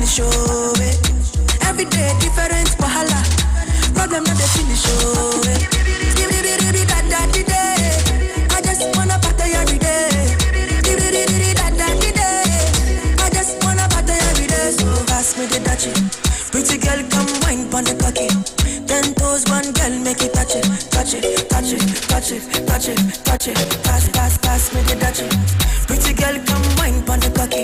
finish, oh, every day different wahala. Problem not the finish, oh, I just wanna party every day. I just wanna party every day. So pass me the dutchie. Pretty girl, come wine pon the cocky. 10 toes, one girl, make it touch it, touch it, touch it, touch it, touch it, touch it. Pass me the dutchie. Pretty girl, come wine pon the cocky.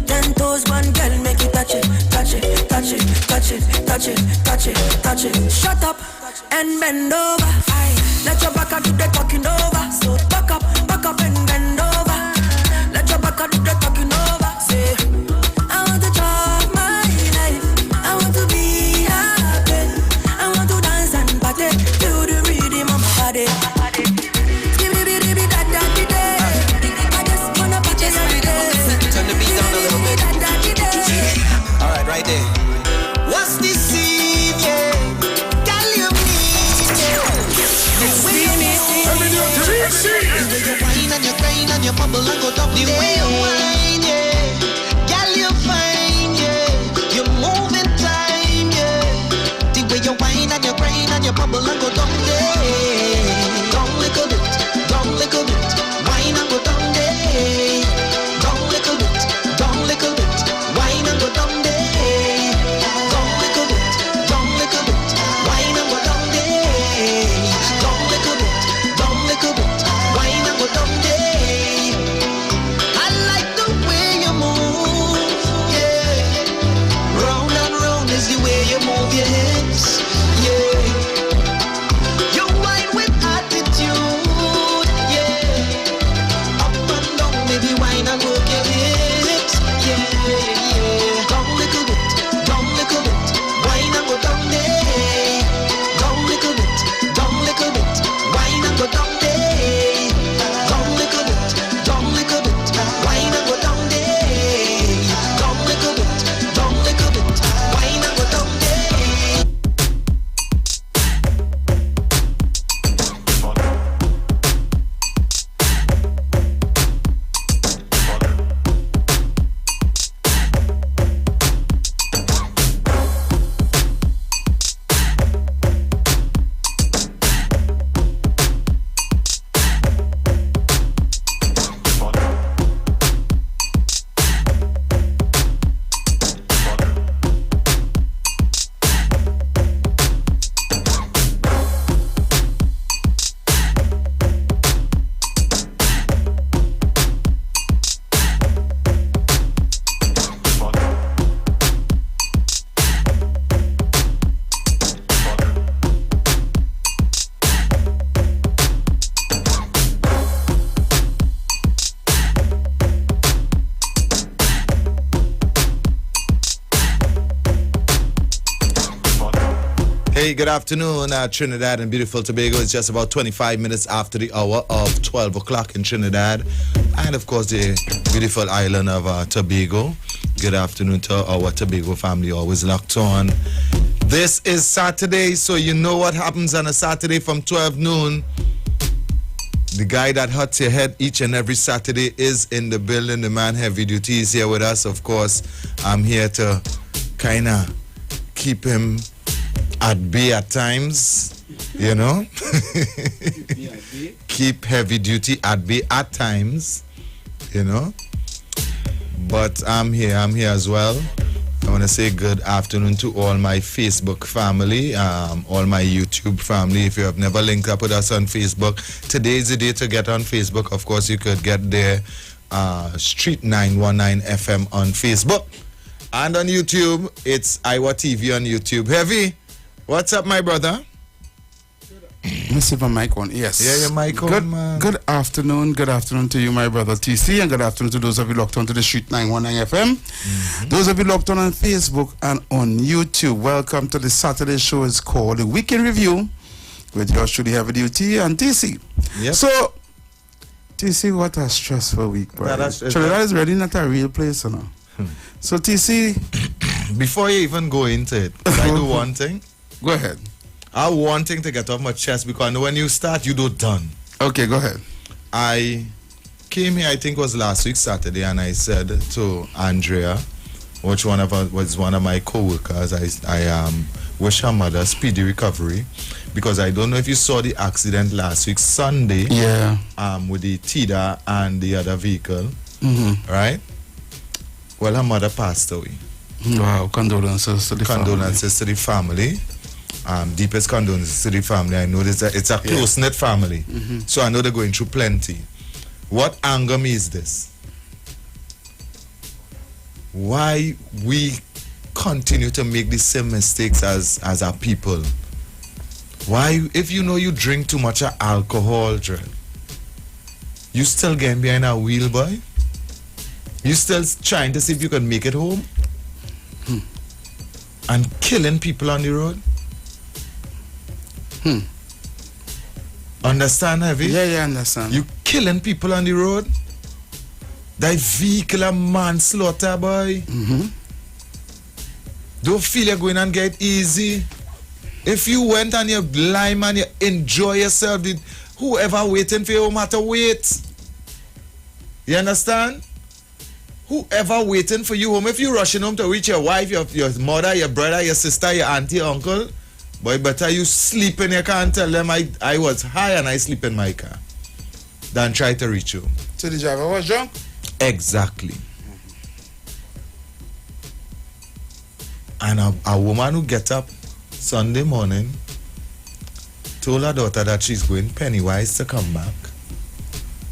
10 toes, one girl, make it touch it, touch it, touch it, touch it, touch it, touch it, touch it. Shut up and bend over. Aye. Let your back do the talking over. So back up and bend over. Let your back do the talking over. Say, I want to chop my life. I want to be happy. I want to dance and party to the rhythm of my body. I just wanna party every day. Turn the beat down a little bit. Alright, right there. What's this scene, yeah? Tell you me, yeah. The way you whine and you grind and you bubble and go down. The way you whine, yeah. Girl, you fine, yeah. You move in time, yeah. The way you whine and you grind and you bubble and go down, yeah. Down little bit, down little bit. Whine and go down, yeah. Down little bit, down little bit. Whine and go down, yeah. Down little bit, down little bit. Whine and go down, yeah. Down little bit, down little bit. Whine and go down, yeah. I like the way you move, yeah. Round and round is the way you move your hips, yeah. You whine with attitude, yeah. Up and down, baby, whine and work your hips, yeah. Down little bit, down little bit. Whine and go down there. Down little bit, down little bit. Whine and go down there. Down little bit, down little bit. Whine and go down there. Down little bit, down little bit. Whine and go down there. Hey, good afternoon, Trinidad and beautiful Tobago. It's just about 25 minutes after the hour of 12 o'clock in Trinidad. And, of course, the beautiful island of Tobago. Good afternoon to our Tobago family, always locked on. This is Saturday, so you know what happens on a Saturday from 12 noon. The guy that hurts your head each and every Saturday is in the building. The man Heavy Duty is here with us, of course. I'm here to kind of keep him at bay at times, you know. Keep Heavy Duty at bay at times, you know. But I'm here as well. I want to say good afternoon to all my Facebook family, all my YouTube family. If you have never linked up with us on Facebook, today is the day to get on Facebook. Of course, you could get there, Street 919 FM on Facebook. And on YouTube, it's Iwer TV on YouTube. Heavy, what's up, my brother? Let me see if my mic on. Yes. Yeah, your mic on, man. Good afternoon. Good afternoon to you, my brother TC, and good afternoon to those of you locked on to the Street 919 FM. Mm-hmm. Those of you locked on Facebook and on YouTube, welcome to the Saturday show. It's called The Weekend Review with yours truly, Heavy Duty and TC. Yep. So, TC, what a stressful week, bro. Trinidad is really not a real place, you know. So, TC, before you even go into it, can I do one thing? Go ahead. I have one thing to get off my chest because I know when you start, you don't done. Okay, go ahead. I came here, I think it was last week, Saturday, and I said to Andrea, which was one of my co-workers. I wish her mother speedy recovery, because I don't know if you saw the accident last week Sunday. Yeah. With the TIDA and the other vehicle. Mm-hmm. Right? Well, her mother passed away. Wow, condolences to the family. Deepest condolences to the family. I know it's a close-knit family. Mm-hmm. So I know they're going through plenty. What anger me is this. Why we continue to make the same mistakes as our people? Why, if you know you drink too much of alcohol, Dread, you still getting behind a wheel, boy? You still trying to see if you can make it home? And killing people on the road? Understand, Heavy? Yeah, understand. You killing people on the road? That vehicular manslaughter, boy. Mm-hmm. Don't feel you're going and get easy. If you went and you lime and you enjoy yourself, whoever waiting for you home had to wait. You understand? Whoever waiting for you home, if you rushing home to reach your wife, your mother, your brother, your sister, your auntie, your uncle, boy, better you sleep in your car and tell them I was high and I sleep in my car than try to reach you. So the driver was drunk? Exactly. And a woman who get up Sunday morning told her daughter that she's going Pennywise to come back,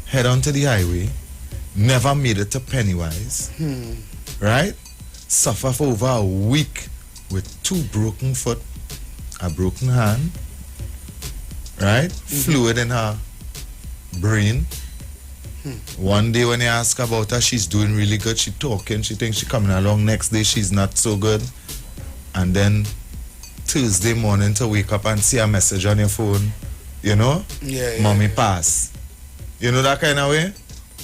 head onto the highway, never made it to Pennywise, right? Suffer for over a week with 2 broken foot, a broken hand, right? Fluid in her brain. One day when they ask about her, she's doing really good. She talking, she thinks she coming along. Next day she's not so good. And then Tuesday morning to wake up and see a message on your phone, you know? Yeah. Mommy pass. You know that kind of way?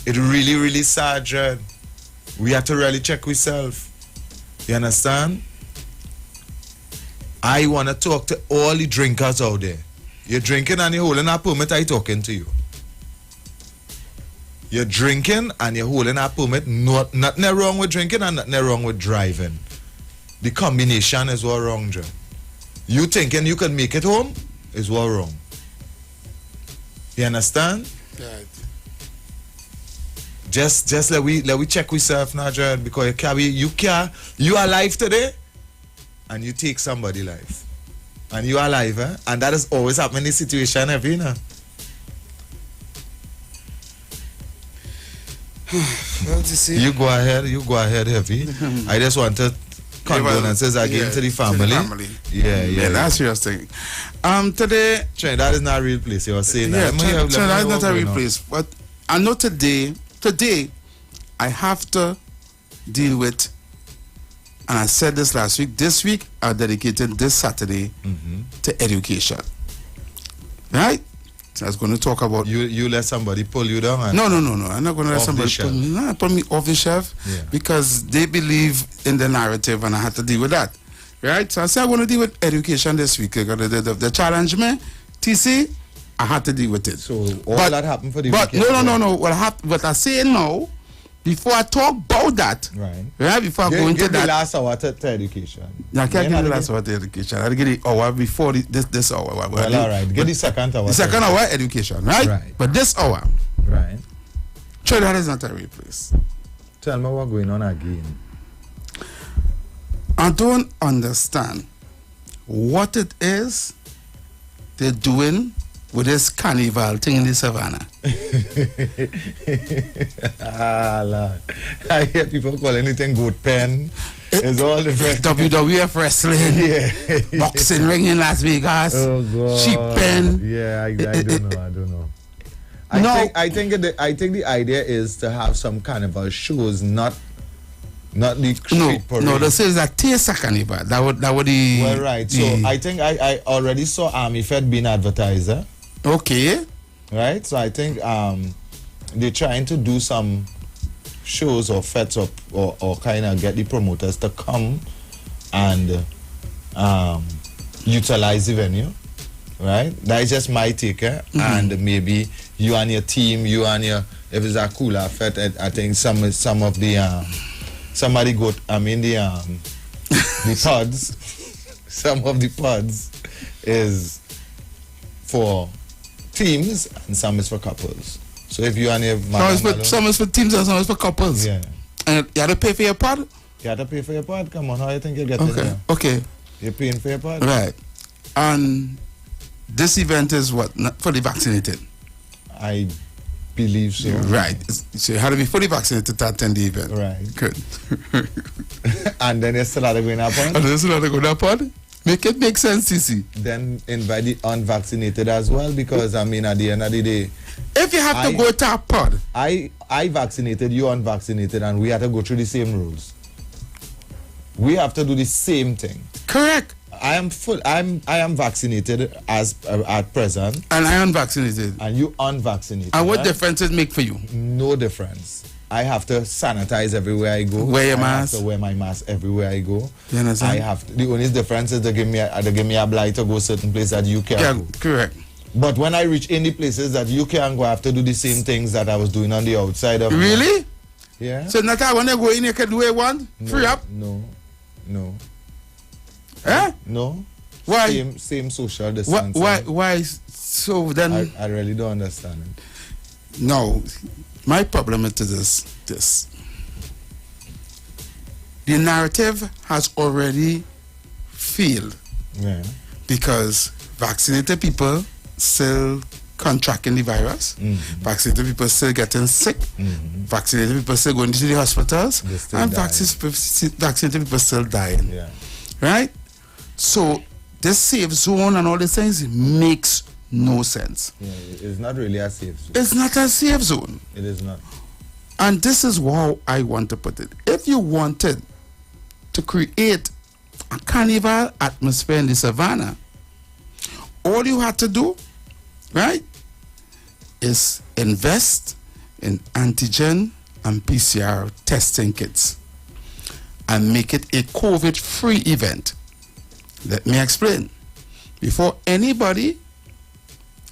It really, really sad, Dread. We have to really check ourselves. You understand? I want to talk to all the drinkers out there. You're drinking and you're holding a permit, I talking to you. You're drinking and you're holding a permit. Nothing wrong with drinking and nothing wrong with driving. The combination is what wrong, Dread. You thinking you can make it home is what wrong. You understand? Right. Just let we check ourselves now, Dread, because you are alive today and you take somebody's life. And you are alive, eh? And that is always happening in the situation, every now. Well, you see. You go ahead, Heavy. I just wanted condolences again to the family. Yeah, that's serious thing. Today, that is not a real place. You were saying yeah, that. That is not a real place. But I know today, I have to deal with, and I said this last week, this week I dedicated this Saturday to education. Right? So I was going to talk about... You let somebody pull you down? And No. I'm not going to let somebody pull me off the shelf because they believe in the narrative and I had to deal with that. Right? So I said I'm going to deal with education this week. The challenge me, TC, I had to deal with it. So all that happened for the weekend? No. What I say now, before I talk about that, right? Before I go into that... Give the last hour to education. I can't give the last hour to education. I'll give the hour before this hour. Well, all right. Give the second hour. The second hour, education, right? But this hour, right? Trinidad is not a real place. Tell me what's going on again. I don't understand what it is they're doing with this carnival thing in the savannah. Lord. I hear people call anything goat pen. It's all different. WWF wrestling, boxing ring in Las Vegas, sheep pen. Yeah, I don't know. I think the idea is to have some carnival shows, not the street parade. No, this is a Tesa carnival. That would the... Well, right. So I think I already saw Army Fed being advertiser. Okay. Right. So I think they're trying to do some shows or fets up or kind of get the promoters to come and utilize the venue. Right. That is just my take. And maybe you and your team, if it's a cooler fet, I think some of the somebody got, the pods, some of the pods is for teams and some is for couples. So if you and your some is for teams and some is for couples. Yeah. And you have to pay for your pod? You have to pay for your pod. Come on, how you think you get it there? Okay. You're paying for your pod? Right. And this event is what? Not fully vaccinated? I believe so. Right. So you have to be fully vaccinated to attend the event. Right. Good. And then you still have to go in a pod? And then you still have to go in a pod? Make it make sense, CC. Then invite the unvaccinated as well, because at the end of the day, if you have to go to a pod, I vaccinated, you unvaccinated, and we have to go through the same rules. We have to do the same thing. Correct. I am vaccinated at present, and I am vaccinated, and you unvaccinated. And what difference does it make for you? No difference. I have to sanitize everywhere I go. Wear your mask. I have to wear my mask everywhere I go. You understand? I have to, the only difference is they give me a blight to go certain places that you can't go. Correct. But when I reach any places that you can go, I have to do the same things that I was doing on the outside of. Really? Yeah. So not I when I go in, you can do what you want? Free up? No. Eh? No. Why? Same social distancing. Why? So then. I really don't understand it. No. My problem is this. The narrative has already failed. Yeah. Because vaccinated people still contracting the virus. Mm-hmm. Vaccinated people still getting sick. Mm-hmm. Vaccinated people still going to the hospitals. And vaccinated people still dying. Yeah. Right? So this safe zone and all these things makes no sense. Yeah, it's not really a safe zone. It's not a safe zone. It is not. And this is how I want to put it. If you wanted to create a carnival atmosphere in the savannah, all you had to do, right, is invest in antigen and PCR testing kits and make it a COVID-free event. Let me explain. Before anybody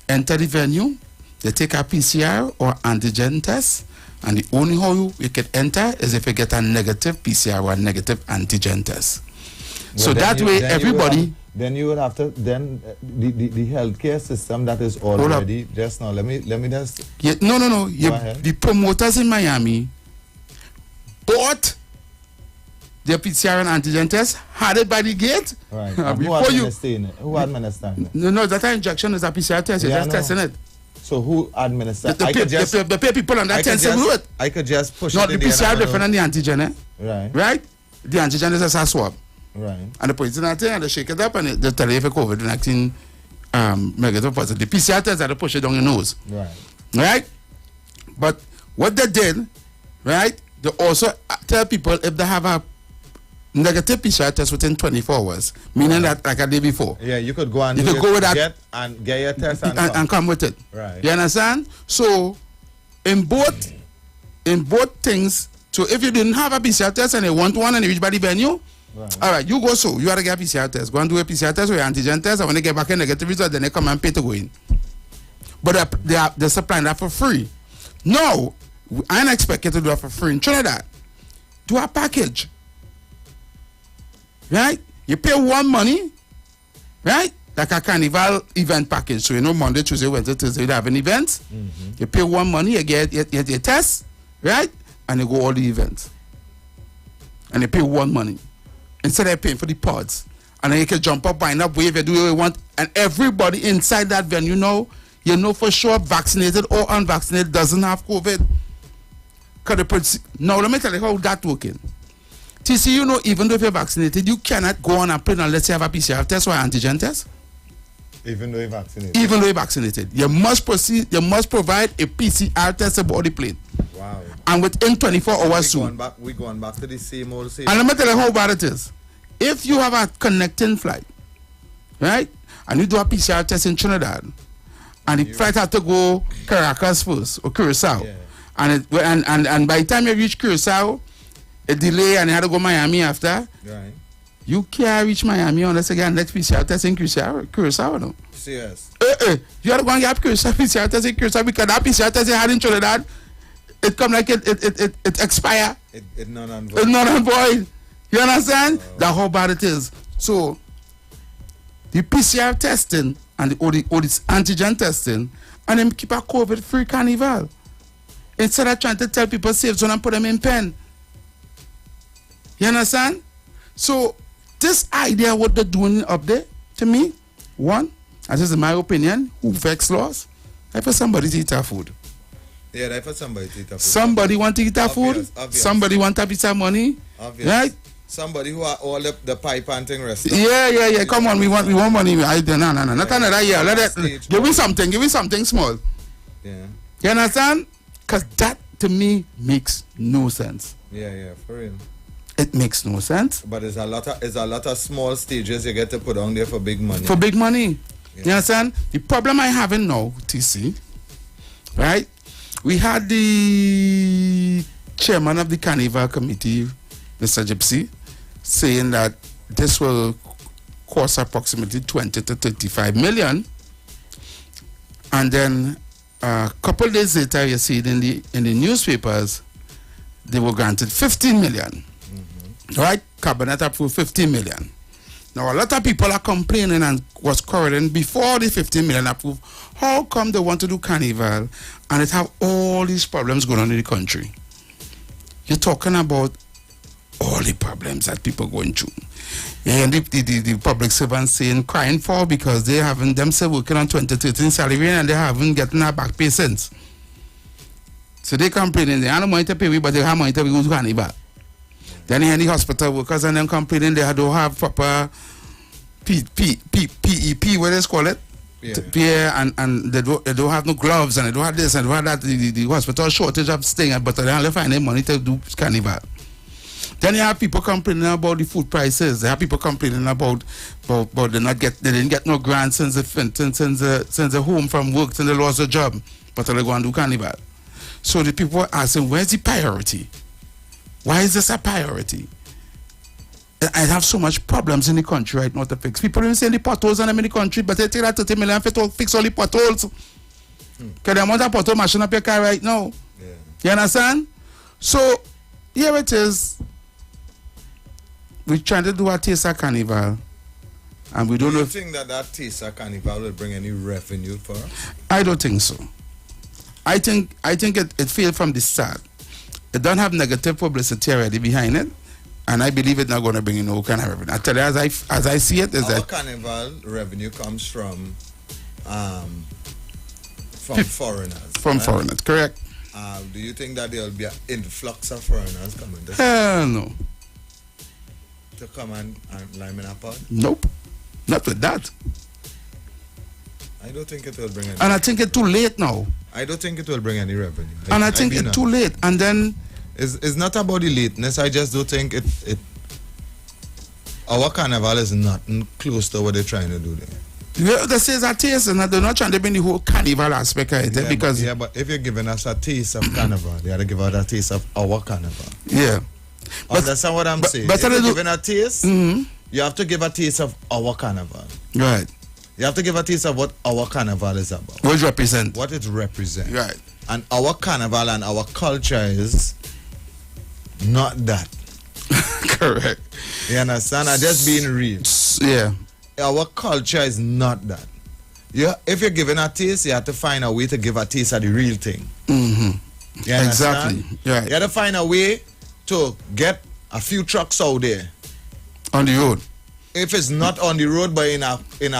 enter the venue, they take a PCR or antigen test, and the only how you can enter is if you get a negative PCR or a negative antigen test. Well, so that way everybody... Then you would have to, the healthcare system that is already, just now, let me just... Yeah, no. The promoters in Miami bought their PCR and antigen test, had it by the gate. Right. Who administers it? No, that injection is a PCR test. You're just testing it. So who administers? The pay people on that test to do it. I could just push it. No, the PCR different than the antigen, Right. Right? The antigen is a swab. Right. And they put it in that thing and they shake it up and they tell you if it's COVID-19 negative positive. The PCR test that they push it down your nose. Right. Right? But what they did, right, they also tell people if they have a negative PCR test within 24 hours, meaning that like a day before. Yeah, you could go and go with that get your test and come with it. Right. You understand? So in both things, so if you didn't have a PCR test and you want one and you reach by the venue, right. All right, you go so you have to get a PCR test. Go and do a PCR test or an antigen test, and when they get back a negative result, then they come and pay to go in. But they're supplying that for free. No, I don't expect you to do it for free in Trinidad. Do a package. Right? You pay one money, right? Like a carnival event package. So Monday, Tuesday, Wednesday, Thursday, you have an event. Mm-hmm. You pay one money, you get your test, right? And you go all the events. And you pay one money. Instead of paying for the pods. And then you can jump up, wind up, wave, you do what you want. And everybody inside that venue you know for sure vaccinated or unvaccinated doesn't have COVID. Now let me tell you how that working. TC, even though if you're vaccinated, you cannot go on a plane unless you have a PCR test or an antigen test. Even though you're vaccinated? Even though you're vaccinated. You must provide a PCR test aboard the plane. Wow. And within 24 hours soon. We're going back to the same old same. And let me tell you how bad it is. If you have a connecting flight, right, and you do a PCR test in Trinidad, and the flight had to go Caracas first, or Curacao, yeah. and by the time you reach Curacao, a delay and you had to go Miami after, right. You can't reach Miami unless you get next PCR test in Curacao, no? Serious? You have to go and get PCR test in Curacao because that PCR test you had in Trinidad, it come like it expire It none and It's not and void. You understand? That's how bad it is. So, the PCR testing and all this antigen testing, and them keep a COVID-free carnival. Instead of trying to tell people safe zone and put them in pen. You understand? So, this idea what they're doing up there, to me, one, and this is my opinion, who vex laws, I for somebody to eat our food. Yeah, that's for somebody to eat our food. Somebody want to eat our food. Obvious. Somebody want a piece of money. Obvious. Right? Somebody who are all the pipe and thing restaurant. Yeah. Come on, we want money. No. Not another year. Give me something small. Yeah. You understand? Because that to me makes no sense. Yeah, for real. It makes no sense. But it's a lot of small stages you get to put on there for big money. For big money. Yeah. You understand? The problem I have now, TC, right? We had the chairman of the Carnival Committee, Mr. Gypsy, saying that this will cost approximately 20 to 35 million. And then a couple days later, you see it in the newspapers, they were granted 15 million. Right? Cabinet approved 15 million. Now, a lot of people are complaining and was quarreling before the 15 million approved. How come they want to do carnival and it have all these problems going on in the country? You're talking about all the problems that people going through. And the public servants saying crying for because they haven't themselves working on 2013 salary and they haven't gotten a back pay since. So they complaining they have no money to pay me, but they have money to go to carnival. Then you have the hospital workers and them complaining they don't have proper PEP, what they call it? Yeah. And they don't have no gloves and they don't have this and they don't have that. The hospital shortage of things, but they only find money to do carnival. Then you have people complaining about the food prices. They have people complaining about they didn't get no grants since the home from work and they lost their job, but they go and do carnival. So the people are asking, where's the priority? Why is this a priority? I have so much problems in the country right now to fix. People even saying the potholes and them in the country, but they take that 30 million to fix all the potholes. Because they want a pothole machine up your car right now. Yeah. You understand? So, here it is. We're trying to do a Tesa Carnival. And we don't know Do you if... think that Tesa Carnival will bring any revenue for us? I don't think so. I think it failed from the start. It don't have negative publicity already behind it, and I believe it's not going to bring in no kind of revenue. I tell you, as I see it, is our that carnival revenue comes from foreigners. From right? foreigners, correct? Do you think that there will be an influx of foreigners coming Hell no. to come and lime in a pot? Nope. Not with that. I don't think it will bring any. And I think it's too late now. I don't think it will bring any revenue. And I think it's too late. And then it's not about the lateness. I just don't think it. Our carnival is nothing close to what they're trying to do there. they say it's a taste, and they're not trying to bring the whole carnival aspect of it. Because but if you're giving us a taste of carnival, you have to give us a taste of our carnival. Yeah. Understand what I'm saying? But if you're giving a taste, mm-hmm. you have to give a taste of our carnival. Right. You have to give a taste of what our carnival is about. What it represent. What it represents. Right. And our carnival and our culture is not that. Correct. You understand? I'm just being real. Yeah. Our culture is not that. If you're giving a taste, you have to find a way to give a taste of the real thing. Mm-hmm. You understand? Exactly. Right. You have to find a way to get a few trucks out there. On the road. If it's not on the road, but in a area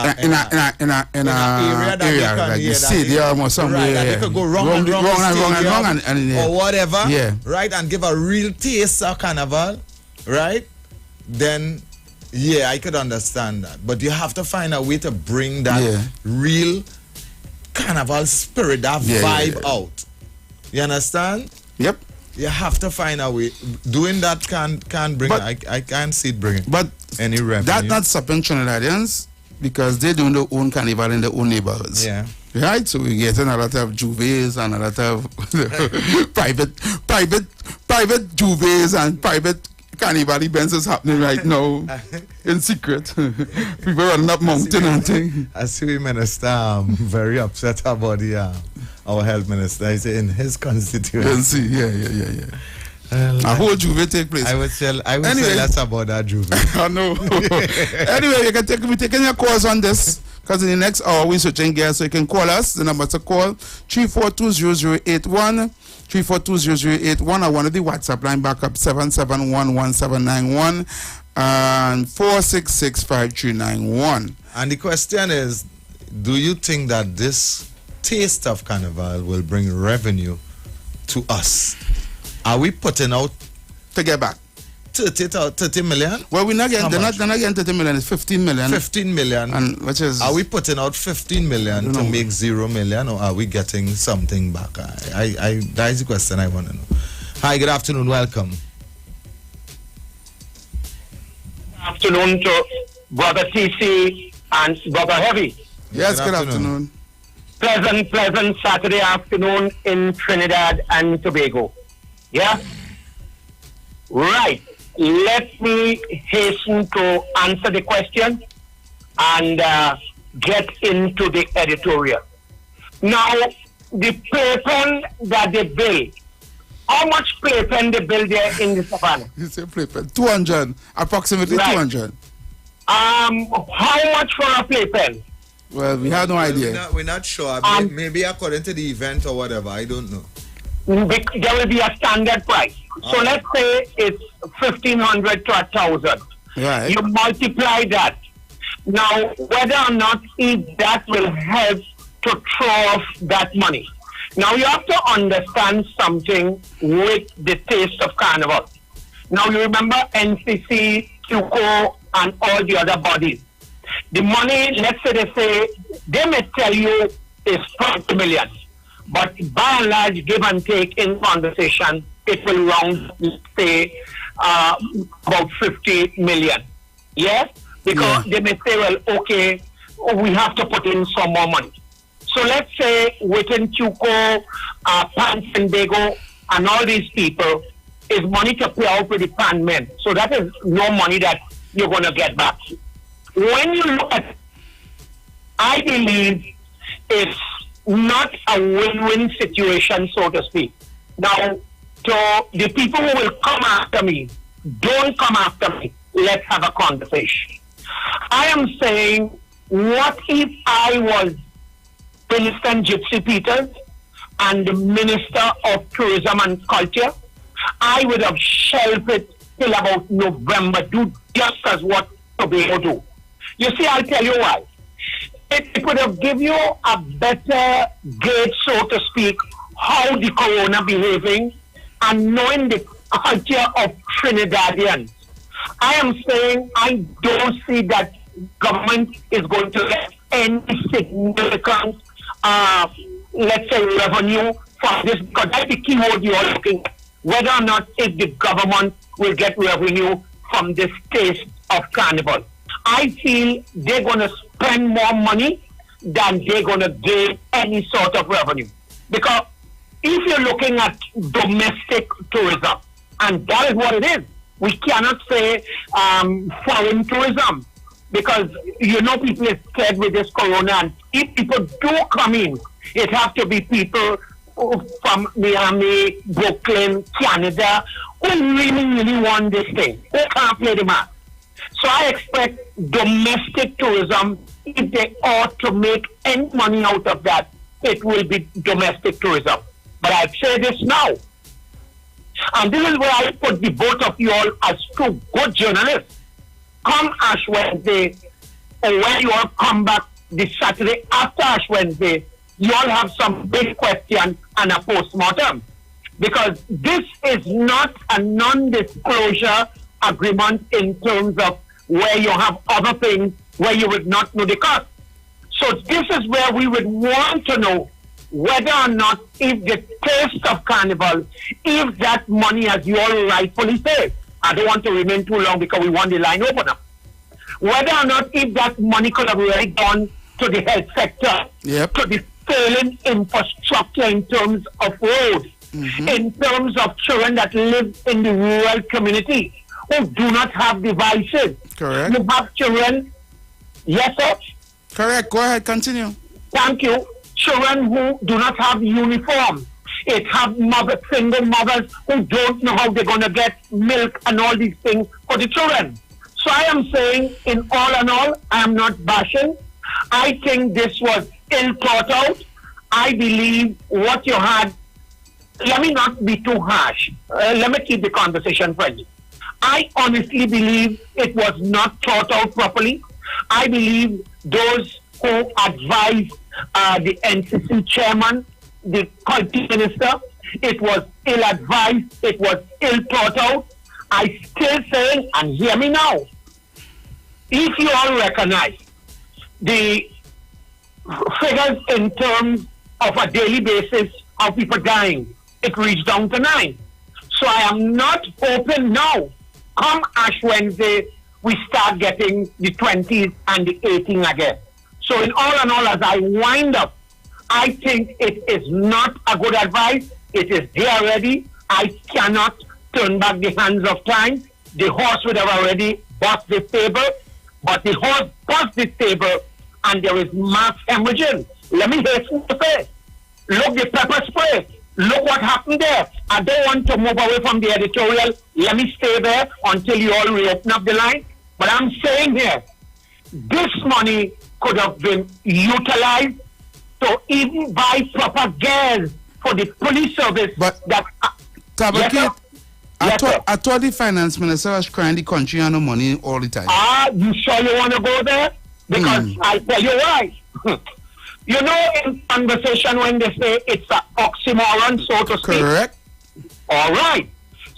area like the city or somewhere, right, that you could go wrong and or whatever, yeah, right, and give a real taste of carnival, right? Then, yeah, I could understand that, but you have to find a way to bring that real carnival spirit, that vibe out. You understand? Yep. You have to find a way. Doing that can't bring. I can't see it bringing. But any revenue. That's not stopping Trinidadians because they do their own carnival in their own neighborhoods. Yeah. Right? So we get a lot of juves and a lot of private juves and private carnival events is happening right now in secret. People running up mountain and thing. I see minister very upset about our health minister. He's in his constituency. Yeah. A whole Juve take place. I would say Anyway. less about that Juve. I know. Anyway, you can be taking your calls on this because in the next hour we're switching gears, so you can call us. The number to call 3420081, 3420081, or one of the WhatsApp line backup 7711791 and 4665391. And the question is, do you think that this taste of Carnival will bring revenue to us? Are we putting out To get back. 30 million? Well, we're not getting, How they're much? not getting 30 million, it's 15 million. 15 million. And which is, Are we putting out 15 million to No. make 0 million, or are we getting something back? That is the question I want to know. Hi, good afternoon, welcome. Afternoon to Brother TC and Brother Heavy. yes, Good good afternoon. afternoon. Pleasant Saturday afternoon in Trinidad and Tobago. Yeah? Right. Let me hasten to answer the question and get into the editorial. Now, the playpen that they build, how much playpen they build there in the savannah? You say playpen, 200, approximately Right. 200. How much for a playpen? Well, we have no idea. We're not sure. Maybe according to the event or whatever. I don't know. There will be a standard price. So let's say it's 1,500 to 1,000. Right. You multiply that. Now, whether or not if that will help to throw off that money. Now, you have to understand something with the taste of Carnival. Now, you remember NCC, QCO, and all the other bodies. The money, let's say they may tell you is 20 million. But by and large, give and take in conversation, it will round, say, about 50 million. Yes? Because they may say, well, okay, we have to put in some more money. So let's say within QCO, Pan Sendago, and all these people, is money to pay out with the pan men. So that is no money that you're going to get back. When you look at, I believe it's not a win-win situation, so to speak. Now, to the people who will come after me, don't come after me. Let's have a conversation. I am saying, what if I was Minister Gypsy Peters and the Minister of Tourism and Culture? I would have shelved it till about November, do just as what Tobago do. You see, I'll tell you why. It would have given you a better gauge, so to speak, how the corona behaving and knowing the culture of Trinidadians. I am saying I don't see that government is going to get any significant, let's say, revenue from this, because that's the key word you're looking at. Whether or not if the government will get revenue from this taste of Carnival. I feel they're going to spend more money than they're going to gain any sort of revenue. Because if you're looking at domestic tourism, and that is what it is, we cannot say foreign tourism, because you know people are scared with this corona, and if people do come in, it has to be people from Miami, Brooklyn, Canada, who really want this thing. Who can't play the match. So I expect domestic tourism, if they ought to make any money out of that, it will be domestic tourism. But I say this now, and this is where I put the both of you all as two good journalists. Come Ash Wednesday, or when you all come back this Saturday after Ash Wednesday, you all have some big question and a post-mortem. Because this is not a non-disclosure agreement in terms of where you have other things where you would not know the cost. So this is where we would want to know whether or not if the taste of Carnival, if that money, as you all rightfully say, I don't want to remain too long because we want the line open up, whether or not if that money could have really gone to the health sector, to the failing infrastructure in terms of roads, in terms of children that live in the rural community who do not have devices. Correct. You have children, yes sir? Correct. Go ahead. Continue. Thank you. Children who do not have uniform. It have single mothers who don't know how they're going to get milk and all these things for the children. So I am saying, in all and all, I am not bashing. I think this was ill thought out. I believe what you had, let me not be too harsh. Let me keep the conversation friendly. I honestly believe it was not thought out properly. I believe those who advised the NCC chairman, the culture minister, it was ill-advised, it was ill thought out. I still say, and hear me now, if you all recognize the figures in terms of a daily basis of people dying, it reached down to 9. So I am not hoping now, come Ash Wednesday, we start getting the 20s and the 18 again. So in all and all, as I wind up, I think it is not a good advice. It is there already. I cannot turn back the hands of time. The horse would have already bust the table, but the horse bust the table and there is mass hemorrhaging. Let me hasten to say, look, the pepper spray. Look what happened there. I don't want to move away from the editorial. Let me stay there until you all reopen up the line. But I'm saying here, this money could have been utilized to even buy proper gears for the police service. But Tabakit, yes, I thought the finance minister was crying the country and no money all the time. You sure you want to go there? Because I tell you why. You know, in conversation when they say it's an oxymoron, so to speak. Correct. All right.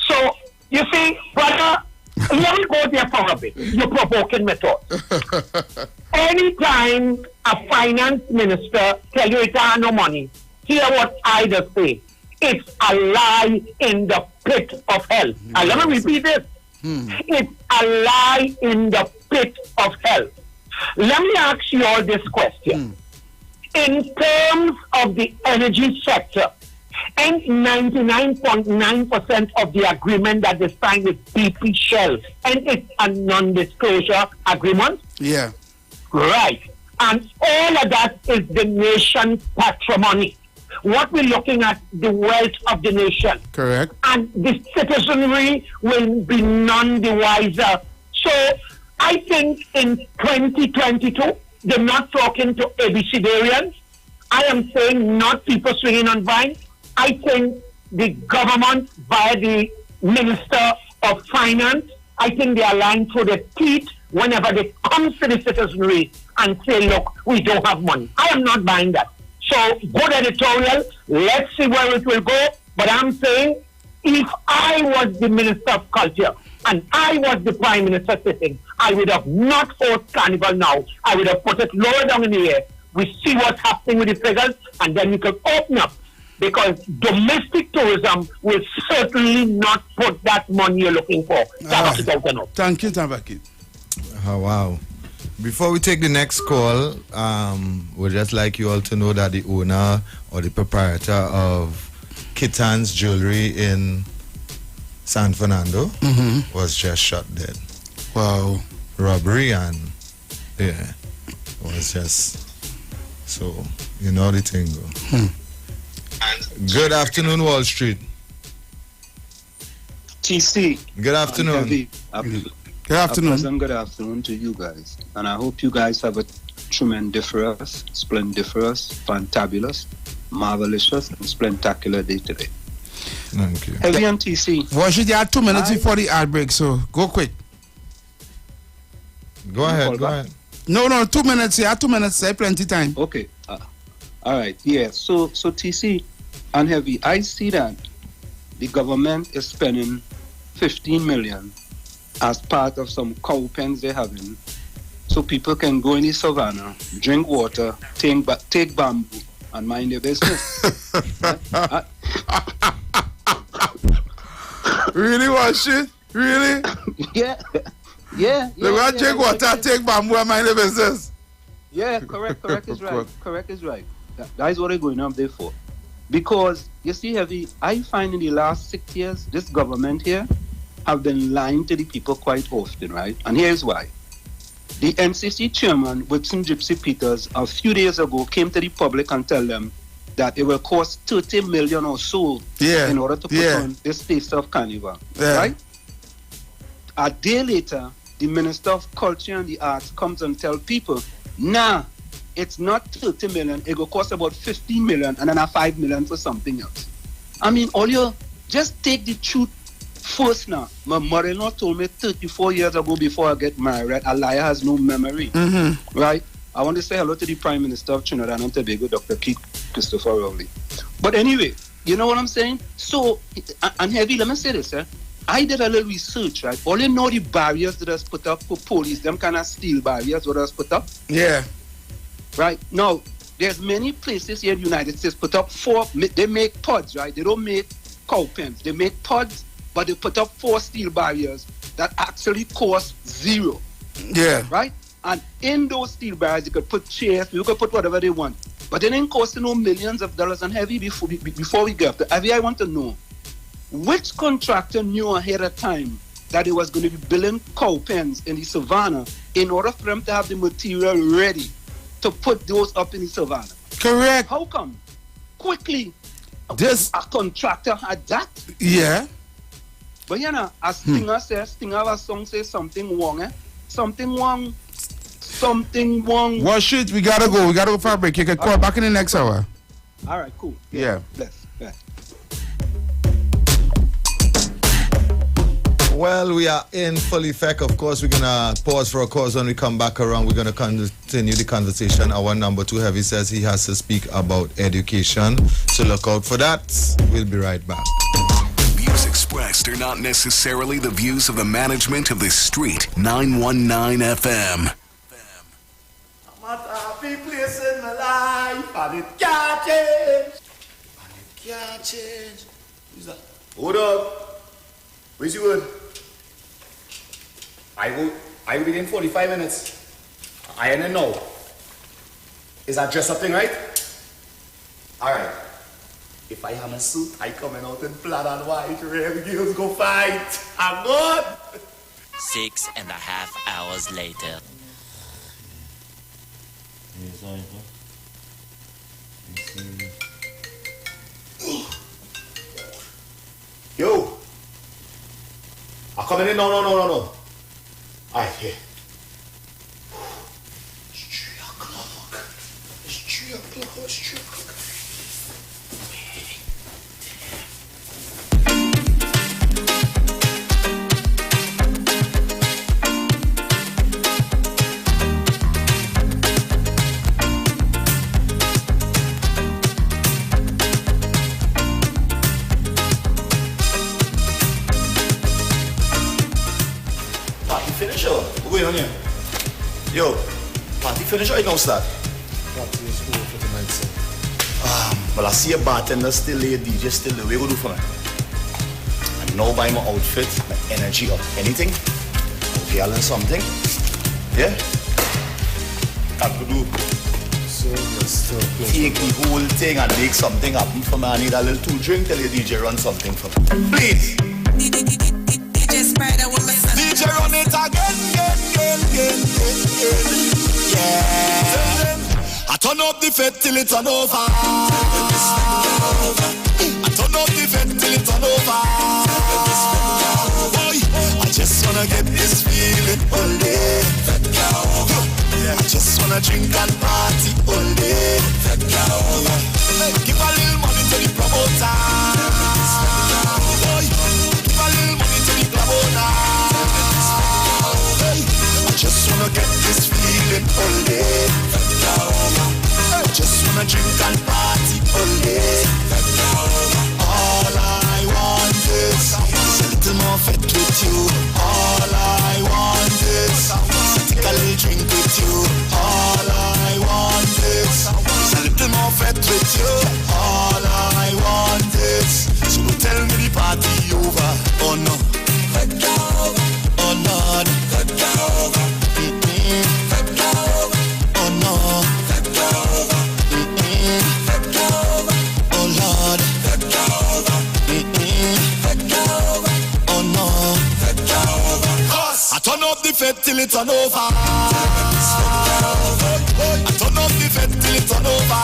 So, you see, brother, let me go there for a bit. You're provoking me thought. Anytime a finance minister tell you it has no money, hear what I just say. It's a lie in the pit of hell. And let me repeat this. It's a lie in the pit of hell. Let me ask you all this question. In terms of the energy sector, and 99.9% of the agreement that they signed with BP Shell, and it's a non-disclosure agreement. Yeah. Right. And all of that is the nation's patrimony. What we're looking at, the wealth of the nation. Correct. And the citizenry will be none the wiser. So I think in 2022, they're not talking to ABCdarians. I am saying not people swinging on vines. I think the government, via the Minister of Finance, I think they are lying through their teeth whenever they come to the citizenry and say, look, we don't have money. I am not buying that. So, good editorial. Let's see where it will go. But I'm saying, if I was the Minister of Culture and I was the Prime Minister sitting, I would have not hosted Carnival now. I would have put it lower down in the air. We see what's happening with the figures, and then we can open up. Because domestic tourism will certainly not put that money you're looking for. Thank you, Tabakit. Oh, wow. Before we take the next call, we'd just like you all to know that the owner or the proprietor of Kitan's Jewelry in San Fernando was just shot dead. Wow. Robbery and, yeah, was just, so, you know the thing go. Good afternoon, Wall Street. TC. Good afternoon. Good afternoon. Good afternoon to you guys. And I hope you guys have a tremendiferous, splendiferous, fantabulous, marvelous, and spectacular day today. Thank you. Heavy on TC. Well, you had 2 minutes before the ad break, so go quick. Go ahead. No, 2 minutes. You had 2 minutes. Say plenty time. Okay. All right. Yeah. So TC and Heavy, I see that the government is spending 15 million as part of some cow pens they're having, so people can go in the savannah, drink water, take bamboo, and mind their business. Really, was shit? Really? Yeah. They want to drink water, take bamboo, and mind their business. Yeah, correct is right. Correct is right. That is what they're going up there for. Because, you see, Heavy, I find in the last 6 years, this government here have been lying to the people quite often, right? And here's why. The NCC chairman, with some Gypsy Peters, a few days ago came to the public and tell them, that it will cost 30 million or so in order to put on this Taste of Carnival, right? A day later, the Minister of Culture and the Arts comes and tells people, nah, it's not 30 million, it will cost about 15 million and then a 5 million for something else. I mean, all you just take the truth first now. My mother-in-law told me 34 years ago before I get married, right? A liar has no memory, right? I want to say hello to the Prime Minister of Trinidad and Tobago, Dr. Keith Christopher Rowley. But anyway, you know what I'm saying? So, and Heavy, let me say this, I did a little research, right? All you know the barriers that was put up for police, them kind of steel barriers that was put up. Yeah. Right? Now, there's many places here in the United States put up they make pods, right? They don't make cow pens. They make pods, but they put up 4 steel barriers that actually cost 0. Yeah. Right? And in those steel barriers, you could put chairs, you could put whatever they want. But it ain't costing no millions of dollars. And Heavy, before we get up, Heavy, I want to know, which contractor knew ahead of time that it was going to be building cow pens in the savannah in order for them to have the material ready to put those up in the savannah? Correct. How come? Quickly, this a contractor had that? Yeah. But you know, as Stinger says, Stinger have a song says something wrong, Something wrong. Something wrong. Well, shit, we gotta go. We gotta go for a break. You can call back in the next hour. All right, cool. Yeah. Bless. Well, we are in full effect. Of course, we're going to pause for a cause. When we come back around, we're going to continue the conversation. Our number 2, Heavy, says he has to speak about education. So look out for that. We'll be right back. The views expressed are not necessarily the views of the management of the Street 919 FM. I'm at a happy place in my life, and it can't change. And it can't change. Who's that? Hold up. Where's you going? I will be in 45 minutes. I ain't know. Is that just something, right? Alright. If I have a suit, I coming out in black and white, real girls go fight. I'm good. 6.5 hours later. Yo. I'm coming in. No. Alright, here. It's 3 o'clock. It's 3 o'clock. On here. Yo, party finish or you gonna start? Party is over for tonight, sir. Well, I see a bartender still there, DJ still there. What you gonna do for me? I now buy my outfit, my energy up. Anything? Okay, I'll learn something. Yeah? I could do. So you're still close. Take the whole thing and make something happen for me. I need a little 2 drink. Tell your DJ run something for me. Please. DJ Spider with my son. DJ run it again. Yeah. I turn up the fed till it turn over. I turn up the fed till it turn over. Boy, I just wanna get this feeling all day. I just wanna drink and party all day. Give a little money to the promoter. Boy, give a little money to the promoter. I just wanna get this feeling all day. I just wanna drink and party all day. All I want is a little more fed with you. All I want is to take a little drink with you. All I want is a little more fed with you. All I want is, so don't tell me the party over. Oh no. Oh Lord. Oh no. Oh Lord. Oh no. I turn up the fed till it turn over. I turn up the fed till it turn over.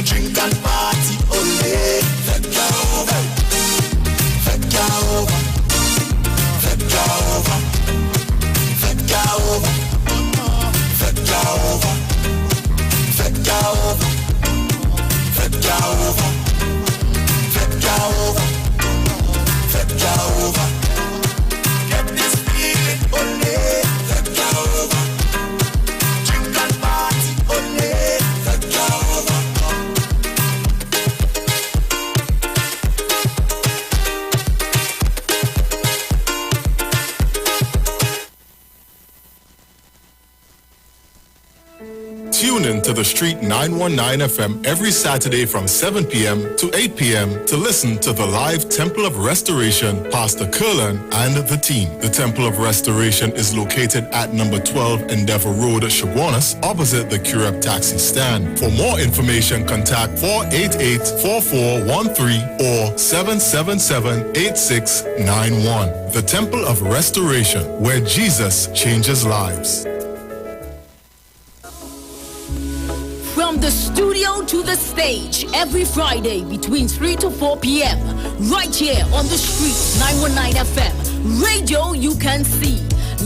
drink and party only. Vodka over. Vodka over. Vodka over. Vodka over. Vodka over. Vodka over. Vodka over. Vodka over. Vodka over. Get this feeling only. Vodka over. Drink and party only. Vodka over. Tune in to the Street 919 FM every Saturday from 7 p.m. to 8 p.m. to listen to the live Temple of Restoration, Pastor Curlin and the team. The Temple of Restoration is located at number 12 Endeavour Road, Chaguanas, opposite the Curab Taxi Stand. For more information, contact 488-4413 or 777-8691. The Temple of Restoration, where Jesus changes lives. From the studio to the stage, every Friday between 3 to 4 p.m. right here on the street, 919 FM. Radio you can see.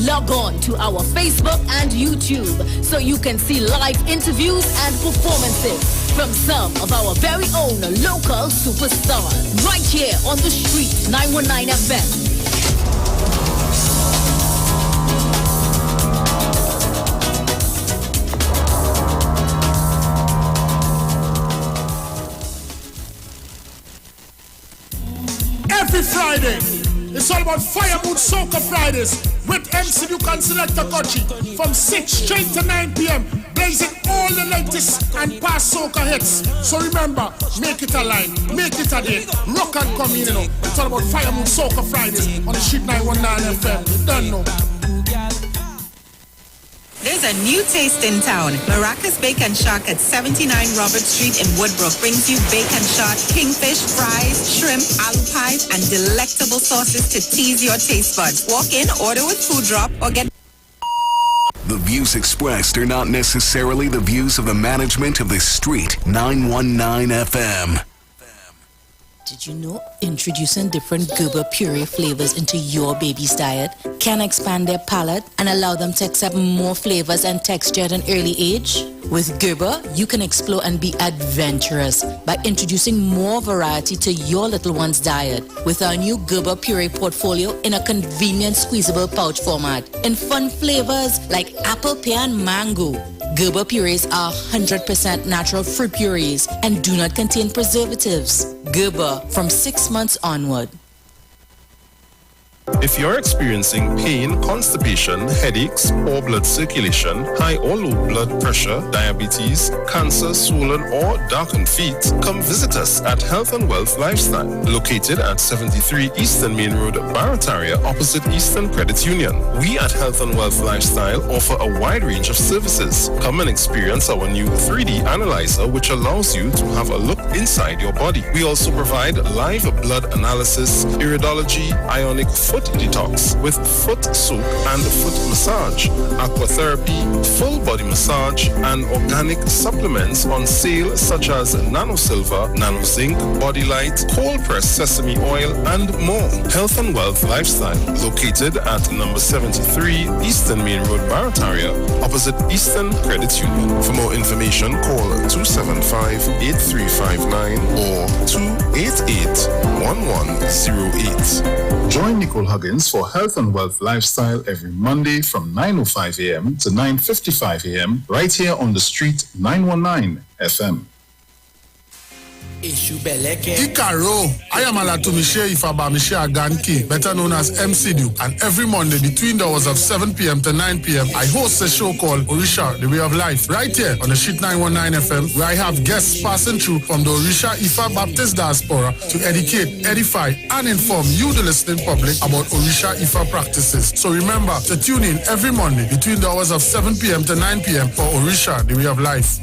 Log on to our Facebook and YouTube so you can see live interviews and performances from some of our very own local superstars. Right here on the street, 919 FM. Every Friday, it's all about Fire Mood Soca Fridays with MC Duke and Selector Kochi from 6 straight to 9 p.m. blazing all the latest and past soca hits. So remember, make it a line, make it a day, rock and come in, you know. It's all about Fire Mood Soca Fridays on the Street 919 FM. You don't know. There's a new taste in town. Maracas Bacon Shack at 79 Robert Street in Woodbrook brings you bacon shot, kingfish, fries, shrimp, aloo pies, and delectable sauces to tease your taste buds. Walk in, order with food drop, or get... The views expressed are not necessarily the views of the management of the Street 919 FM. Did you know introducing different Gerber puree flavors into your baby's diet can expand their palate and allow them to accept more flavors and texture at an early age? With Gerber, you can explore and be adventurous by introducing more variety to your little one's diet with our new Gerber puree portfolio in a convenient squeezable pouch format in fun flavors like apple, pear, and mango. Gerber purees are 100% natural fruit purees and do not contain preservatives. Gerber, from 6 months onward. If you're experiencing pain, constipation, headaches, poor blood circulation, high or low blood pressure, diabetes, cancer, swollen or darkened feet, come visit us at Health and Wealth Lifestyle, located at 73 Eastern Main Road, Barataria, opposite Eastern Credit Union. We at Health and Wealth Lifestyle offer a wide range of services. Come and experience our new 3D analyzer, which allows you to have a look inside your body. We also provide live blood analysis, iridology, ionic foot detox with foot soak and foot massage, aquatherapy, full body massage, and organic supplements on sale such as Nano Silver, Nano Zinc, Body Light, cold pressed sesame oil, and more. Health and Wealth Lifestyle, located at number 73 Eastern Main Road, Barataria, opposite Eastern Credit Union. For more information, call 275-8359 or 288-1108. Join Nicole Huggins for Health and Wealth Lifestyle every Monday from 9:05 a.m. to 9:55 a.m. right here on the Street 919 FM. Ikaro, I am Alatumishe Ifaba Mishe Aganki, better known as MC Duke, and every Monday between the hours of 7 p.m. to 9 p.m. I host a show called Orisha, The Way of Life, right here on the Street 919 FM, where I have guests passing through from the Orisha Ifa Baptist Diaspora to educate, edify, and inform you, the listening public, about Orisha Ifa practices. So remember to tune in every Monday between the hours of 7 p.m. to 9 p.m. for Orisha, The Way of Life.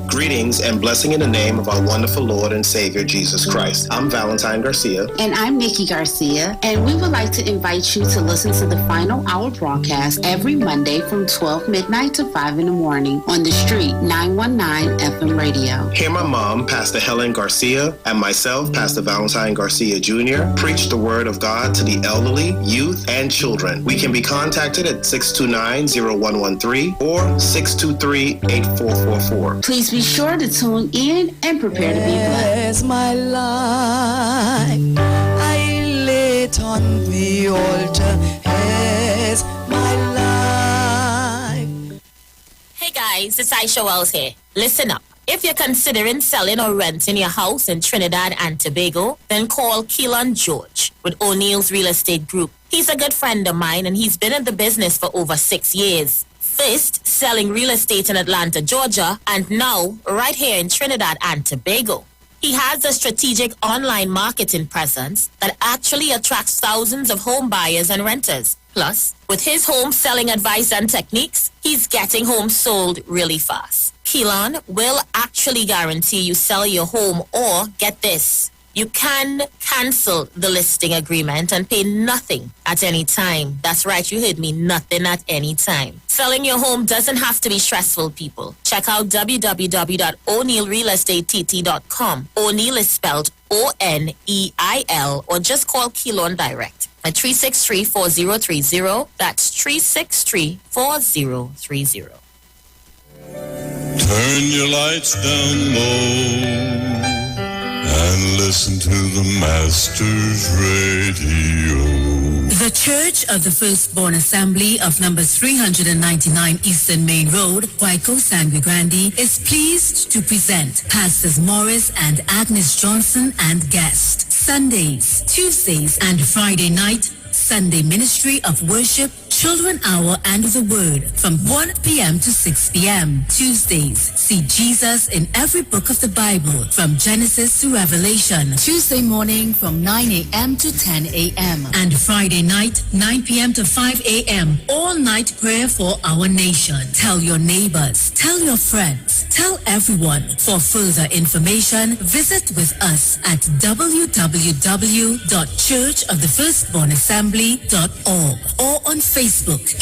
Greetings and blessing in the name of our wonderful Lord and Savior Jesus Christ. I'm Valentine Garcia. And I'm Nikki Garcia. And we would like to invite you to listen to the Final Hour broadcast every Monday from 12 midnight to 5 in the morning on the street 919 FM radio. Hear my mom, Pastor Helen Garcia, and myself, Pastor Valentine Garcia Jr., preach the word of God to the elderly, youth, and children. We can be contacted at 629-0113 or 623-8444. Please be sure to tune in and prepare to be blessed. My life, I lay it on the altar. As my life. Hey guys, it's Aisha Wells here. Listen up. If you're considering selling or renting your house in Trinidad and Tobago, then call Keelan George with O'Neill's Real Estate Group. He's a good friend of mine and he's been in the business for over 6 years. First, selling real estate in Atlanta, Georgia, and now right here in Trinidad and Tobago. He has a strategic online marketing presence that actually attracts thousands of home buyers and renters. Plus, with his home selling advice and techniques, he's getting homes sold really fast. Keelan will actually guarantee you sell your home or, get this, you can cancel the listing agreement and pay nothing at any time. That's right, you heard me, nothing at any time. Selling your home doesn't have to be stressful, people. Check out www.o'neillrealestatetT.com. O'Neill is spelled O-N-E-I-L, or just call Keelan direct at 363-4030. That's 363-4030. Turn your lights down low and listen to the Master's Radio. The Church of the Firstborn Assembly of number 399 Eastern Main Road, Waiko Sangre Grande, is pleased to present Pastors Morris and Agnes Johnson and guest. Sundays, Tuesdays, and Friday night, Sunday Ministry of Worship, Children Hour and the Word from 1 p.m. to 6 p.m. Tuesdays, see Jesus in every book of the Bible from Genesis to Revelation. Tuesday morning from 9 a.m. to 10 a.m. And Friday night, 9 p.m. to 5 a.m. All night prayer for our nation. Tell your neighbors, tell your friends, tell everyone. For further information, visit with us at www.churchofthefirstbornassembly.org or on Facebook.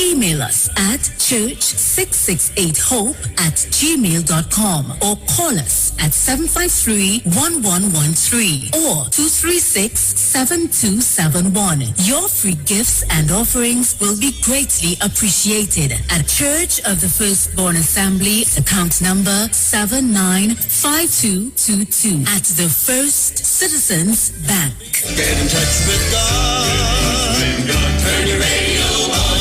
Email us at church668hope@gmail.com or call us at 753-1113 or 236-7271. Your free gifts and offerings will be greatly appreciated at Church of the Firstborn Assembly, account number 795222 at the First Citizens Bank. Get in touch with God. Turn your radio on.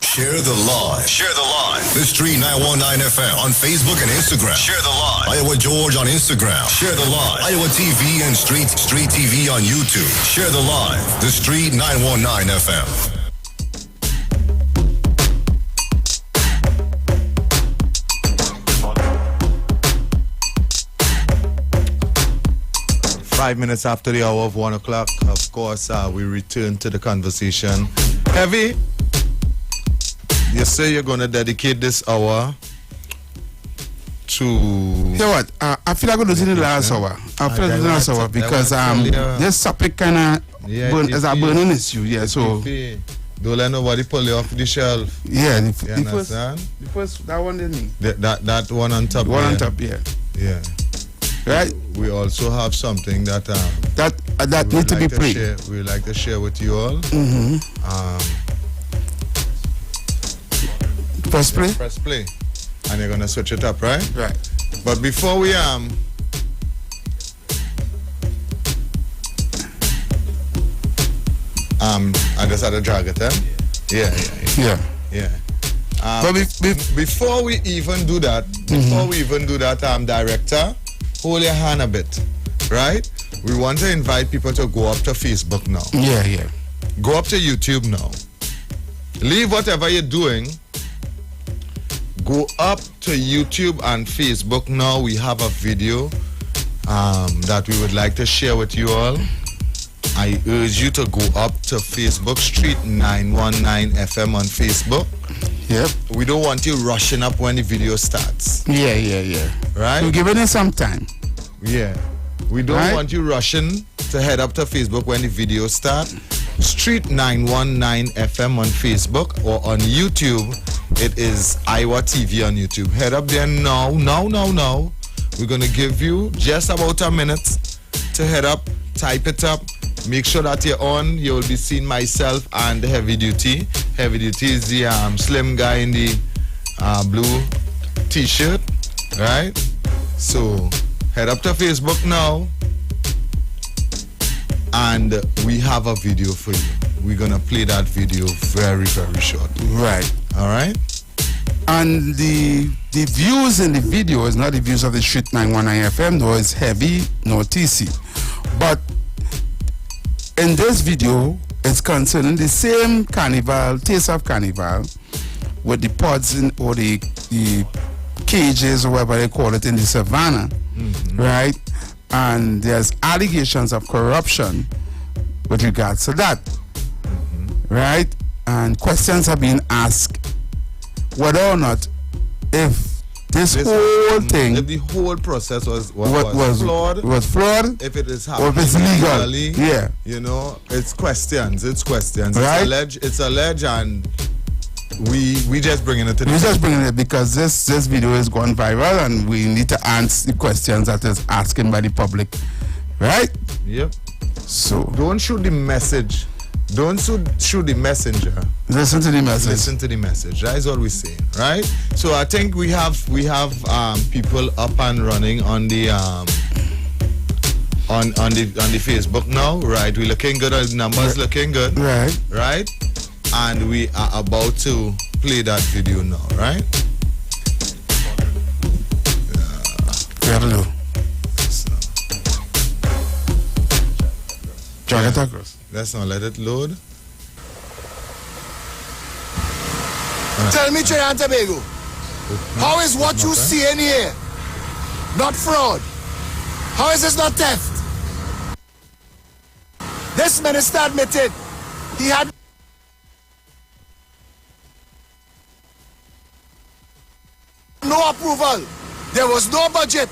Share the live. Share the live. The Street 919 FM on Facebook and Instagram. Share the live. Iowa George on Instagram. Share the live. Iowa TV and Street TV on YouTube. Share the live. The Street 919 FM. Five minutes after the hour of 1 o'clock, of course, we return to the conversation. Heavy, you say you're going to dedicate this hour to... You know what? I feel like I'm going to do the last hour. I feel like the last hour because this topic kind of is a burning issue. Yeah, so... Don't let nobody pull you off the shelf. Yeah, the first, that one didn't. That one on top. One on top, yeah. Yeah. Right. We also have something that need to be played. We would like to share with you all. Mm-hmm. Press play. Press play, and you're gonna switch it up, right? Right. But before we I just had to drag it, eh? Yeah. But before we even do that, director, hold your hand a bit, right? We want to invite people to go up to Facebook now. Yeah. Go up to YouTube now. Leave whatever you're doing. Go up to YouTube and Facebook now. We have a video that we would like to share with you all. I urge you to go up to Facebook, Street 919 FM on Facebook. Yep. We don't want you rushing up when the video starts. Yeah. Right? We're giving it some time. Yeah. We don't want you rushing to head up to Facebook when the video starts. Street 919 FM on Facebook or on YouTube. It is Iwer TV on YouTube. Head up there now. We're going to give you just about a minute to head up, type it up. Make sure that you're on. You will be seeing myself and the Heavy Duty. Heavy Duty is the slim guy in the blue t-shirt, right? So head up to Facebook now, and we have a video for you. We're gonna play that video very, very short. Right. All right. And the views in the video is not the views of the Street 919 FM, though it's Heavy, no TC. But in this video, it's concerning the same carnival, Taste of Carnival, with the pods or the cages or whatever they call it in the savannah, right? And there's allegations of corruption with regards to that, right? And questions are being asked whether or not if this whole thing, if the whole process was flawed, if it is happening, or if it's legal, legally, you know, it's questions. Right? It's alleged, and we just bringing it to the We're just bringing it because this video is going viral, and we need to answer the questions that is asking by the public, right? Yep. So don't shoot the message. Don't shoot the messenger. Listen to the message. Listen to the message. That is what we're saying, right? So I think we have people up and running on the on the Facebook now, right? We're looking good. The numbers looking good, right? And we are about to play that video now, right? Drag it across. Let's not let it load. Tell me, Trinidad and Tobago, how is what you see in here not fraud? How is this not theft? This minister admitted he had no approval. There was no budget.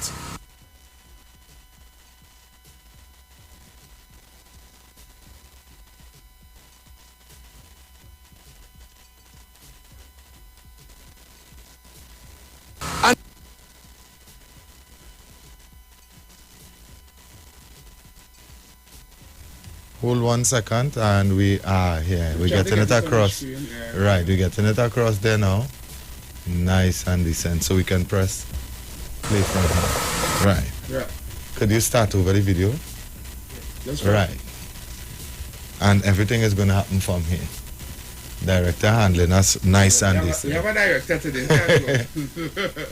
Hold 1 second, and we are here. We're getting it across. Right, we're getting it across there now. Nice and decent. So we can press play from here. Right. Yeah. Could you start over the video? That's right. And everything is going to happen from here. Director handling us nice and decent. We have a director today.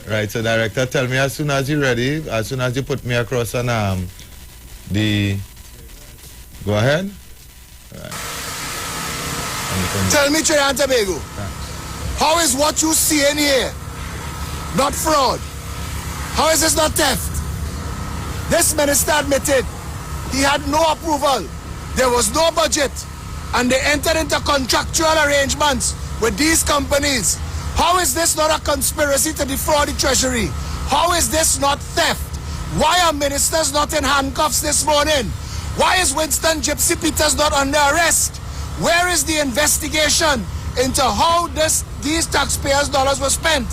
Right, so director, tell me as soon as you're ready, as soon as you put me across on the... Go ahead. Right. Tell me, Trinidad and Tobago, how is what you see in here not fraud? How is this not theft? This minister admitted he had no approval. There was no budget. And they entered into contractual arrangements with these companies. How is this not a conspiracy to defraud the treasury? How is this not theft? Why are ministers not in handcuffs this morning? Why is Winston Gypsy Peters not under arrest? Where is the investigation into how these taxpayers' dollars were spent?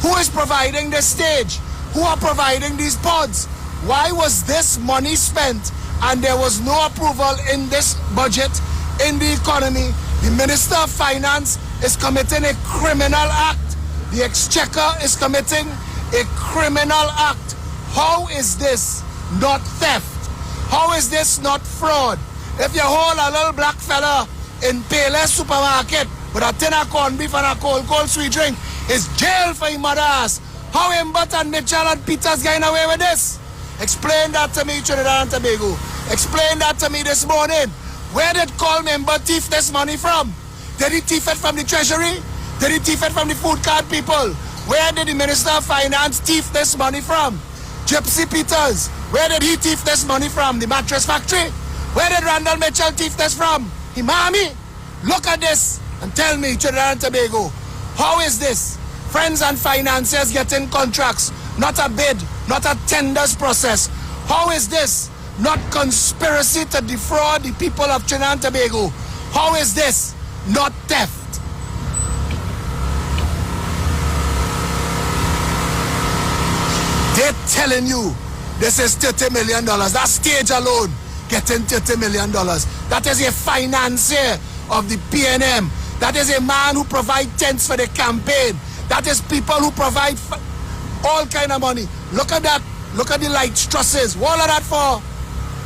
Who is providing this stage? Who are providing these pods? Why was this money spent and there was no approval in this budget, in the economy? The Minister of Finance is committing a criminal act. The Exchequer is committing a criminal act. How is this not theft? How is this not fraud? If you hold a little black fella in Payless supermarket with a tin of corned beef and a cold sweet drink, it's jail for him mother ass. How him Butt and Mitchell and Peters getting away with this? Explain that to me, Trinidad and Tobago. Explain that to me this morning. Where did Call member thief this money from? Did he thief it from the treasury? Did he thief it from the food card people? Where did the Minister of Finance thief this money from? Gypsy Peters, where did he thief this money from? The mattress factory? Where did Randall Mitchell thief this from? Imami, look at this and tell me, Trinidad and Tobago, How is this? Friends and financiers getting contracts, not a bid, not a tenders process. How is this? Not conspiracy to defraud the people of Trinidad and Tobago. How is this? Not theft. They're telling you this is $30 million. That stage alone getting $30 million. That is a financier of the PNM. That is a man who provides tents for the campaign. That is people who provide all kind of money. Look at that. Look at the light trusses. What all of that for?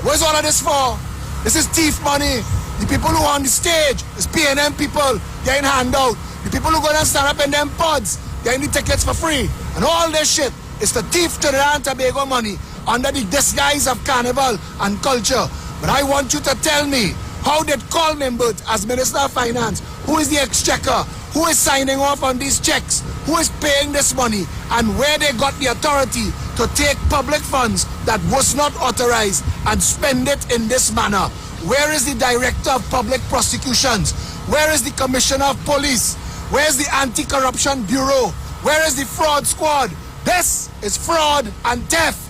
Where's all of this for? This is thief money. The people who are on the stage is PNM people getting handout. The people who go and stand up in them pods getting the tickets for free. And all this shit is the thief Trinidad and Tobago money under the disguise of carnival and culture. But I want you to tell me, how did Colin Burt, as Minister of Finance, who is the exchequer, who is signing off on these checks, who is paying this money, and where they got the authority to take public funds that was not authorized and spend it in this manner? Where is the Director of Public Prosecutions? Where is the Commissioner of Police? Where is the Anti-Corruption Bureau? Where is the Fraud Squad? This is fraud and theft.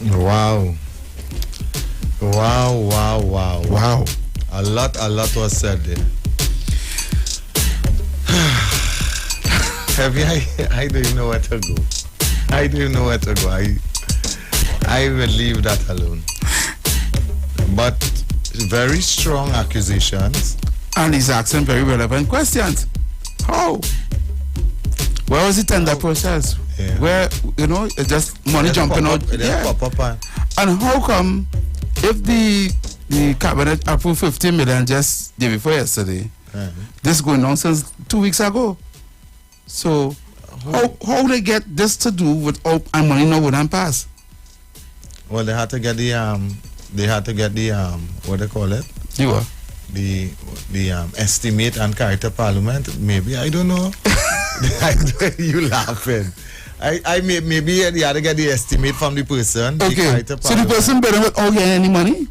Wow. Wow. A lot was said there. Heavy, I don't even know where to go. I will leave that alone. But very strong accusations. And he's asking very relevant questions. How? Where was the tender process? Yeah. Where, it's just money jumping out. And how come if the cabinet approved 15 million just day before yesterday, this going on since 2 weeks ago? So how they get this to do without and money no wouldn't pass? Well, they had to get the what they call it? Iwer. The estimate and carry to Parliament. Maybe, I don't know. You laughing. Maybe you had to get the estimate from the person. Okay. So the person better without getting any money?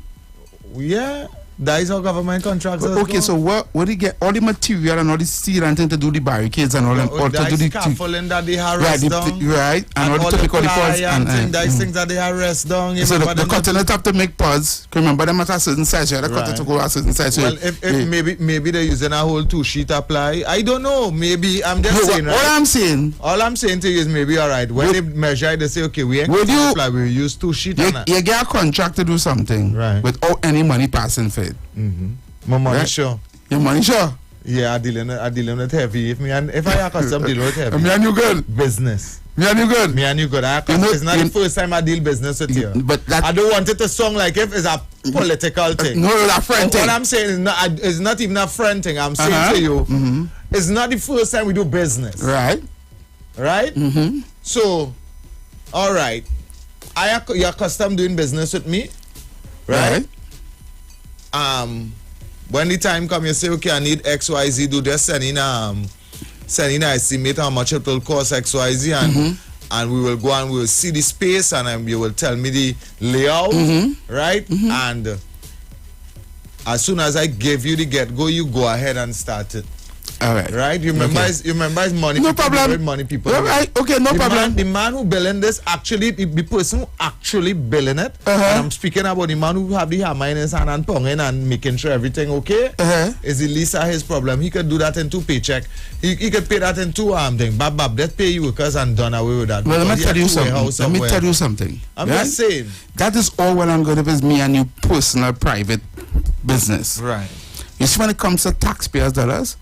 Yeah. That is how government contracts are. Okay, so what do you get all the material and all the steel and thing to do the barricades and all them? Or to do the scaffolding that they have rest down. Right, and all the typical pods and things that they have rest down. So the cutting it have to make pods. Remember them at a certain size. You have to cut it to go a certain size. Well, if maybe they're using a whole 2-sheet apply. I don't know. Maybe I'm just saying. Right? All I'm saying to you is maybe all right. When they measure, they say okay, we ain't apply. We use 2-sheet. You get a contract to do something without any money passing for it. My money sure. Your money sure? Yeah, I dealing with heavy. If I accustomed dealing with heavy. Me and you good. Business. Me and you good. It's not the first time I deal business with you. But I don't want it to sound like if it's a political thing. No, it's a friend thing. What I'm saying is not even a friend thing. I'm saying to you, it's not the first time we do business. Right. So, all right. You're accustomed doing business with me, right? When the time comes, you say, okay, I need XYZ, do this, send in an estimate how much it will cost XYZ, and we will go and we will see the space, and you will tell me the layout, right? And as soon as I give you the get-go, you go ahead and start it. All right. Right? You remember it's money. No problem. Money people. Right. Okay, no problem. The man who billing this actually, the person who actually billing it, and I'm speaking about the man who have the hammer in his hand and ponging and making sure everything okay, is at least his problem. He could do that in 2 paycheck. He could pay that in 2 thing. Bab, let's pay you workers and done away with that. Well, let me tell you something. I'm just saying. That is all well and good if it's me and you personal private business. Right. You see when it comes to taxpayers' dollars,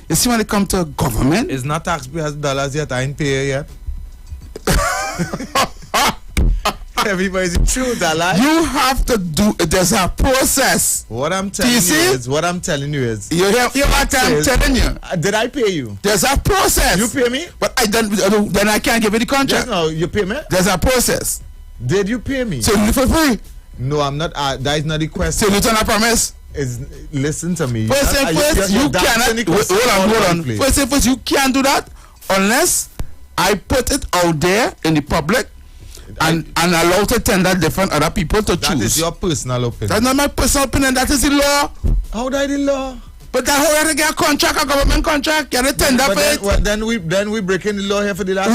you see when it comes to government? It's not taxpayers' dollars yet. I ain't pay yet. Everybody's true, dollar. You have to do. There's a process. What I'm telling you is. You hear what I'm telling you? Did I pay you? There's a process. You pay me? But then I can't give you the contract. Yes, no, you pay me? There's a process. Did you pay me? So you for free? No, I'm not. That is not the question. So you turn a promise? Listen to me. First and first, you cannot. Hold on. First and first, you can't do that unless I put it out there in the public. and allow to tender different other people to choose. That is your personal opinion. That's not my personal opinion. That is the law. How that the law? But that how you get a contract, a government contract, get a tender for it. Then we breaking the law here for the last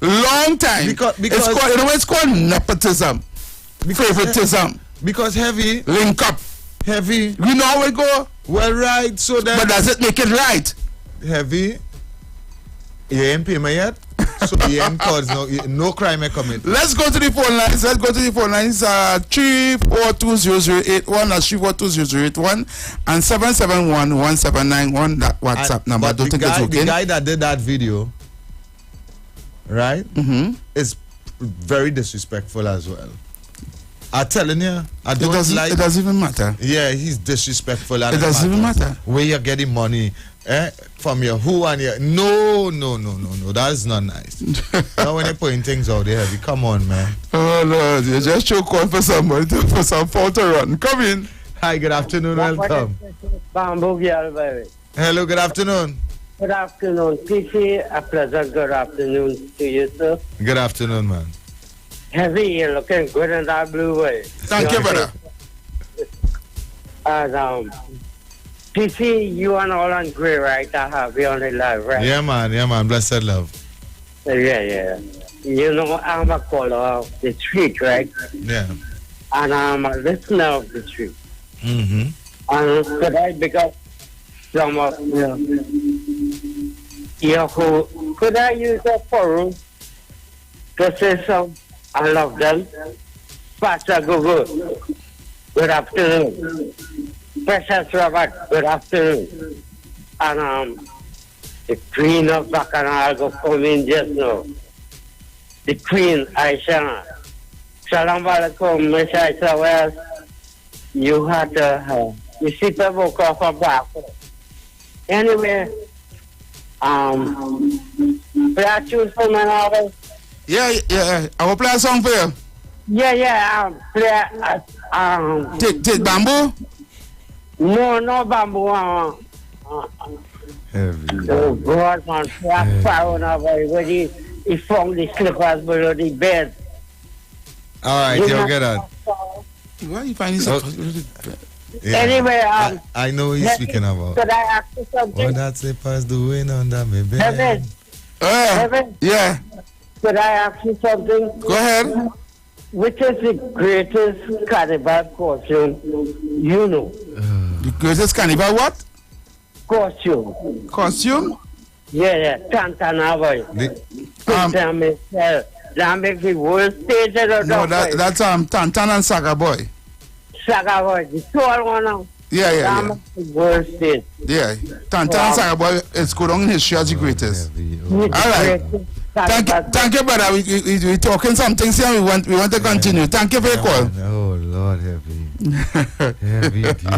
long time. Because it's called nepotism, favoritism. Because heavy link up. Heavy. We know how we go. Well, right. So then. But does it make it right? Heavy. You ain't pay me yet. So you ain't cause no crime I commit. Let's go to the phone lines. 3420081. That's 3420081 and 7711791. That WhatsApp number. I don't think it's okay. The guy that did that video, right? Is very disrespectful as well. I'm telling you, it doesn't even matter. Yeah, he's disrespectful. And it doesn't even matter. Where you're getting money from your who and your no. That is not nice. Now when you're putting things out there, heavy, come on, man. Oh Lord, you just choke on for somebody for some fault to run. Come in. Hi, good afternoon. Welcome. Bamboo girl, baby. Hello, good afternoon. Good afternoon, PC. A pleasant good afternoon to you, sir. Good afternoon, man. Heavy, you're looking good in that blue way. Thank you, brother. And PC, you and all on Grey, right? I have you on the live, right? Yeah, man. Blessed love. Yeah. You know, I'm a caller of the street, right? Yeah. And I'm a listener of the street. Mm-hmm. And could I pick up some of could I use a forum to say some? I love them. Pastor Google, good afternoon. Precious Robert, good afternoon. And the Queen of Bacchanal go come in just now. The Queen, Aisha. Salam alaikum, Miss Aisha. Well, you had you see the book of a back. Anyway, play a tune for me now. Yeah. I will play a song for you. Yeah. Play. Take bamboo. No bamboo. Heavy. Oh God, man! Fire on everybody. He found the slippers below the bed. All right, you'll get that. Why you find this? Yeah. Anyway, I know what he's speaking about. Could I ask you something? What that slippers doing under me bed? Heaven. Yeah. Could I ask you something? Go ahead. Which is the greatest carnival costume you know? The greatest carnival what? Costume. Costume? Yeah. Tantana boy. That make the world stage. No, that's Tantan and Saga Boy. Saga boy, the tall one now. Yeah. That make the world stage. Yeah. Tantan and Saga Boy is good on history as the greatest. All right. Thank you, brother. We talking some things here. We want to continue. Thank you for your call. Oh Lord, heavy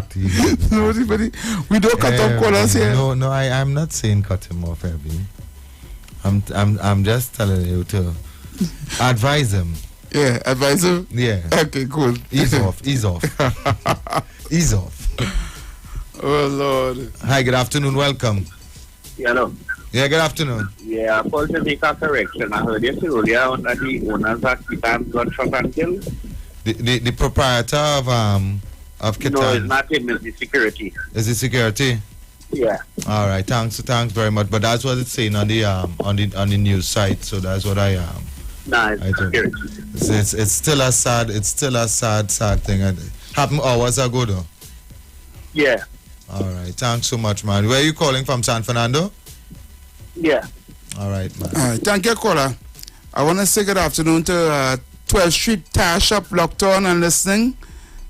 duty. We don't cut off callers here. No, I'm not saying cut him off, heavy. I'm just telling you to advise him. Yeah, advise him. Yeah. Okay, cool. Ease off. Ease off. Oh Lord. Hi, good afternoon. Welcome. Hello. Yeah, good afternoon. Yeah, I called to make a correction. I heard you say earlier that the owners at Kitan got shot and killed. The proprietor of Kitan. No, it's not him. It's the security. Is it security? Yeah. All right. Thanks very much. But that's what it's saying on the news site. So that's what I Nah, it's security. It's still a sad thing. It happened hours ago though. Yeah. All right. Thanks so much, man. Where are you calling from, San Fernando? Yeah. All right, man. All right. Thank you, caller. I want to say good afternoon to 12th Street Tire Shop, locked on and listening.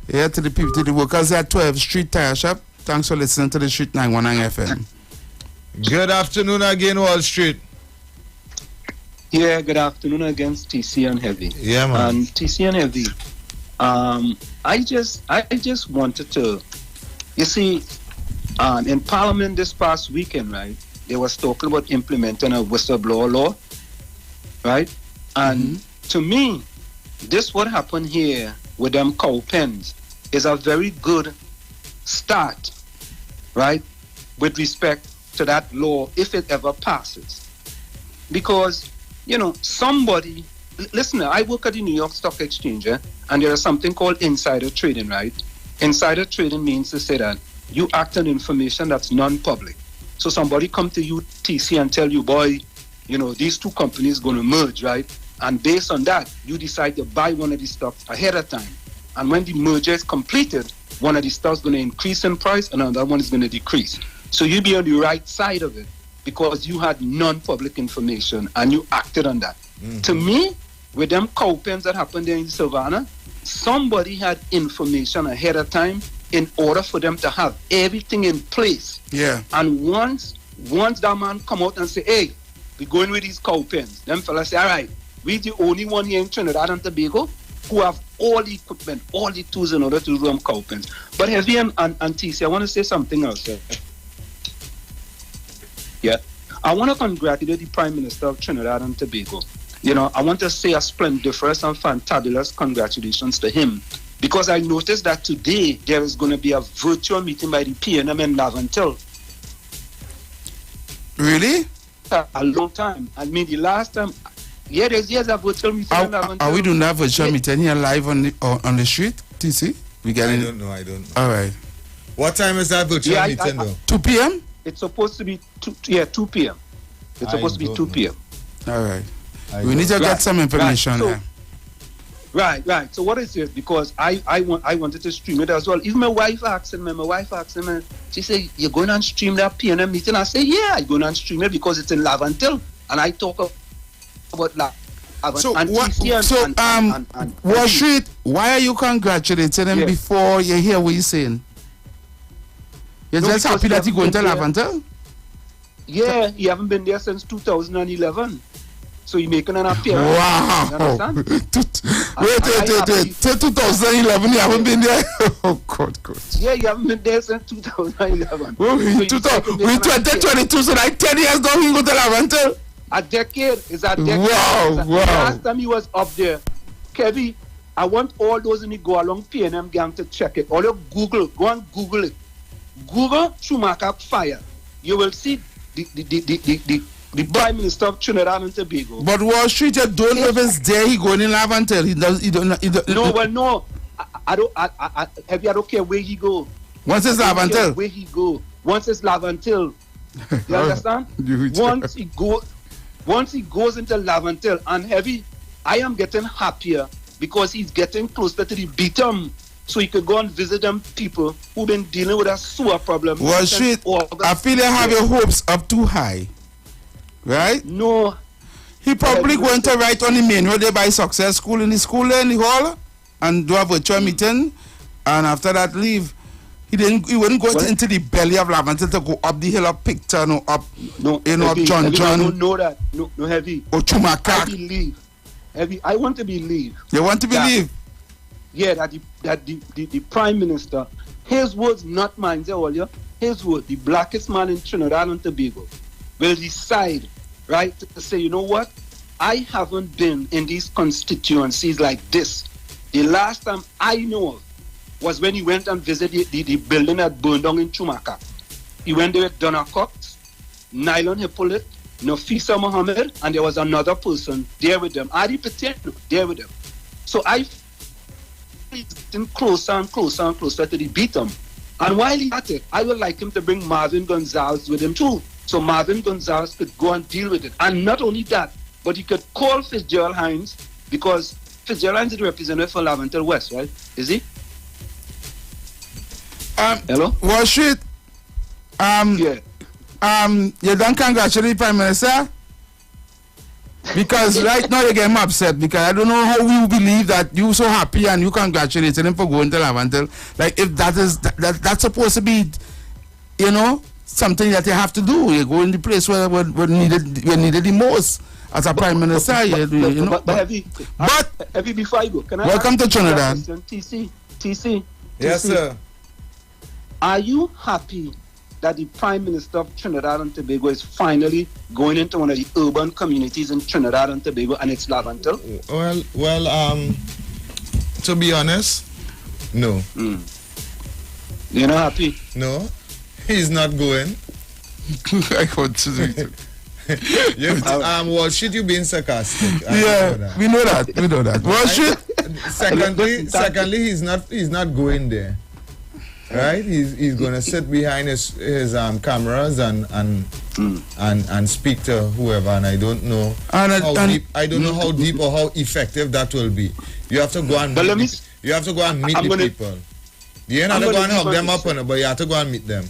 Yeah, to the people, to the workers at 12th Street Tire Shop. Thanks for listening to the Street 919 FM. Good afternoon again, Wall Street. Yeah, good afternoon again, TC and Heavy. Yeah, man. And TC and Heavy. I just wanted to, you see, in Parliament this past weekend, right? They was talking about implementing a whistleblower law, right? And to me, this what happened here with them cow pens is a very good start, right? With respect to that law, if it ever passes. Because, somebody listen, I work at the New York Stock Exchange, and there is something called insider trading, right? Insider trading means to say that you act on information that's non-public. So somebody come to you, TC, and tell you, boy, these two companies going to merge, right? And based on that, you decide to buy one of these stocks ahead of time. And when the merger is completed, one of the stocks is going to increase in price and another one is going to decrease. So you'll be on the right side of it because you had non-public information and you acted on that. Mm-hmm. To me, with them cow pens that happened there in Savannah, somebody had information ahead of time in order for them to have everything in place. Yeah. And once that man come out and say, hey, we're going with these cow pens, them fellas say, all right, we're the only one here in Trinidad and Tobago who have all the equipment, all the tools in order to run cow pens. But Heavy and TC, I want to say something else. Yeah. I want to congratulate the Prime Minister of Trinidad and Tobago. I want to say a splendiferous and fantabulous congratulations to him, because I noticed that today there is going to be a virtual meeting by the PNM in Laventille. Really? A long time. I mean, the last time, there's a virtual meeting in Laventille. Are we doing that virtual meeting here live on the street, TC? I don't know. All right. What time is that virtual meeting, though? 2 p.m.? It's supposed to be 2 p.m. It's supposed to be 2 p.m. All right. We need to get some information there. Right. So what is it? Because I wanted to stream it as well. Even my wife asked me, she said, you're going to stream that PNM meeting? I say, yeah, I'm going to stream it because it's in Laventille. And I talk about Laventille. Wall Street, why are you congratulating him before you hear what he's saying? You're just happy that he's going to Laventille? Yeah, he haven't been there since 2011. So you're making an appearance. Wow. You understand? Wait. Till 2011, you haven't been there? Oh, God. Yeah, you haven't been there since 2011. We're 2022, so like 10 years now, he go to Laventille? A decade. It's a decade. Wow. Last time he was up there, Kevin, I want all those in the Go Along PNM gang to check it. All you go and Google it. Google Schumacher fire. You will see the Prime Minister of Trinidad and Tobago. But Wall Street, you don't know if it's there. He going in Laventille. He don't. No. I don't care where he go. Once it's Laventille. Where he go. Once it's Laventille. You understand? Once he goes into Laventille and Heavy, I am getting happier because he's getting closer to the bottom. So he could go and visit them people who've been dealing with a sewer problem. Wall Street, I feel you have your hopes up too high. Right? No. He probably going to write on the main road there by Success School in the school there in the hall and do a virtual meeting, and after that leave. He wouldn't go into the belly of Laventille to go up the hill of Picton or up up John. I don't know that. No, Heavy. Or Chumaka. I believe. Heavy. I want to believe. You want to believe? Yeah, that the Prime Minister, his words, not mine, his word, the blackest man in Trinidad and Tobago, will decide, right, to say, you know what? I haven't been in these constituencies like this. The last time I know of was when he went and visited the building that burned down in Chumaka. He went there with Donna Cox, Nylon Hippolyte, Nafisa Mohammed, and there was another person there with them. Adi Patel, there with them. So I getting closer and closer and closer to the bottom. And while he's at it, I would like him to bring Marvin Gonzalez with him too. So Marvin Gonzalez could go and deal with it. And not only that, but he could call Fitzgerald Hines, because Fitzgerald Hines is the representative for Laventille West, right? Is he? Hello? Wall Street. You don't congratulate the Prime Minister? Because right now you get me upset because I don't know how we believe that you so happy and you congratulated him for going to Laventille. Like if that's supposed to be, something that you have to do. You go in the place where needed the most as a Prime Minister. But Heavy, before I go, can I welcome to Trinidad. TC. Yes, sir. Are you happy that the Prime Minister of Trinidad and Tobago is finally going into one of the urban communities in Trinidad and Tobago, and it's Laventille? Well, to be honest, no. You're not happy? No, he's not going. I want to do it. Wall Street, you being sarcastic. Yeah, we know that. Wall Street. Secondly, he's not going there. Right? He's gonna sit behind his cameras and speak to whoever, and I don't know I don't know how deep or how effective that will be. You have to go and meet the people. You ain't have to go and hug them up, but you have to go and meet them.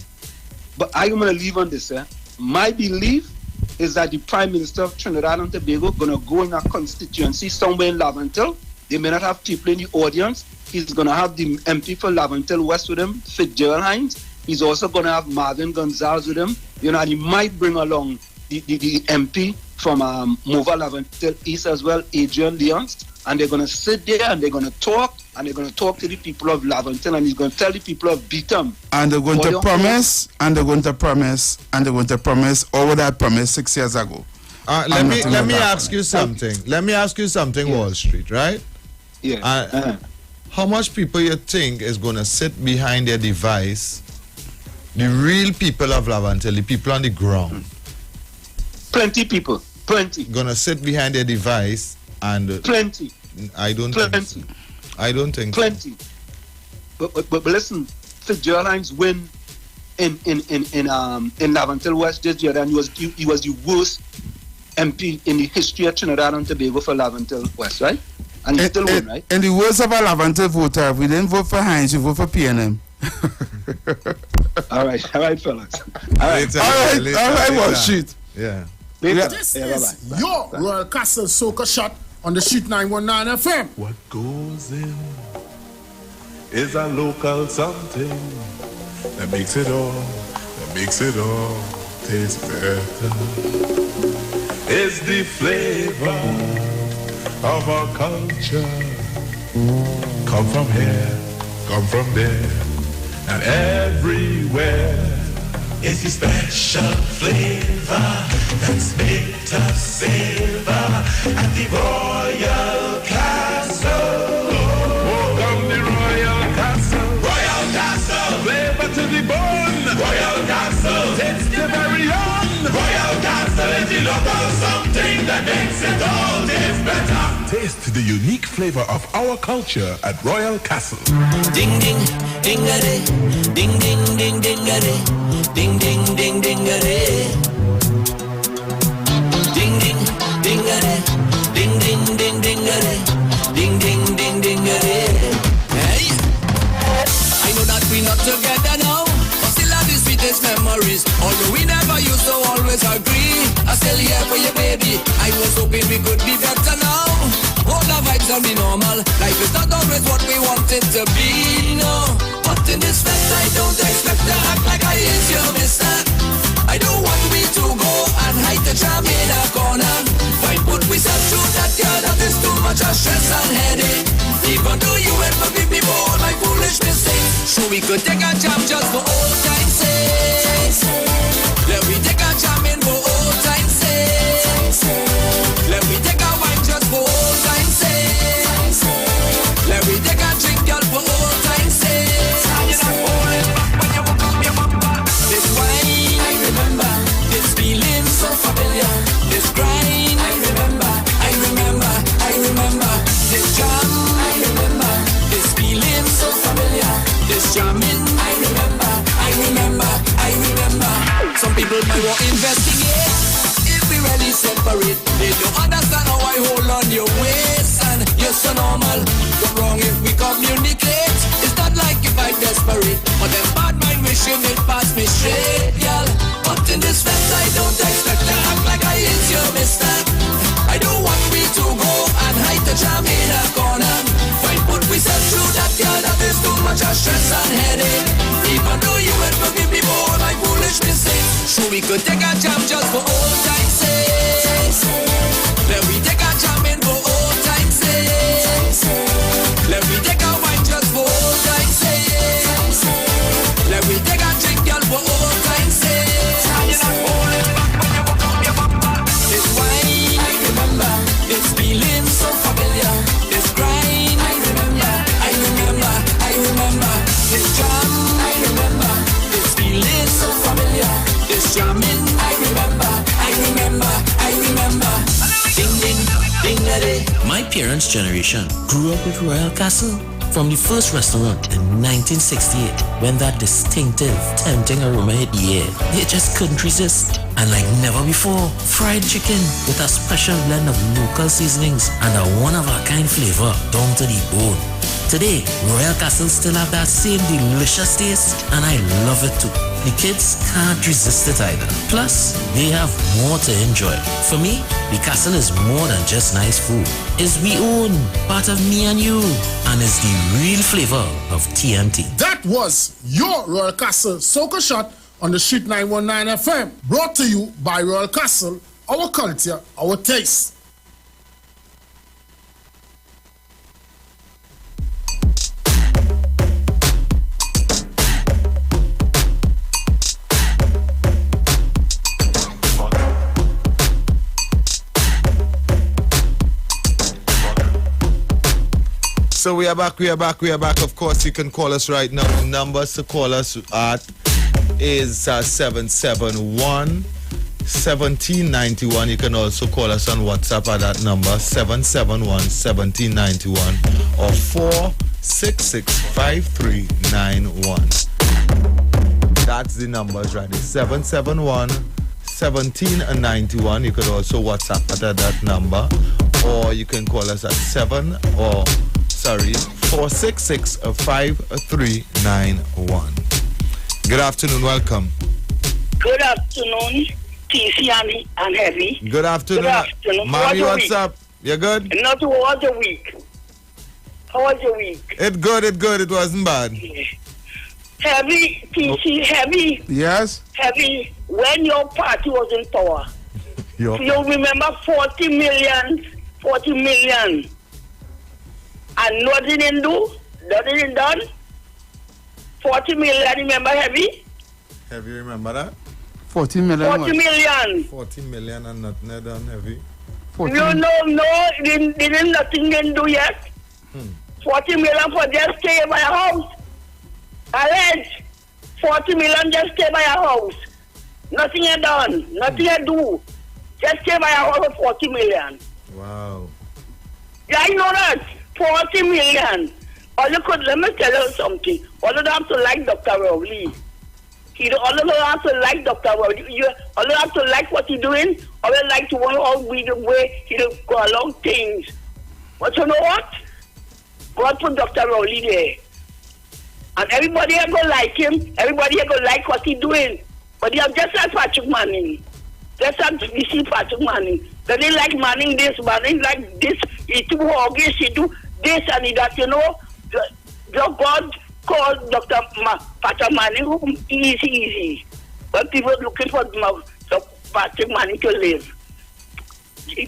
But I'm going to leave on this. My belief is that the Prime Minister of Trinidad and Tobago going to go in a constituency somewhere in Laventille. They may not have people in the audience. He's going to have the MP for Laventille West with him, Fitzgerald Hines. He's also going to have Marvin Gonzalez with him. And he might bring along the MP from Mova Laventille East as well, Adrian Leons. And they're going to sit there and they're going to talk. And they're going to talk to the people of Laventille, and he's going to tell the people of Beetham. And they're going to promise, and they're going to promise, and they're going to promise all that promised 6 years ago. Let me ask you something. Let me ask you something, Wall Street, right? Yeah. How much people you think is going to sit behind their device? The real people of Laventille, the people on the ground. Plenty people. Plenty. Going to sit behind their device and... Plenty. I don't think plenty. So. But listen, Fitzgerald Hines win in Laventille West this year, and he was the worst MP in the history of Trinidad and Tobago for Laventille West, right? And he still won, right? In the words of a Laventille voter, if we didn't vote for Hines, we vote for PNM. All right, fellas. All right, Wall Street. Yeah. This is your Royal Castle Soca Shot on the Street 919 FM. What goes in is a local something that makes it all taste better. It's the flavor of our culture. Come from here, come from there, and everywhere. It's the special flavor that's made us savor at the Royal Castle. Welcome the Royal Castle. Royal Castle. Flavor to the bone. Royal Castle. Taste the very own. Royal Castle is the local something that makes it all taste better. Taste the unique flavor of our culture at Royal Castle. Ding ding, ding-a-day. Ding ding, ding ding-a-day. Ding ding ding ding-a-day. Ding ding ding-a-day. Ding ding ding ding-a-day. Ding ding ding ding-a-day. Hey, I know that we're not together now, but still have the sweetest memories. Although we never used to always agree, I'm still here for you, baby. I was hoping we could be better now. All the vibes are be normal. Life is not always what we want it to be, no. But in this fest, I don't expect to act like I is your mister. I don't want me to go and hide the charm in a corner. Why put myself through that, girl? That is too much of stress and headache. Even though you will forgive me for all my foolish mistakes, so we could take a jam just for old time's sake. Let me take a jam in for old time's sake. Let me take a wine just for old time's sake. Let me take a drink, girl, for old time's sake. This wine, I remember. This feeling so familiar. This grind, I remember. This jam, I remember. This feeling so familiar. This jamming, I remember. Some people might want to investigate if we really separate. They don't understand how I hold on your waist, and you're so normal. What's wrong if we communicate? It's not like if I'm desperate, but them bad mind wishing it past me straight, y'all. But in this fest, I don't expect to act like I is your mister. I don't want me to go and hide the jam in a corner. Why put myself through that, girl? That is too much of stress and headache. Even though you will forgive me for all my foolish mistakes, so we could take a jam just for old time's sake. Let me take a jam in for old time's sake. Let me take a wine just for old time's sake. Let me take a drink, girl, for old time's sake. This wine, I remember. This feeling so familiar. This grind, I remember. This jam, I remember. This feeling so familiar. This jamming, I remember. My parents' generation grew up with Royal Castle. From the first restaurant in 1968, when that distinctive, tempting aroma hit the air, they just couldn't resist. And like never before, fried chicken with a special blend of local seasonings and a one-of-a-kind flavor down to the bone. Today, Royal Castle still have that same delicious taste, and I love it too. The kids can't resist it either. Plus, they have more to enjoy. For me, the castle is more than just nice food. It's we own, part of me and you, and it's the real flavor of TMT. That was your Royal Castle Soca Shot on the Street 919 FM. Brought to you by Royal Castle, our culture, our taste. So we are back. Of course, you can call us right now. The numbers to call us at is 771-1791. You can also call us on WhatsApp at that number, 771-1791 or 466-5391. That's the numbers right there, 771-1791. You could also WhatsApp at that number, or you can call us at 466-5391. Good afternoon, welcome. Good afternoon, TC and Heavy. Good afternoon. Good afternoon. Mommy, what's up? You good? Not how was the week? How was the week? It good. It wasn't bad. Heavy, TC, Heavy. Yes? Heavy, when your party was in power, you remember 40 million, and nothing didn't do? Nothing didn't done? 40 million, remember, Heavy? Have you remember that? 40 million. 40 million. 40 million and nothing done, Heavy. Nothing didn't do yet. 40 million for just stay by a house. Alleged. 40 million just stay by a house. Nothing had done. Nothing had do. Just stay by a house for 40 million. Wow. Yeah, I know that. 40 million. All you could, let me tell you something. All you have to like Dr. Rowley. All you have to like Dr. Rowley. All you have to like what he's doing. All you like to want all the way he go along things. But you know what? God put Dr. Rowley there. And everybody are going to like him. Everybody are going to like what he's doing. But they are just like Patrick Manning. Just like you see Patrick Manning. They didn't like Manning this, Manning like this. He too huggish, he do this and that, you know. God called Dr. Patrick Manning easy. But people looking for Patrick Manning to live.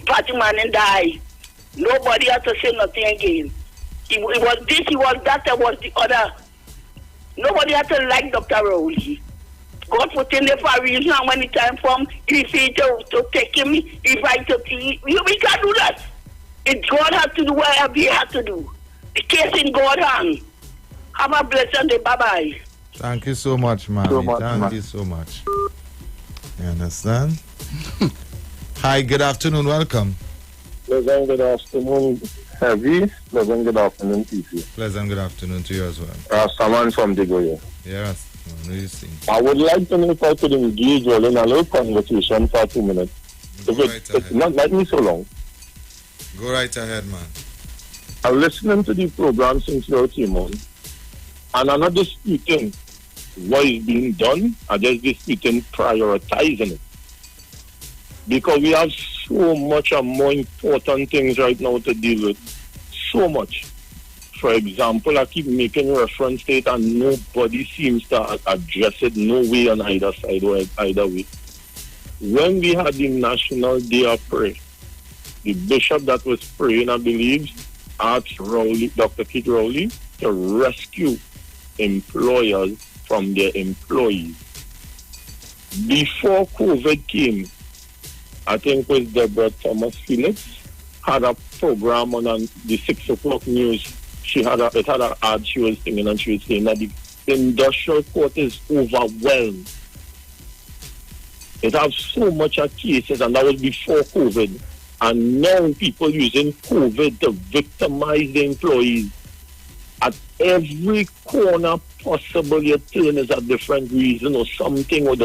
Patrick Manning died. Nobody had to say nothing again. It was this, it was that, it was the other. Nobody had to like Dr. Rowley. God put in there for a reason, and when the time comes, he said to take him, he fight to we can't do that. God has to do whatever he has to do. The case in God's hand. Have a blessed day. Bye-bye. Thank you so much, man. Thank you so much. You understand? Hi, good afternoon. Welcome. Pleasant good afternoon, Heavy. Pleasant good afternoon, PC. Pleasant good afternoon to you as well. Someone from Digoye. Yes. I would like to know if I could engage you in a little conversation for 2 minutes. It's not like me so long. Go right ahead, man. I'm listening to the program since you came on, and I'm not disputing what is being done. I'm just disputing prioritizing it. Because we have so much and more important things right now to deal with. So much. For example, I keep making reference to it and nobody seems to address it, no way on either side or either way. When we had the National Day of Prayer, the bishop that was praying, I believe, asked Rowley, Dr. Keith Rowley, to rescue employers from their employees. Before COVID came, I think it was Deborah Thomas Phillips had a program on the 6 o'clock news. It had an ad she was singing, and she was saying that the industrial court is overwhelmed. It has so much cases, and that was before COVID. And now people using COVID to victimize the employees. At every corner possible you turn is a different reason or something or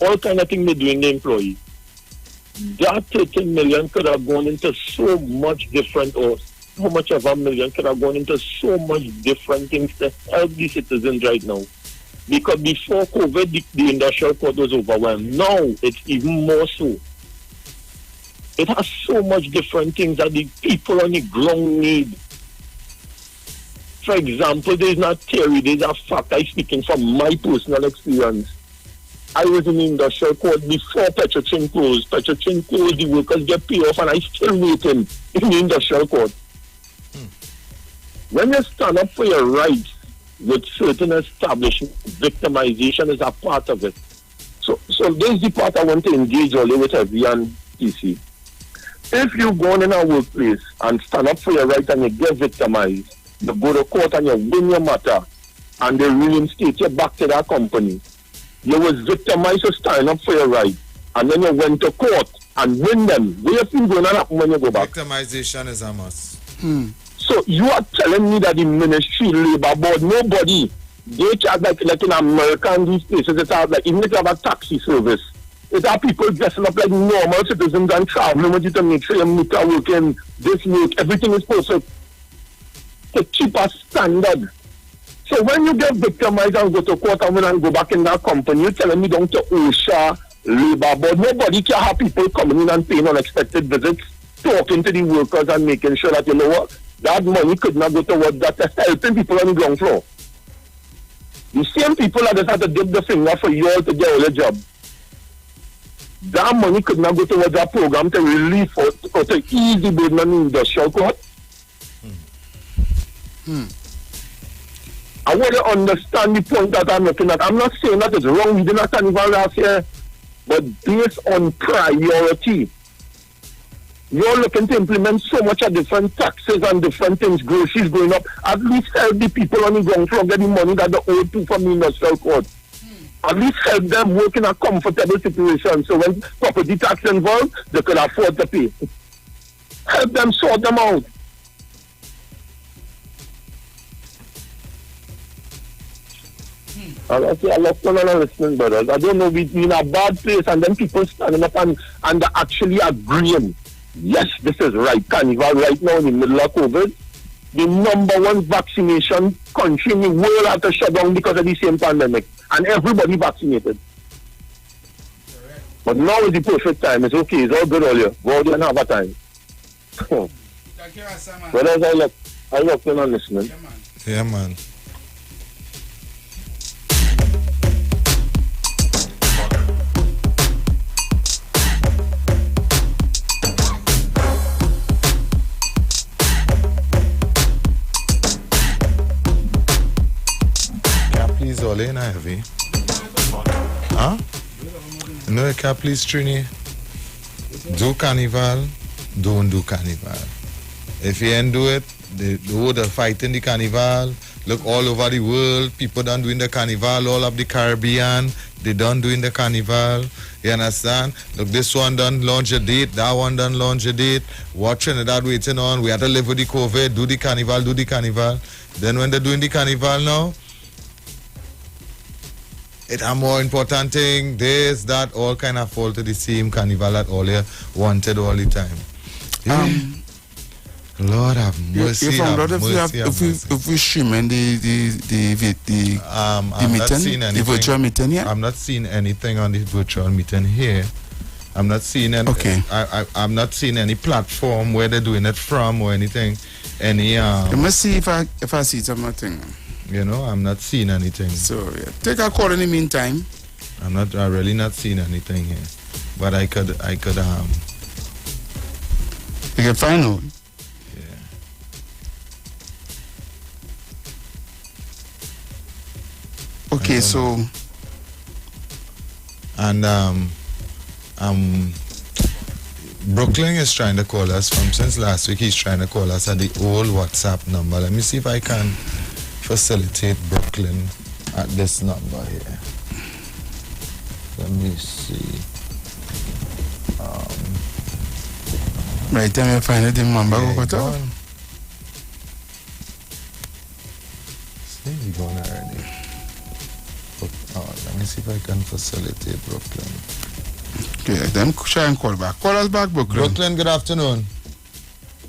all kind of thing they're doing the employees. That 13 million could have gone into so much different, or how much of a million could have gone into so much different things to help the citizens right now. Because before COVID, the industrial court was overwhelmed. Now it's even more so. It has so much different things that the people on the ground need. For example, there's not theory, there's a fact. I'm speaking from my personal experience. I was in the industrial court before Petrochin closed. Petrochin closed, the workers get paid off, and I still waiting in the industrial court. When you stand up for your rights with certain establishment, victimization is a part of it. So this is the part I want to engage all with everyone, TC. If you go in a workplace and stand up for your right and you get victimized, you go to court and you win your matter, and they reinstate you back to that company. You was victimized to stand up for your right, and then you went to court and win them. Where you think going to happen when you go back? Victimization is a must. So you are telling me that the Ministry, Labour Board, nobody, they charge like in America and these places, it have like, even if you have a taxi service, it have people dressing up like normal citizens and traveling with you to make sure your meter working, this work, everything is perfect. To keep a standard. So when you get victimized and go to court and go back in that company, you're telling me down to OSHA, Labour Board, nobody can have people coming in and paying unexpected visits, talking to the workers and making sure that, you know what, that money could not go towards that, helping people on the ground floor. The same people that just have to dip the finger for you all to get all the job. That money could not go towards that program to relieve or to ease the burden on the industrial court. I want to understand the point that I'm looking at. I'm not saying that it's wrong. We did not carnival last year, but based on priority, you're looking to implement so much of different taxes and different things, groceries going up. At least help the people on the ground floor get the money that they owe to from the industrial court. At least help them work in a comfortable situation. So when property tax involved, they can afford to pay. Help them sort them out. I say I love one and listening, brothers. I don't know, we're in a bad place, and then people standing up and they're actually agreeing. Yes, this is right. Carnival right now in the middle of COVID. The #1 vaccination country in the world had to shut down because of the same pandemic. And everybody vaccinated. But now is the perfect time. It's okay. It's all good earlier. Go out and have a time. Thank you, man. Brothers, I look in and listening. Yeah, man. Please all in heavy. Huh? No, you can't please Trini. Do carnival, don't do carnival. If you ain't do it, the whole fighting the carnival. Look all over the world, people done doing the carnival, all of the Caribbean, they done doing the carnival. You understand? Look, this one done launch a date, that one done launch a date. What Trinidad waiting on? We had to live with the COVID, do the carnival, do the carnival. Then when they're doing the carnival now, it a more important thing, this, that, all kind of fall to the same carnival that all you wanted all the time. Lord have mercy. If we streaming the meeting, the virtual meeting here? I'm not seeing anything on the virtual meeting here. I'm not seeing any. Okay. I'm not seeing any platform where they're doing it from or anything. Let me see if I see something. You know, I'm not seeing anything. So yeah, take a call in the meantime. I'm really not seeing anything here, but I could You can find out. Yeah. Okay, so. And Brooklyn is trying to call us since last week. He's trying to call us at the old WhatsApp number. Let me see if I can facilitate Brooklyn at this number here. Let me see. Right time you find it in Mamba Yeah, go cut off. See, we gone already. Let me see if I can facilitate Brooklyn. Okay, then try and call back. Call us back, Brooklyn. Brooklyn, good afternoon.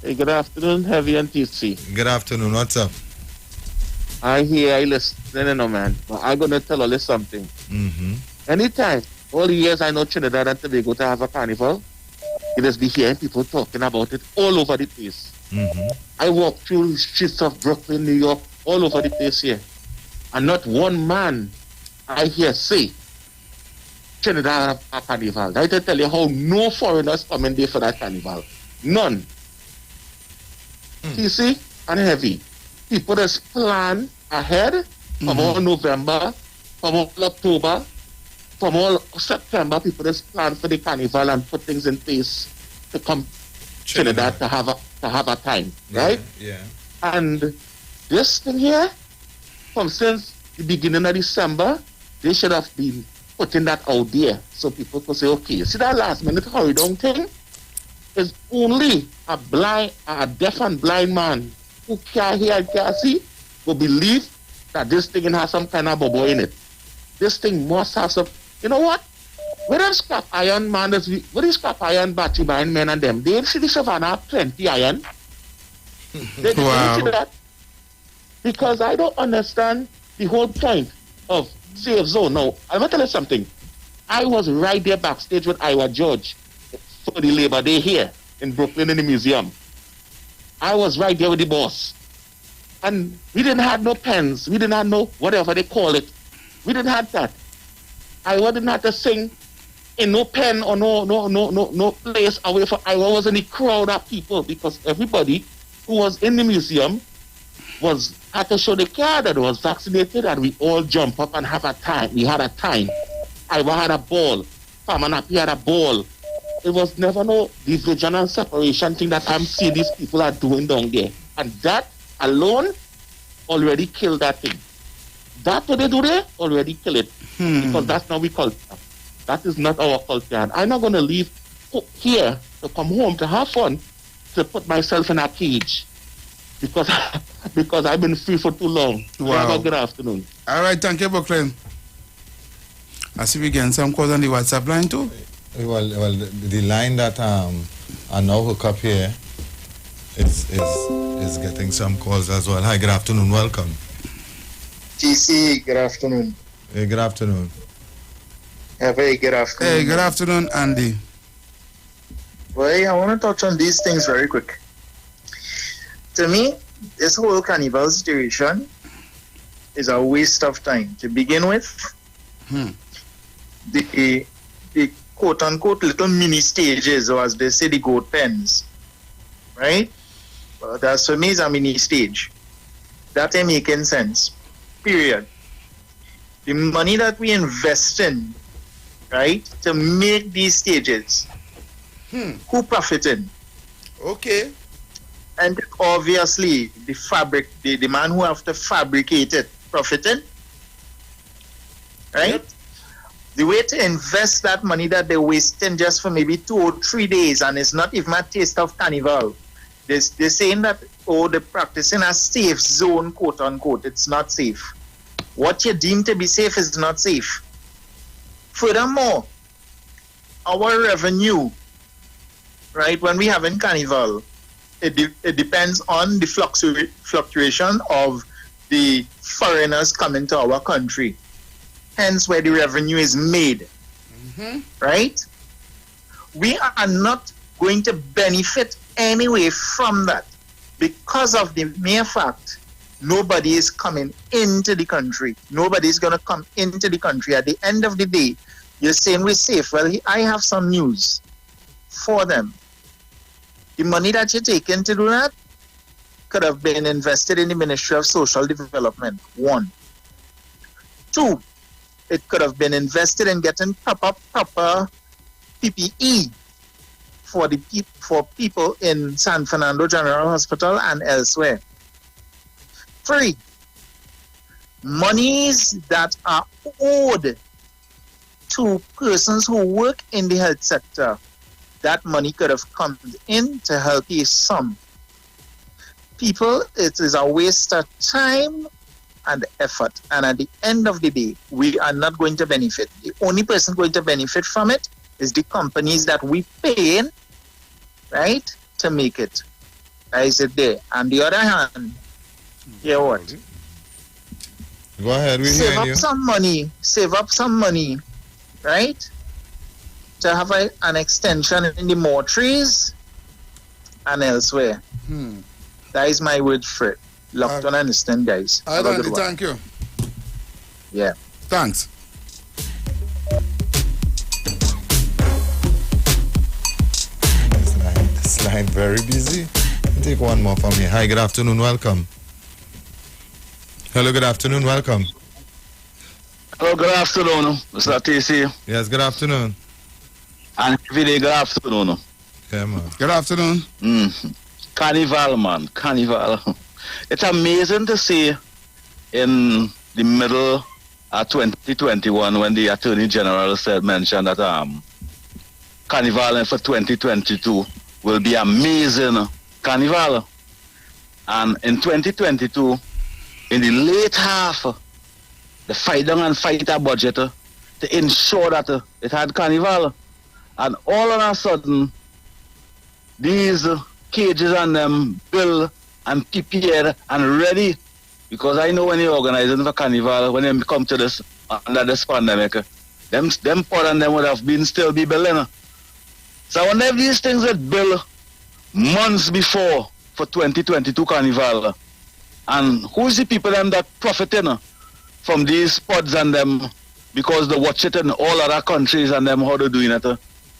Hey, good afternoon, Heavy and TC. Good afternoon. What's up? I hear, I listen, you know, man. But I'm going to tell you something. Mm-hmm. Anytime, all the years I know Trinidad and Tobago to have a carnival, you just be hearing people talking about it all over the place. Mm-hmm. I walk through the streets of Brooklyn, New York, all over the place here. And not one man I hear say Trinidad have a carnival. I can tell you how no foreigners come in there for that carnival. None. You see? And Heavy. People just plan ahead from all November, from all October, from all September. People just plan for the carnival and put things in place to come Trinidad to have a time, right? Yeah. And this thing here, from since the beginning of December, they should have been putting that out there so people could say, okay, see that last minute hurry down thing is only a deaf and blind man who can't hear and can't see will believe that this thing has some kind of bubble in it. This thing must have some, you know what? Where them scrap iron man, where the scrap iron battery buying men and them, they see the Savannah have plenty iron. They see that. Because I don't understand the whole point of safe zone. Now, I'm going to tell you something. I was right there backstage with Iwer George for the Labor Day here in Brooklyn in the museum. I was right there with the boss. And we didn't have no pens. We didn't have no whatever they call it. We didn't have that. I didn't have to sing in no pen or no place away from I was in the crowd of people because everybody who was in the museum had to show the card that was vaccinated and we all jump up and have a time. We had a time. Iwer had a ball. Famanapi had a ball. It was never no division and separation thing that I'm seeing these people are doing down there. And that alone already killed that thing. That what they do there already kill it. Because that's not we culture. That is not our culture. And I'm not going to leave here to come home to have fun to put myself in a cage. Because I've been free for too long. Wow. Have a good afternoon. All right, thank you, Brooklyn. I see we getting some calls on the WhatsApp line too. Well, the line that I now hook up here is getting some calls as well. Hi, good afternoon, welcome. TC, good afternoon. Hey, good afternoon. A very good afternoon. Hey, good afternoon, Andy. Well, I want to touch on these things very quick. To me, this whole carnival situation is a waste of time. To begin with, the quote-unquote little mini stages, or as they say, the goat pens, right? Well, that for me is a mini stage. That ain't making sense, period. The money that we invest in, right, to make these stages, who profited? Okay. And obviously, the man who have to fabricate it profited, right? Yep. The way to invest that money that they're wasting just for maybe 2 or 3 days, and it's not even a taste of carnival. They're saying that, they're practicing a safe zone, quote unquote. It's not safe. What you deem to be safe is not safe. Furthermore, our revenue, right, when we have in carnival, it depends on the fluctuation of the foreigners coming to our country. Hence where the revenue is made. Right? We are not going to benefit anyway from that because of the mere fact nobody is coming into the country. Nobody is going to come into the country. At the end of the day, you're saying we're safe. Well, I have some news for them. The money that you're taking to do that could have been invested in the Ministry of Social Development. 1. 2, it could have been invested in getting proper PPE for people in San Fernando General Hospital and elsewhere. 3, monies that are owed to persons who work in the health sector that money could have come in to help you some. People, it is a waste of time and effort. And at the end of the day, we are not going to benefit. The only person going to benefit from it is the companies that we pay in, right, to make it. Is it there? On the other hand, hear what? Go ahead, we're Save hearing up you. some money, right, to have an extension in the mortuaries and elsewhere. That is my word for it. Locked on and listen, guys. All Have a right, good Andy, one. thank you. Yeah. Thanks. This line very busy. Take one more from me. Hi, good afternoon, welcome. Hello, good afternoon, welcome. Hello, good afternoon, Mr. TC. Yes, good afternoon. And every day, good afternoon. Yeah, man. Good afternoon. Carnival, man, carnival. It's amazing to see in the middle of 2021 when the Attorney General mentioned that carnival for 2022 will be amazing carnival. And in 2022, in the late half, the fight down and fight a budget to ensure that it had carnival. And all of a sudden, these cages and them built and prepared and ready. Because I know when you're organizing for carnival, when you come to this under this pandemic, them pot and them would have been still be building. So I wonder if these things were built months before for 2022 carnival. And who's the people them that profiting from these pods and them because they watch it in all other countries and them how they're doing it.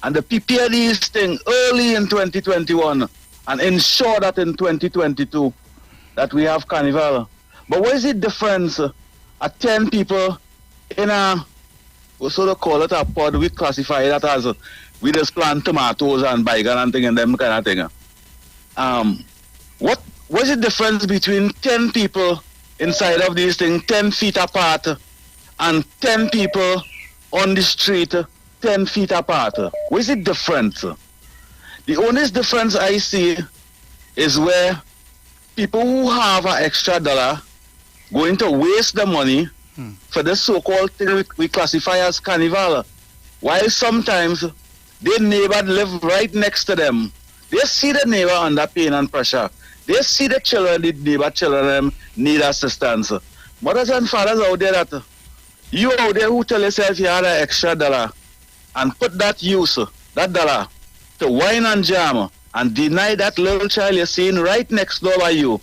And they prepare these things early in 2021 and ensure that in 2022 that we have carnival. But what is the difference at 10 people in a, so they call it a pod, we classify that as, we just plant tomatoes and bygone and thing and them kind of thing. What's the difference between 10 people inside of these things, 10 feet apart, and 10 people on the street, 10 feet apart? What is the difference? The only difference I see is where people who have an extra dollar going to waste the money for this so-called thing we classify as carnival, while sometimes their neighbor live right next to them. They see the neighbor under pain and pressure. They see the children, the neighbor children need assistance. Mothers and fathers out there that you out there who tell yourself you had an extra dollar and put that dollar to wine and jam and deny that little child you're seeing right next door by you.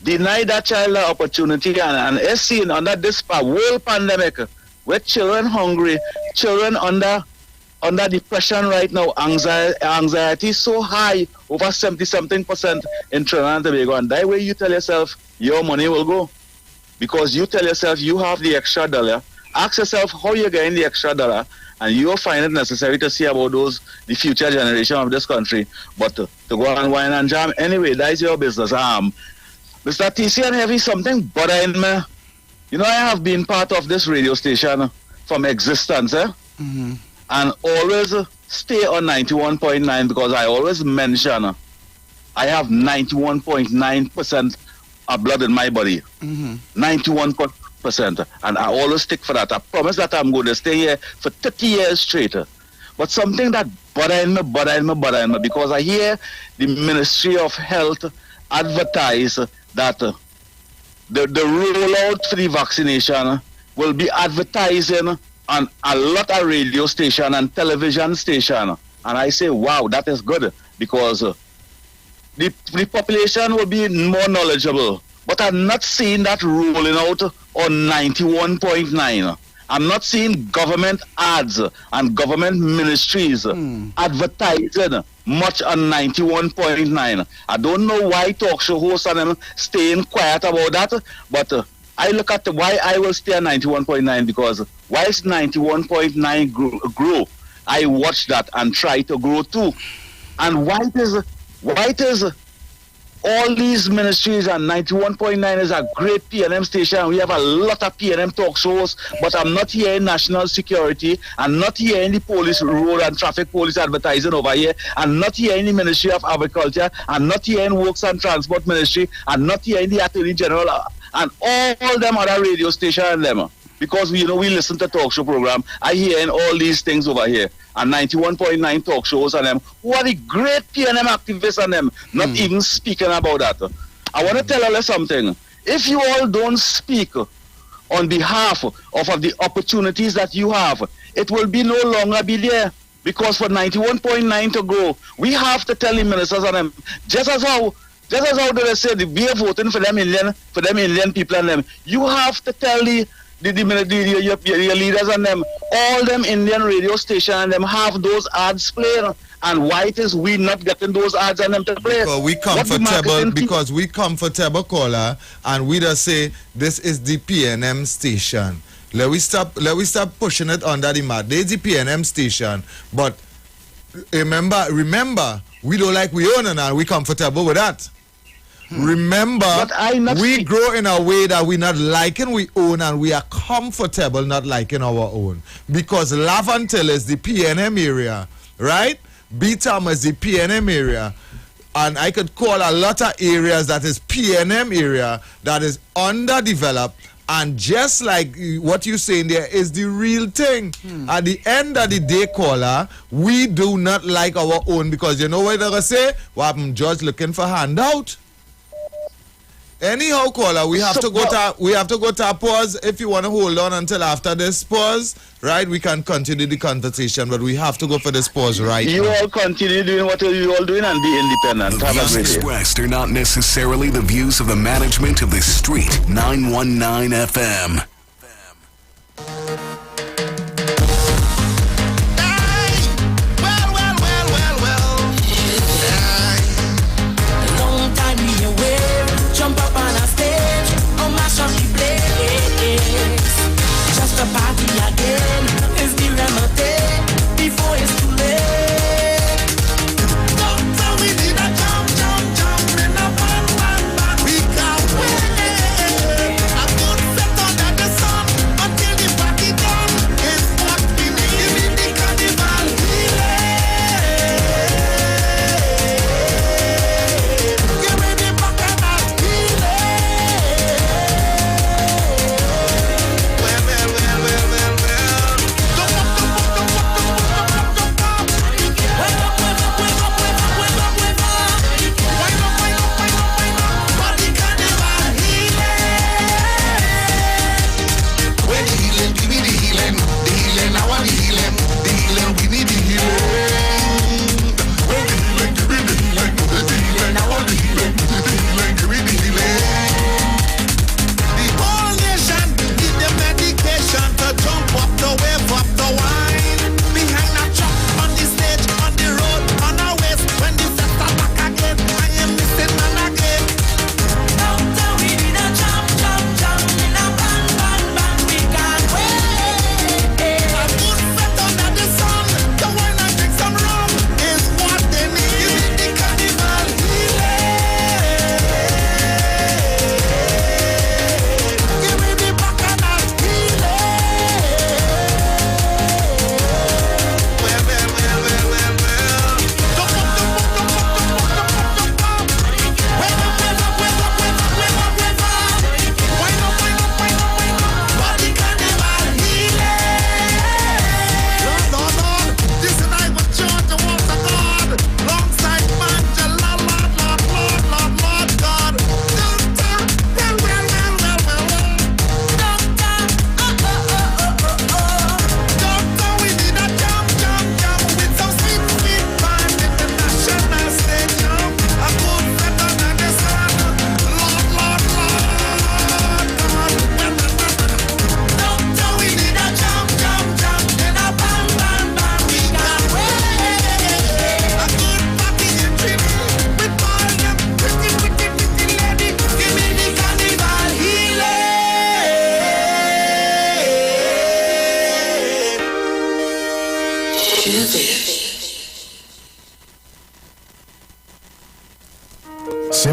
Deny that child the opportunity and is seen under this world pandemic with children hungry, children under depression right now, anxiety so high, over 70-something% in Trinidad and Tobago. And that way you tell yourself your money will go. Because you tell yourself you have the extra dollar. Ask yourself how you're getting the extra dollar, and you'll find it necessary to see about the future generation of this country. But to go and wine and jam, anyway, that's your business. Mr. TC and Heavy, something bothering me. You know, I have been part of this radio station from existence, and always stay on 91.9 because I always mention I have 91.9% of blood in my body. 91%. And I always stick for that. I promise that I'm going to stay here for 30 years straight. But something that bothering me, because I hear the Ministry of Health advertise that the rollout for the vaccination will be advertising on a lot of radio station and television station. And I say, wow, that is good, because the population will be more knowledgeable. But I'm not seeing that rolling out on 91.9. I'm not seeing government ads and government ministries advertising much on 91.9. I don't know why talk show hosts and them staying quiet about that, but I look at why I will stay at 91.9, because whilst 91.9 grow, I watch that and try to grow too. And why it is all these ministries, and 91.9 is a great PNM station. We have a lot of PNM talk shows, but I'm not hearing national security. I'm not hearing the police, road and traffic police advertising over here. I'm not hearing the Ministry of Agriculture. I'm not hearing Works and Transport Ministry. I'm not hearing the Attorney General and all them other radio stations and them. Because we listen to talk show program. I hear all these things over here. And 91.9 talk shows and them, who are the great PNM activists and them, not even speaking about that. I want to tell you something. If you all don't speak on behalf of the opportunities that you have, it will be no longer be there. Because for 91.9 to grow, we have to tell the ministers and them, just as how they say we are voting for them Indian people and them, you have to tell your leaders and them, all them Indian radio stations and them have those ads playing. And why it is we not getting those ads and them to play? Because we comfortable, caller, and we just say this is the PNM station. Let we stop pushing it under the mat. There's the PNM station, but remember, we don't like we own and we comfortable with that. Remember, we grow in a way that we not liking we own and we are comfortable not liking our own. Because Lavantil is the PNM area, right? Beetham is the PNM area. And I could call a lot of areas that is PNM area that is underdeveloped. And just like what you're saying there is the real thing. At the end of the day, caller, we do not like our own because you know what they're going to say? Well, I'm just looking for handout. Anyhow, caller, we have to go to a pause. If you want to hold on until after this pause, right, we can continue the conversation, but we have to go for this pause right now. You all continue doing what you all doing and be independent. The views expressed are not necessarily the views of the management of the Street 919 FM.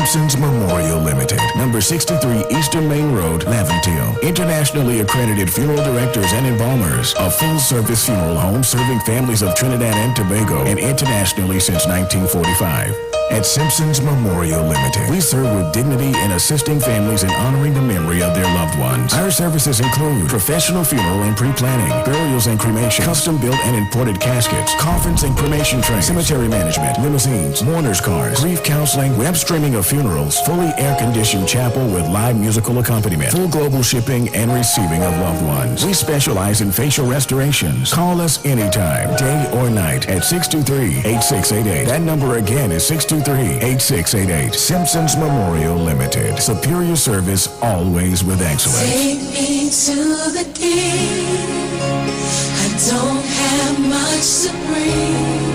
Simpson's Memorial Limited, number 63 Eastern Main Road, Laventille. Internationally accredited funeral directors and embalmers. A full-service funeral home serving families of Trinidad and Tobago and internationally since 1945. At Simpson's Memorial Limited, we serve with dignity in assisting families and honoring the memory of their loved ones. Our services include professional funeral and pre-planning, burials and cremation, custom-built and imported caskets, coffins and cremation trays, cemetery management, limousines, mourners cars, grief counseling, web streaming of funerals, fully air-conditioned chapel with live musical accompaniment, full global shipping and receiving of loved ones. We specialize in facial restorations. Call us anytime, day or night, at 623-8688. That number again is 623-8688. Simpsons Memorial Limited. Superior service, always with excellence. Take me to the king. I don't have much to bring.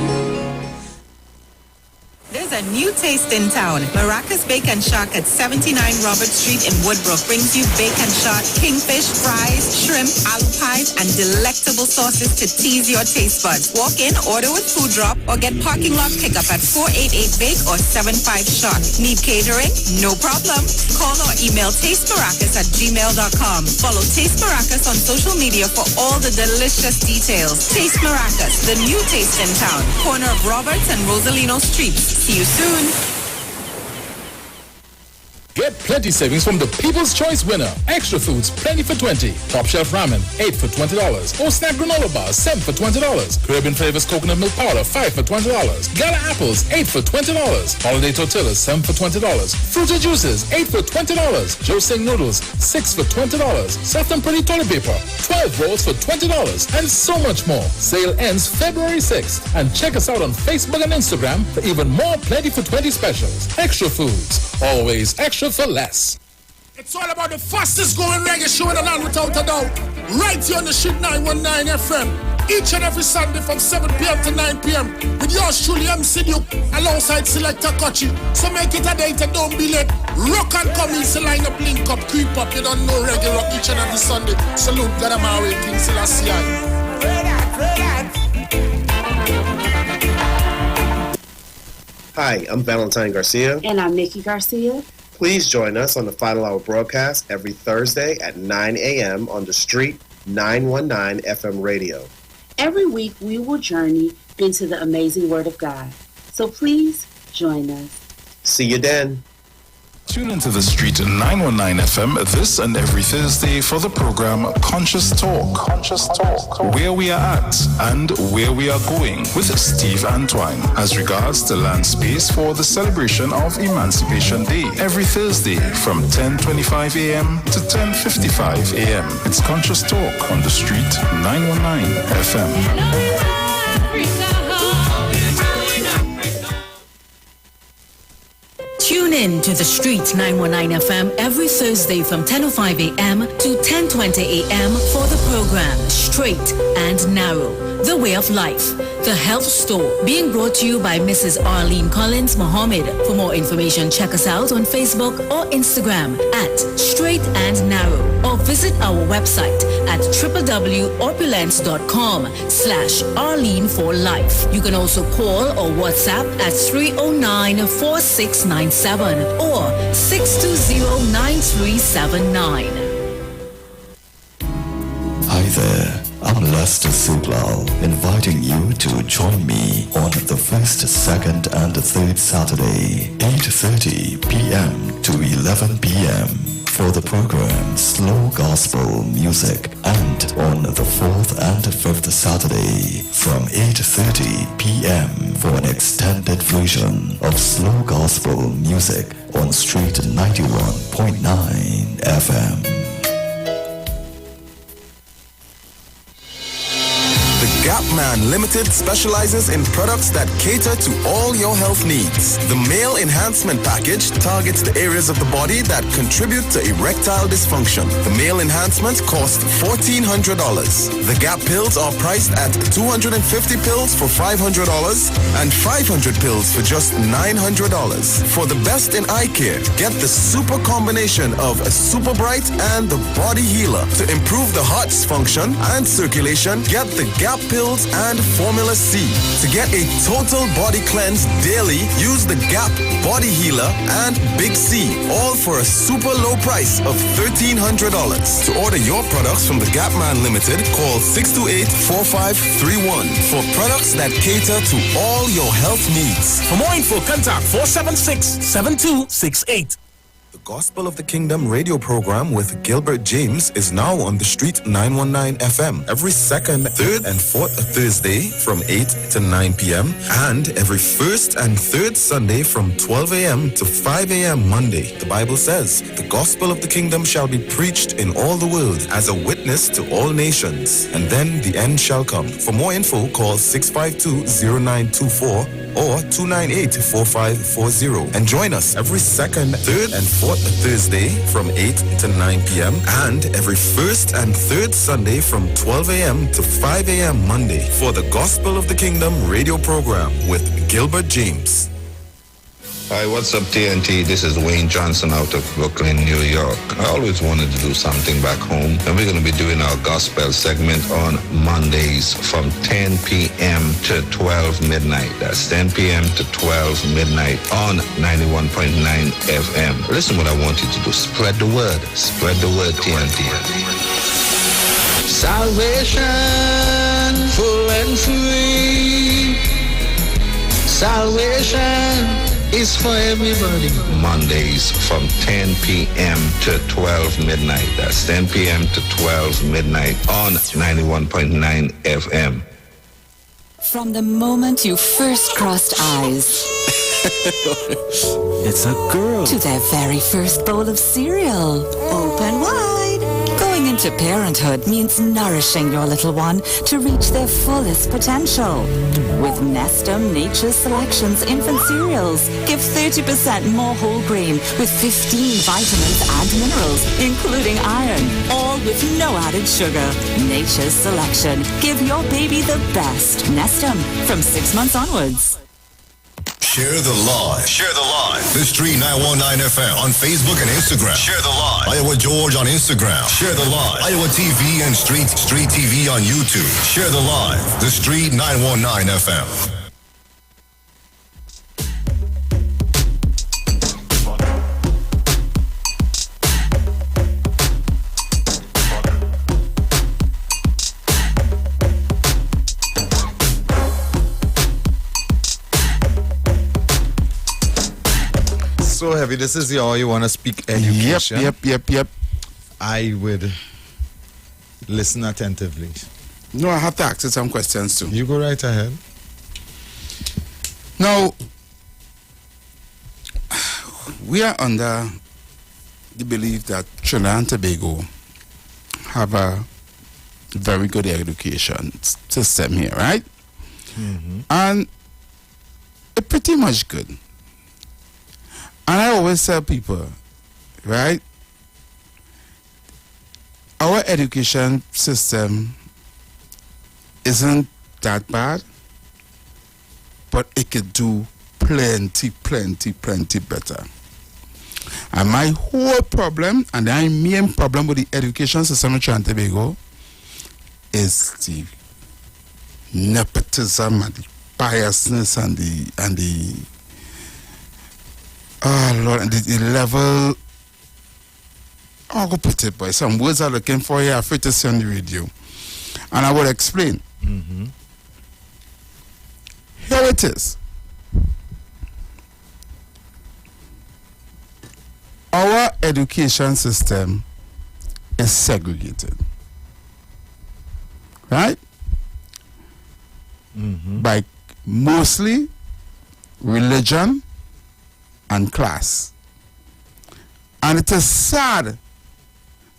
There's a new taste in town. Maracas Bacon Shack at 79 Robert Street in Woodbrook brings you bacon shack, kingfish, fries, shrimp, aloo pies, and delectable sauces to tease your taste buds. Walk in, order with food drop, or get parking lot pickup at 488 Bake or 75 Shack. Need catering? No problem. Call or email tastemaracas@gmail.com. Follow Taste Maracas on social media for all the delicious details. Taste Maracas, the new taste in town. Corner of Roberts and Rosalino Streets. See you soon. Get plenty savings from the People's Choice winner. Extra Foods, plenty for 20. Top Shelf Ramen, 8 for $20. Or Snack Granola Bars, 7 for $20. Caribbean Flavors Coconut Milk Powder, 5 for $20. Gala Apples, 8 for $20. Holiday Tortillas, 7 for $20. Fruity Juices, 8 for $20. Joe Sing Noodles, 6 for $20. Soft and Pretty Toilet Paper, 12 rolls for $20. And so much more. Sale ends February 6th. And check us out on Facebook and Instagram for even more plenty for 20 specials. Extra Foods, always extra for less. It's all about the fastest growing reggae show in the land without a doubt. Right here on the Street 919 FM. Each and every Sunday from 7 p.m. to 9 p.m. with yours truly, MC Duke, alongside Selector Kochi. So make it a date and don't be late. Rock and come in, so line up, link up, creep up. You don't know reggae rock each and every Sunday. Salute Gadamawe, King Selassie. Hi, I'm Valentine Garcia. And I'm Nikki Garcia. Please join us on the Final Hour broadcast every Thursday at 9 a.m. on the Street 919 FM radio. Every week we will journey into the amazing Word of God. So please join us. See you then. Tune into the Street 919 FM this and every Thursday for the program Conscious Talk. Conscious Talk. Where we are at and where we are going with Steve Antoine as regards the land space for the celebration of Emancipation Day. Every Thursday from 10:25 a.m. to 10:55 a.m. It's Conscious Talk on the Street 919 FM. Tune in to the Street 919 FM every Thursday from 10:05 a.m. to 10:20 a.m. for the program Straight and Narrow, The Way of Life, The Health Store, being brought to you by Mrs. Arlene Collins Mohammed. For more information, check us out on Facebook or Instagram at Straight and Narrow, or visit our website at www.opulence.com/Arlene for Life. You can also call or WhatsApp at 309-4697 or 620-9379. Hi there, I'm Lester Suglal, inviting you to join me on the first, second, and third Saturday, 8:30 p.m. to 11 p.m. for the program Slow Gospel Music, and on the fourth and fifth Saturday from 8:30 p.m. for an extended version of Slow Gospel Music on Street 91.9 FM. The Gap Man Limited specializes in products that cater to all your health needs. The Male Enhancement Package targets the areas of the body that contribute to erectile dysfunction. The Male Enhancement costs $1,400. The Gap pills are priced at 250 pills for $500 and 500 pills for just $900. For the best in eye care, get the super combination of a Super Bright and the Body Healer. To improve the heart's function and circulation, get the Gap pills pills, and Formula C. To get a total body cleanse daily, use the Gap Body Healer and Big C, all for a super low price of $1,300. To order your products from the Gap Man Limited, call 628-4531 for products that cater to all your health needs. For more info, contact 476-7268. The Gospel of the Kingdom radio program with Gilbert James is now on the Street 919 FM every second, third, and fourth Thursday from 8 to 9 p.m. and every first and third Sunday from 12 a.m. to 5 a.m. Monday. The Bible says, the Gospel of the Kingdom shall be preached in all the world as a witness to all nations, and then the end shall come. For more info, call 652-0924 or 298-4540 and join us every second, third, and fourth Thursday from 8 to 9 p.m. and every first and third Sunday from 12 a.m. to 5 a.m. Monday for the Gospel of the Kingdom radio program with Gilbert James. Hi, what's up, TNT? This is Wayne Johnson out of Brooklyn, New York. I always wanted to do something back home, and we're going to be doing our gospel segment on Mondays from 10 p.m. to 12 midnight. That's 10 p.m. to 12 midnight on 91.9 FM. Listen what I want you to do. Spread the word. Spread the word, TNT. Salvation, full and free. Salvation is for everybody. Mondays from 10 p.m. to 12 midnight. That's 10 p.m. to 12 midnight on 91.9 FM. From the moment you first crossed eyes, It's a girl. to their very first bowl of cereal, open wide. Going into parenthood means nourishing your little one to reach their fullest potential. With Nestum Nature's Selections infant cereals, give 30% more whole grain with 15 vitamins and minerals, including iron, all with no added sugar. Nature's Selection. Give your baby the best. Nestum, from 6 months onwards. Share the live. Share the live. The Street 919 FM on Facebook and Instagram. Share the live. Iowa George on Instagram. Share the live. Iowa TV and Street TV on YouTube. Share the live. The Street 919 FM. So heavy. This is the hour you want to speak education. Yep. I would listen attentively. No, I have to ask you some questions too. You go right ahead. Now, we are under the belief that Trinidad and Tobago have a very good education system here, right? Mm-hmm. And it's pretty much good. And I always tell people, right, our education system isn't that bad, but it could do plenty better. And my whole problem, and the main problem with the education system in Trinidad and Tobago, is the nepotism and the biasness and the oh Lord, and the level. I'll go put it, boy. Some words I'm looking for here, I'm afraid to say on the radio. And I will explain. Mm-hmm. Here it is. Our education system is segregated. Right? Mm-hmm. By mostly religion and class. And it is sad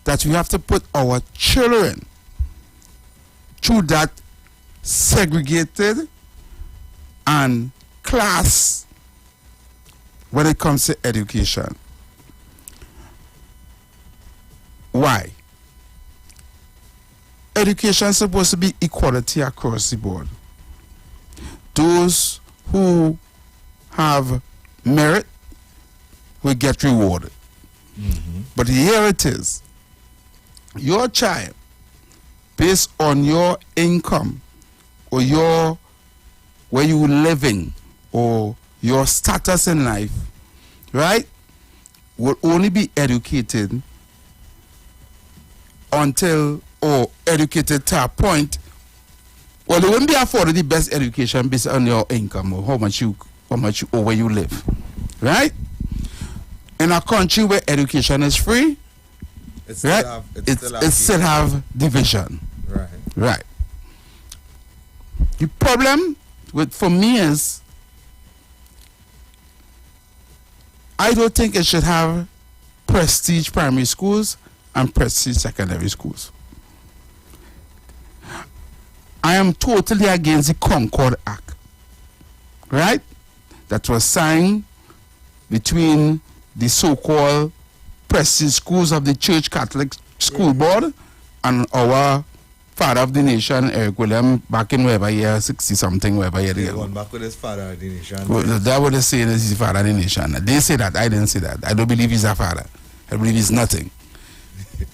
that we have to put our children through that segregated and class when it comes to education. Why? Education is supposed to be equality across the board. Those who have merit will get rewarded. Mm-hmm. But here it is. Your child, based on your income, or where you living or your status in life, right, will only be educated until or educated to a point. Well, they wouldn't be afforded the best education based on your income or how much you or where you live, right? In a country where education is free, it still have division. Right. Right. The problem for me is I don't think it should have prestige primary schools and prestige secondary schools. I am totally against the Concord Act, right? That was signed between the so-called prestige schools of the Church Catholic School Board and our father of the nation, Eric William, back in wherever year 60-something, wherever year. Going back with his father of the nation. Well, that what they say is he's the father of the nation. They say that. I didn't say that. I don't believe he's a father. I believe he's nothing.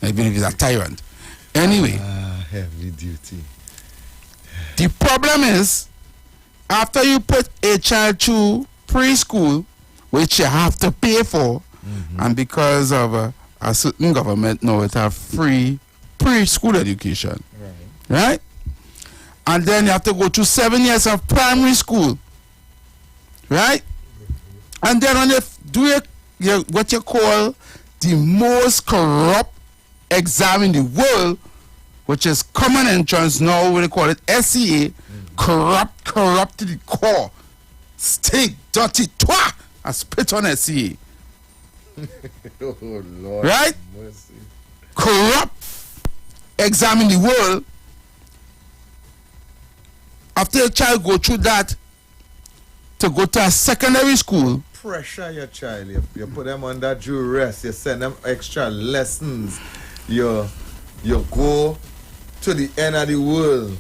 I believe he's a tyrant. Anyway. Heavy duty. The problem is, after you put a child through preschool, which you have to pay for, and because of a certain government now it have free preschool education, right? And then you have to go through 7 years of primary school, right? And then when you do what you call the most corrupt exam in the world, which is common entrance now, we call it SCA, corrupt to the core, stink, dirty, twat, and spit on SCA. Oh, Lord. Right? Mercy. Corrupt exam in the world. After a child go through that, to go to a secondary school. Pressure your child. You put them under duress. You send them extra lessons. You go to the end of the world,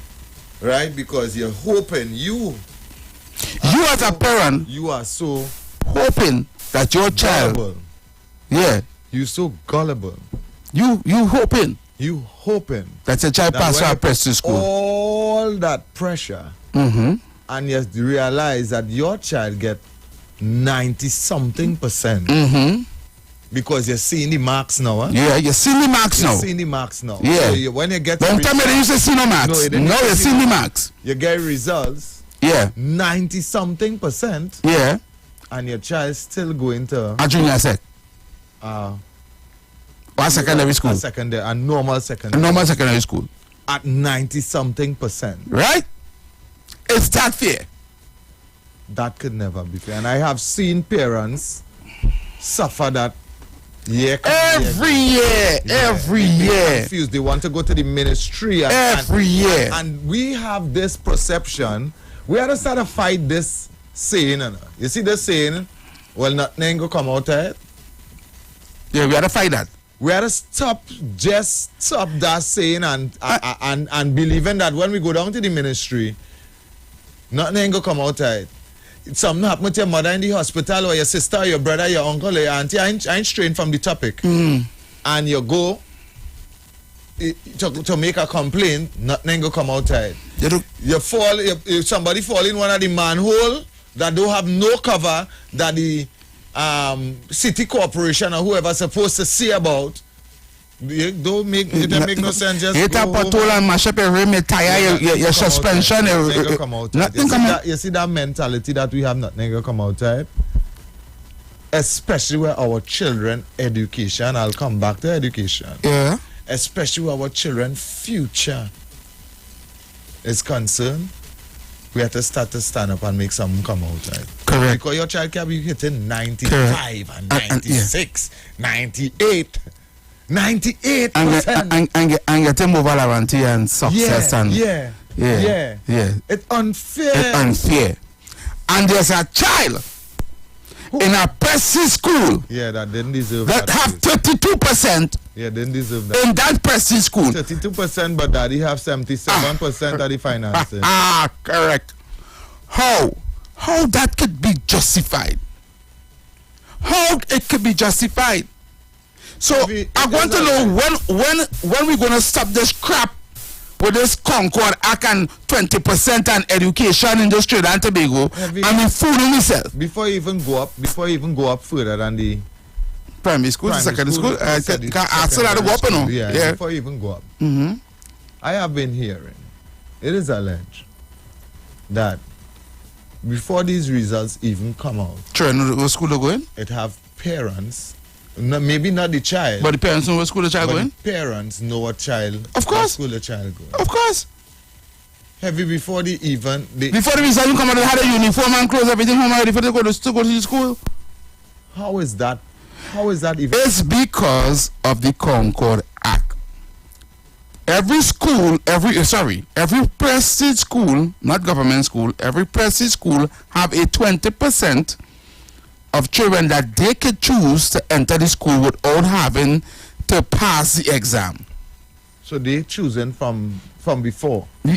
right? Because you're hoping you as a parent, you are so hoping that your child, gullible. Yeah, you so gullible. You hoping that your child pass our prestige school. All that pressure, and you realize that your child get 90-something%. Because you're seeing the marks now, huh? Yeah, you're seeing the marks now. You're seeing the marks now. Yeah. So when you get don't tell me they used to see no marks. No, you're seeing the marks. You get results. Yeah. 90-something%. Yeah. And your child still going to a junior sec. Or a secondary school. A normal secondary. A normal secondary school. At 90-something%. Right? Is that fair? That could never be fair. And I have seen parents suffer that every year. Confused. They want to go to the ministry every year. And we have this perception. We have to start to fight this saying. You see this saying? Well, nothing ain't gonna come out of it. Yeah, we have to fight that. We have to stop that saying and believing that when we go down to the ministry, nothing ain't gonna come out of it. Something happened with your mother in the hospital, or your sister, or your brother, your uncle, or your auntie. I ain't straying from the topic. And you go to make a complaint, nothing gonna come out of it. You fall, if somebody fall in one of the manhole that don't have no cover, that the city corporation or whoever supposed to see about. It don't make no sense. Just hit a patrol and mash up your rim, tire, your suspension. Nothing come out. You see that mentality that we have, nothing gonna come outside. Especially where our children education. I'll come back to education. Yeah. Especially where our children future is concerned. We have to start to stand up and make something come outside. Correct. Because your child can be hitting 95 and 96, 98. 98% and get a mobile warranty and success yeah. It's unfair. And there's a child in a prestige school that didn't deserve that have 32%. Yeah, didn't deserve that. In that prestige school. 32%, but daddy have 77% of the financing. Correct. How that could be justified? How it could be justified? So I want to know when we're gonna stop this crap with this Concord Act and 20% on education in the Trinidad and Tobago, I'm fooling myself. Before you even go up further than the primary school, secondary school, I can ask that to go up, no? Yeah, before you even go up. Mm-hmm. I have been hearing, it is alleged that before these results even come out, what school they going? It have parents, maybe not the child, but the parents know what school the child going. The parents know what child, of course, what school the child going. Of course. Heavy before the before the result come out, they had a uniform and clothes, everything home already for they go to the school. How is that? How is that even? It's because of the Concord Act. Every school, every prestige school, not government school, every prestige school have a 20% of children that they could choose to enter the school without having to pass the exam. So they choosing from before. They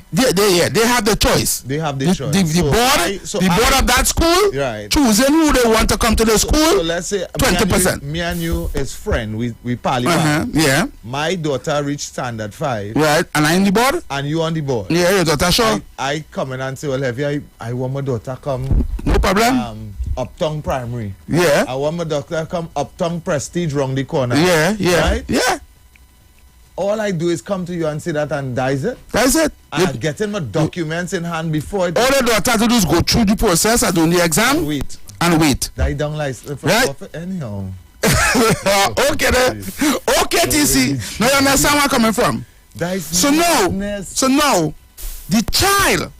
have the choice. They have the choice. The board of that school choosing who they want to come to the school. So let's say 20%. Me and you is friend. We pally. Yeah. My daughter reached standard 5. Right. And I in the board. And you on the board. Yeah, your daughter sure. I come in and say, well, Heavy, I want my daughter come. No problem. Uptown Primary. Yeah. I want my daughter come Uptown Prestige round the corner. Yeah. Right? Yeah. All I do is come to you and say that, and that's it. That's it. And getting my documents in hand before it. All the daughter to do is go through the process and do the exam. And wait. Die down like right? Anyhow. Okay then. Okay, TC. Now you understand where I'm coming from. So now, the child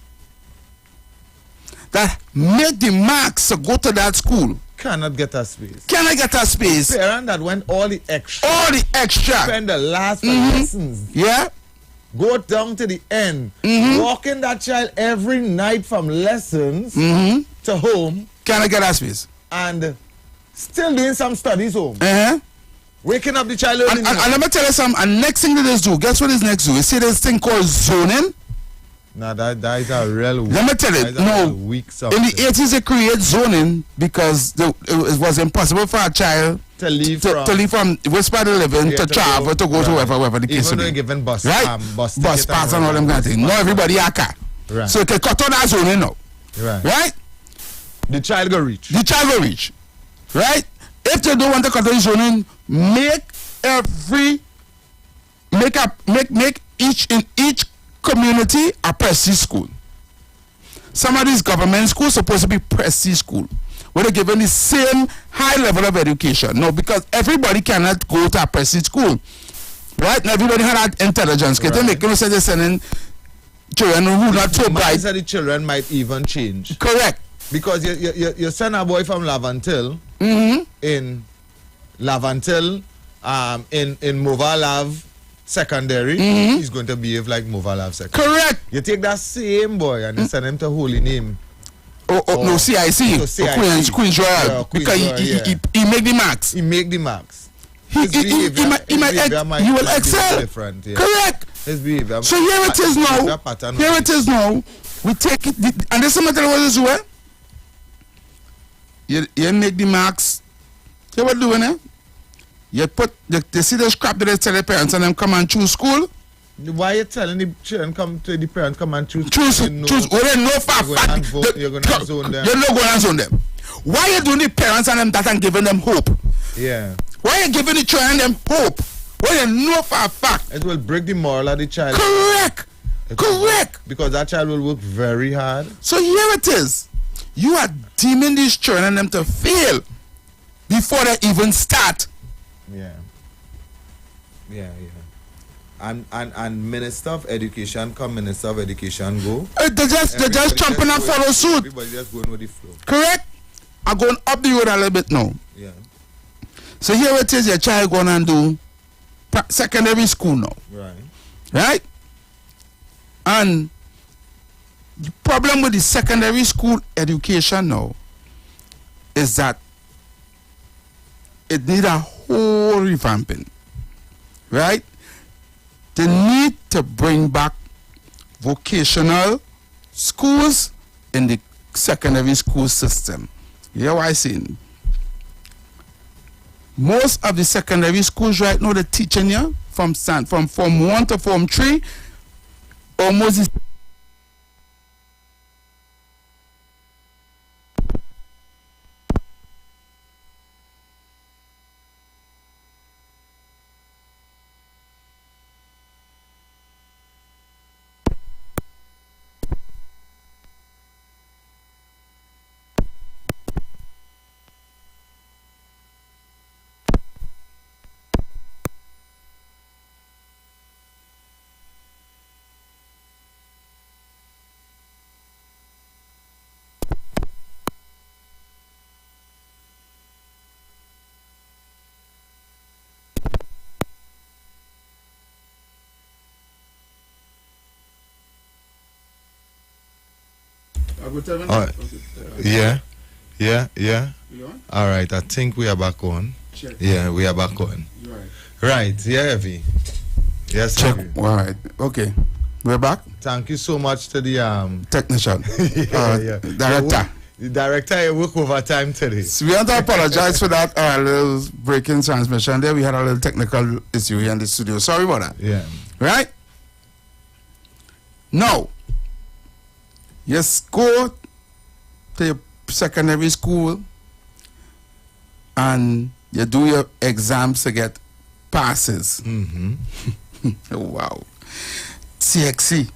that made the marks to go to that school cannot get a space. The parent that went all the extra. Spend the last lessons. Yeah. Go down to the end. Walking that child every night from lessons to home. Cannot get a space. And still doing some studies home. Waking up the child early. And let me tell you something. And next thing that is do, guess what is next do? You see this thing called zoning? No, that is a real weak. Let me tell you, no. Weak in the 80s, they create zoning because it was impossible for a child to leave from West Part of living to travel to go to wherever the case may be. Even given bus, right? Bus pass and all them kind of things. Not everybody have a car. Right. So you can cut out that zoning now. Right? The child go reach. Right? If they don't want to cut out zoning, make each community a prestige school. Some of these government schools supposed to be prestige school, where they're given the same high level of education. No, because everybody cannot go to a prestige school, right? And everybody had that intelligence. Right. They make no sense sending children who not so bright. The children might even change. Correct. Because you send a boy from Lavantil in Lavantil, in Movalav Secondary, he's going to behave like Movalav Secondary. Correct. You take that same boy and you send him to Holy Name. No, CIC. Queen's Royal. Because he make the marks. He will excel. Different, yeah. Correct. His behavior. So here it is now. We take it, and this is what is where you make the marks. You what doing it? You put they see the scrap that they tell the parents and them come and choose school. Why are you telling the children come to the parents come and choose? Choose. Well, they know for a fact. You're going to zone them. You're not going to zone them. Why are you doing the parents and them that and giving them hope? Yeah. Why are you giving the children them hope? Well, you know for a fact. It will break the moral of the child. Correct. Because that child will work very hard. So here it is. You are deeming these children and them to fail before they even start. Yeah. And Minister of Education come, Minister of Education go. They just jumping and follow suit. Everybody just going with the flow. Correct. I'm going up the road a little bit now. Yeah. So here it is, your child going and do secondary school now. Right? And the problem with the secondary school education now is that it needs a whole revamping. Right? They need to bring back vocational schools in the secondary school system. You hear what I'm saying? Most of the secondary schools right now, they're teaching you from Form 1 to Form 3 almost All right. Yeah. All right. I think we are back on. Check. Yeah, we are back on. Right. Yeah, Evie. Yes. Check. Evie. All right. Okay. We're back. Thank you so much to the technician, director. The director, you work overtime today. So we want to apologize for that little breaking transmission there. We had a little technical issue here in the studio. Sorry about that. Yeah. Right? Now, you go to your secondary school and you do your exams to get passes. Mm-hmm. Wow. CXC,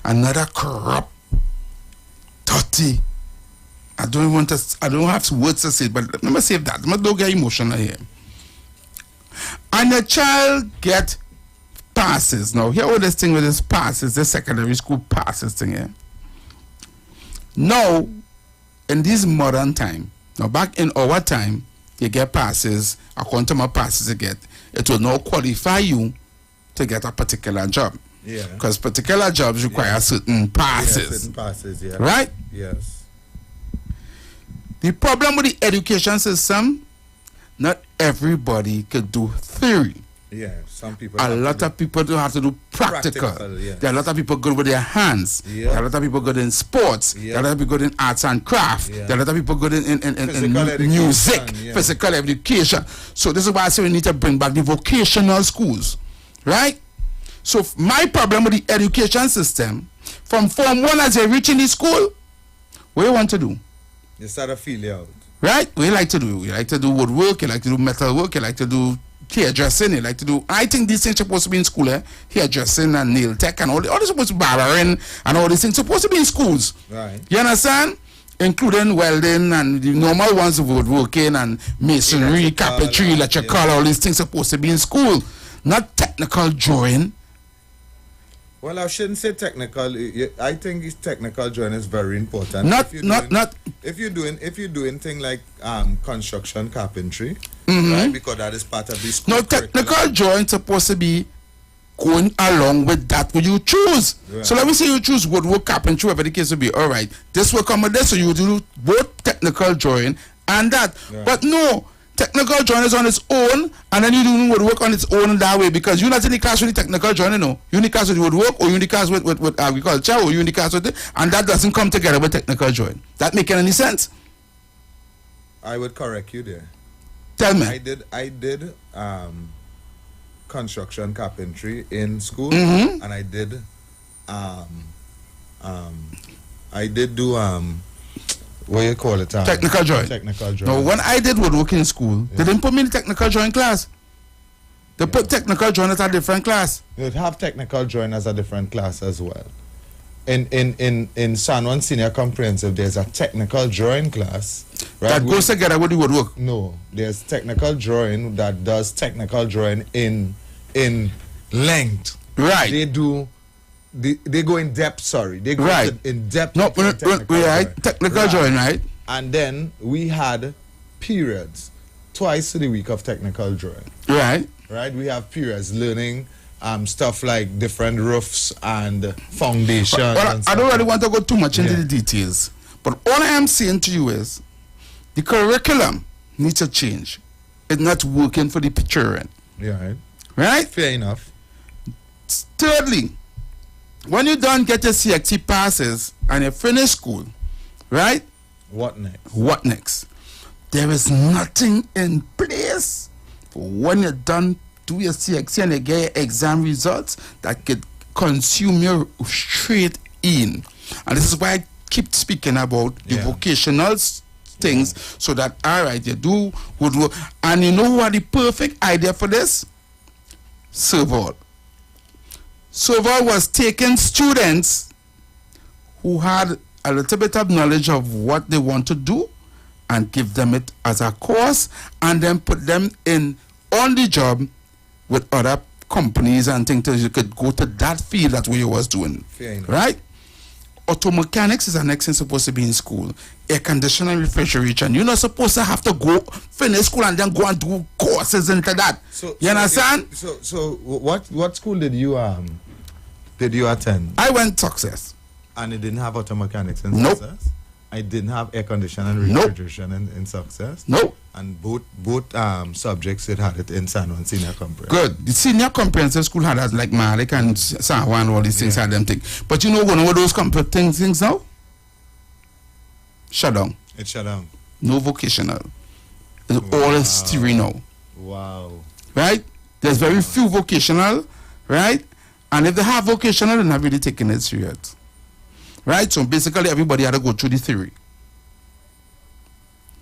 another corrupt, dirty. I don't have words to say, but let me save that. Let me don't get emotional here. And the child get passes. Now, here all this thing with this passes, this secondary school passes thing here. Now, in this modern time, now back in our time, you get passes, according to my passes you get, it will now qualify you to get a particular job. Yeah. Because particular jobs require certain passes. Yeah, certain passes, yeah. Right? Yes. The problem with the education system, not everybody could do theory. Yeah, some people. A lot of people don't have to do practical. Yes. There are a lot of people good with their hands. Yeah. There are a lot of people good in sports. Yeah. There are a lot of people good in arts and craft. Yeah. There are a lot of people good in Physical music, education, yeah. physical education. So this is why I say we need to bring back the vocational schools. Right? So my problem with the education system, from Form 1 as you reach in the school, what do you want to do? You start to feel you out. Right? What you like to do? You like to do woodwork, you like to do metal work, you like to do hairdressing, you like to do... I think these things are supposed to be in school, eh? Hairdressing and nail tech and all this supposed to be barbering and all these things supposed to be in schools. Right. You understand? Including welding and the normal ones of woodworking and masonry, carpentry, electrical, all these things supposed to be in school. Not technical drawing. Well, I shouldn't say technical. I think technical drawing is very important. If you're doing thing like construction, carpentry, Mm-hmm. right? Because that is part of the school. No, technical drawing supposed to be going along with that what you choose. Right. So let me say you choose woodwork, carpentry, whatever the case will be. All right, this will come with this, so you do both technical drawing and that. Right. But no, technical drawing is on its own, and then you do woodwork on its own in that way, because you're not in the class with the technical drawing, you know. You're in the class with woodwork, or you're in the class with agriculture, or you're in the class with it, and that doesn't come together with technical drawing. That making any sense? I would correct you there. Tell me. I did construction carpentry in school, Mm-hmm. and I did do what you call it? Technical drawing. Technical drawing. Now, when I did woodworking in school, they didn't put me in the technical drawing class. They put technical drawing as a different class. You'd have technical drawing as a different class as well. In San Juan Senior Comprehensive, there's a technical drawing class. Right? That goes together with the woodwork. No, there's technical drawing that does technical drawing in length. Right. They go in depth. Sorry, they go right. in depth. No, technical drawing, right? And then we had periods twice a week of technical drawing. Right. Right. We have periods learning stuff like different roofs and foundations. I don't really want to go too much into the details, but all I am saying to you is the curriculum needs to change. It's not working for the children. Yeah. Right? Fair enough. Thirdly, when you don't get your CXC passes and you finish school, right? What next? What next? There is nothing in place for when you're done do your CXC and you get your exam results that could consume you straight in. And this is why I keep speaking about the vocational things, so that, all right, you do good work. And you know what the perfect idea for this? Serval. Serval was taking students who had a little bit of knowledge of what they want to do and give them it as a course, and then put them in on the job with other companies and things, that you could go to that field. That's what you was doing. Right? Auto mechanics is the next thing supposed to be in school. Air conditioning, refrigeration. You're not supposed to have to go finish school and then go and do courses into that. You understand? So what school did you attend? I went Success. And it didn't have auto mechanics in Nope. Success? I didn't have air conditioning and refrigeration in Success? Nope. And both subjects, it had it in San Juan Senior Comprehensive. Good. The Senior Comprehensive School had that, like Malik and San Juan, all these things had them things. But you know one of those things now? Shut down. It shut down. No vocational. It's all history now. Wow. Right? There's very few vocational, right? And if they have vocational, they're not really taking it serious. Right? So basically everybody had to go through the theory.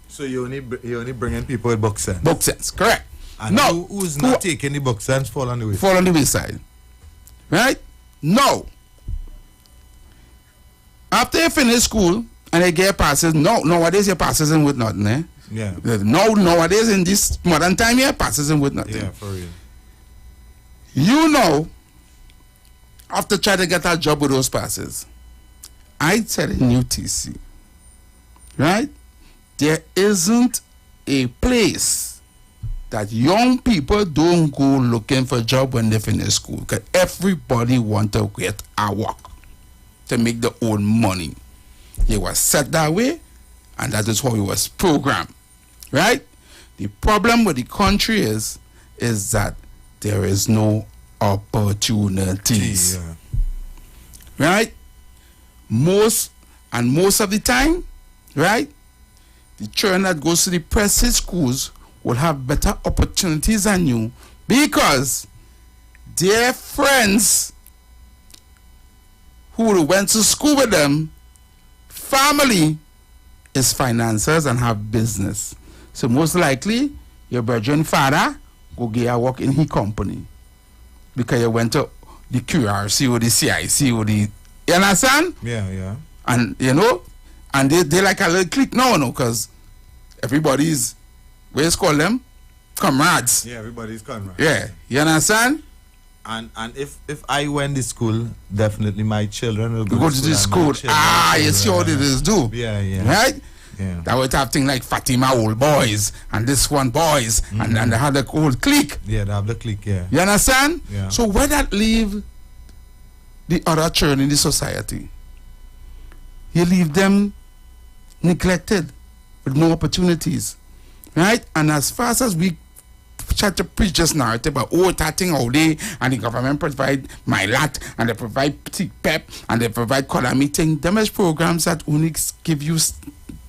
So you only bring in people with book sense? Book sense, correct. And who's not taking the book sense fall on the way? Fall on the wayside. Right? No. After you finish school and you get passes, nowadays your passes in with nothing, eh? Yeah. Nowadays in this modern time, your passes in with nothing. Yeah, for real. You know, after trying to get a job with those passes, I said in UTC, right? There isn't a place that young people don't go looking for a job when they finish school, because everybody want to get a work to make their own money. It was set that way, and that is how it was programmed, right? The problem with the country is that there is no opportunities, right? Most of the time, right? The children that goes to the prestige schools will have better opportunities than you, because their friends who went to school with them, family is financiers and have business. So most likely, your brother and father go get a work in his company, because you went to the QRC or the CIC or the, you understand? Yeah. And you know, and they like a little clique now, because everybody's, what is call them? Comrades. Yeah, everybody's comrades. Yeah, you understand? And if I went to school, definitely my children will go to this school. You see how they just do. Yeah. Right? Yeah. That would have things like Fatima old boys and this one boys, and they have the whole clique. Yeah, they have the clique, yeah. You understand? Yeah. So where that leave the other children in the society? You leave them neglected with no opportunities. Right? And as fast as we try to preach this narrative about that thing all day, and the government provide my lot, and they provide PEP, and they provide color meeting, them as programs that only give you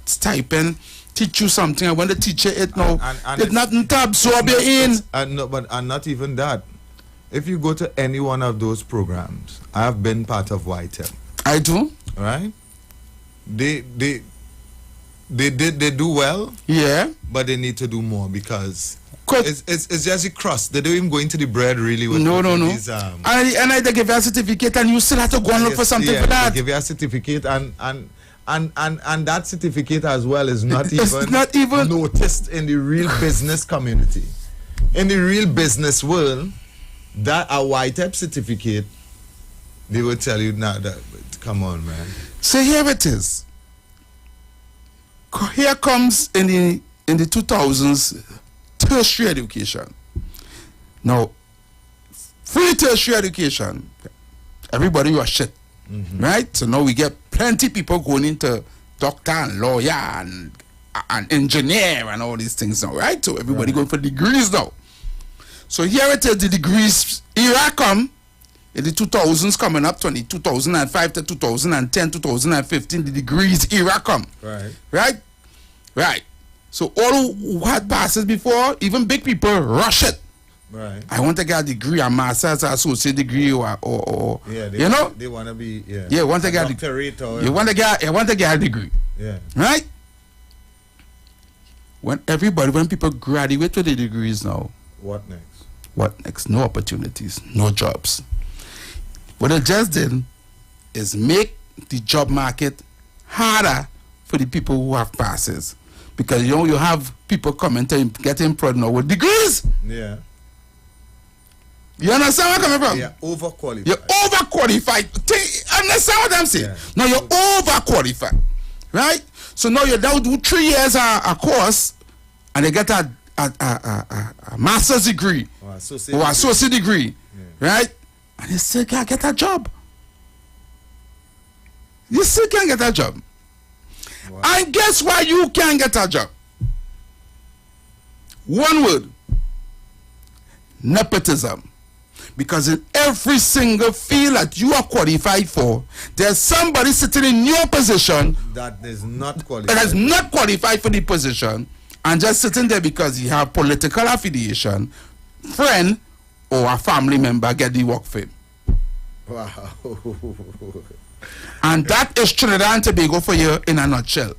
stipend, teach you something, and when the teacher it now, it's nothing to absorb you in. And not even that. If you go to any one of those programs, I have been part of YTEP. I do. Right? They do well. Yeah. But they need to do more, because it's just a crust. They don't even go into the bread really. With No. These, and they give you a certificate, and you still have to go and look for something for that. They give you a certificate, and that certificate as well is not even noticed in the real business community. In the real business world, that a YTEP certificate, they will tell you now that, come on, man. So here it is. Here comes in the 2000s tertiary education. Now, free tertiary education, everybody was shit, right? So now we get plenty people going into doctor and lawyer and engineer and all these things now, right? So everybody going for degrees now. So here it is, the degrees era come in the 2000s coming up, 2005 to 2010, 2015, the degrees era come. Right. So all who had passes before, even big people rush it Right. I want to get a degree, a master's, or associate degree, or Yeah, they, you know. they want to be Want to get doctorate or you want to get a degree. Yeah. Right? When people graduate with the degrees now, What next? what next? No opportunities, no jobs. What they just did is make the job market harder for the people who have passes. Because you have people coming to get employed now with degrees. Yeah. You understand where I'm coming from? Yeah, overqualified. You're overqualified. Understand what I'm saying? Yeah. Now you're overqualified. Right? So now you now do 3 years a course and they get a master's degree Or associate degree. Right? And you still can't get a job. You still can't get a job. Wow. And guess why you can't get a job? One word. Nepotism. Because in every single field that you are qualified for, there's somebody sitting in your position that is not qualified. That is not qualified for the position and just sitting there because he have political affiliation, friend, or a family member get the work for him. Wow. And that is Trinidad and Tobago for you in a nutshell.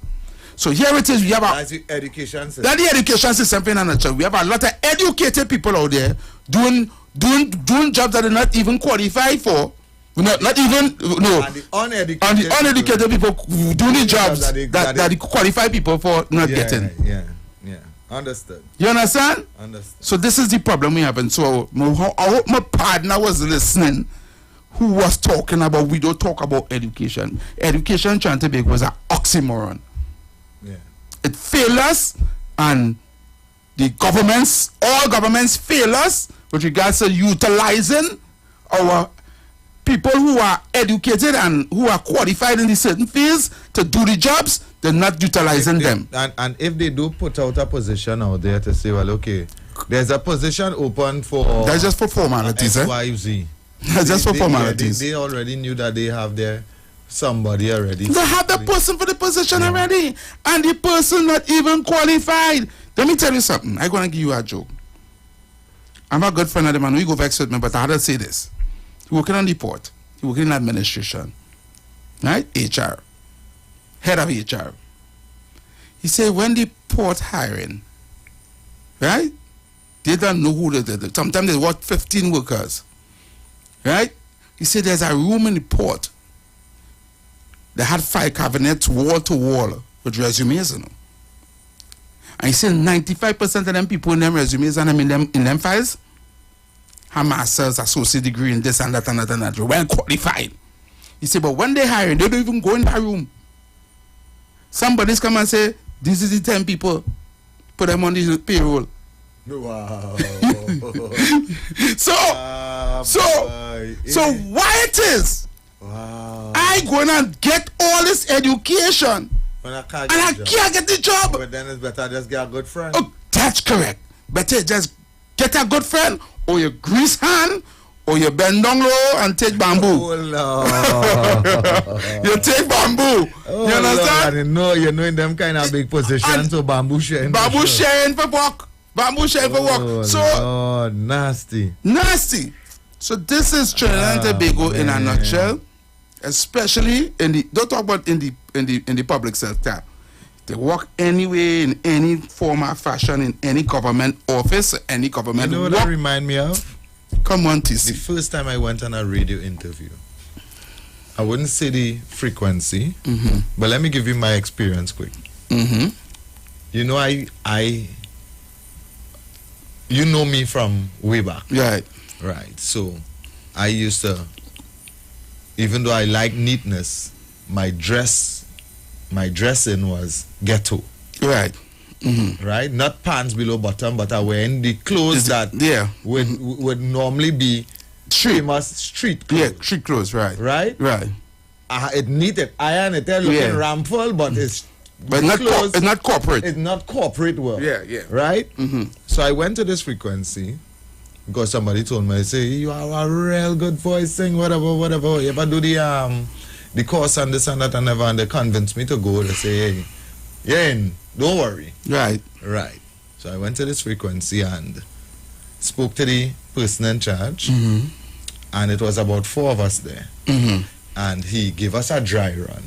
So here it is. We have that's the education system. That's the education system in a nutshell. We have a lot of educated people out there doing jobs that they're not even qualified for. Not even no. And the uneducated people doing the jobs that the qualified people for not getting. Yeah. Understood. You understand? Understood. So this is the problem we have. And so I hope my partner was listening, who was talking about we don't talk about education. Education in Trinidad and Tobago was an oxymoron. Yeah. It failed us, and all governments fail us with regards to utilizing our people who are educated and who are qualified in the certain fields to do the jobs. They're not utilizing them. And if they do put out a position out there to say, well, okay, there's a position open for... That's just for formalities, XYZ. That's just for formalities. They already knew that they have their somebody already. They have the person for the position already. And the person not even qualified. Let me tell you something. I'm going to give you a joke. I'm a good friend of the man. We go vex with me, but I had to say this. He working on the port. He working in administration. Right? HR. Head of HR. He said when the port hiring, right? They don't know who they did. Sometimes they work 15 workers. Right? He said there's a room in the port. They had 5 cabinets wall to wall with resumes in them. And he said 95% of them people in them resumes and them in them files have masters, associate degree in this and that and that and that. Well qualified. He said, but when they hire, they don't even go in that room. Somebody's come and say, this is the 10 people. Put them on the payroll. Wow. So why it is? Wow. I gonna get all this education and I can't get the job. But then it's better just get a good friend. Oh, that's correct. Better just get a good friend, or you grease hand, or you bend down low and take bamboo. Oh, Lord. You take bamboo. Oh, you understand? Lord. You know in them kind of big positions, so bamboo sharing. Bamboo sharing for work. Bamboo sharing for work. So Lord, nasty. So this is Trinidad and Tobago in a nutshell. Especially in the, don't talk about in the public sector. They work anyway in any form or fashion in any government office, any government. You know what that remind me of? Come on, TC. The first time I went on a radio interview, I wouldn't say the frequency, but let me give you my experience quick. You know, you know me from way back. Right. So I used to, even though I like neatness, my dressing was ghetto. Right. Right? Not pants below bottom, but I wearing the clothes that would normally be famous street clothes. Yeah, street clothes, right. Right? Right. It needed iron, it looking ramful, but it's it's not corporate. It's not corporate work. Yeah. Right? So I went to this frequency because somebody told me, say, you have a real good voice, sing whatever. You ever do the course and this and that and and they convinced me to go. They say, hey, don't worry. Right. So I went to this frequency and spoke to the person in charge, and it was about 4 of us there. And he gave us a dry run.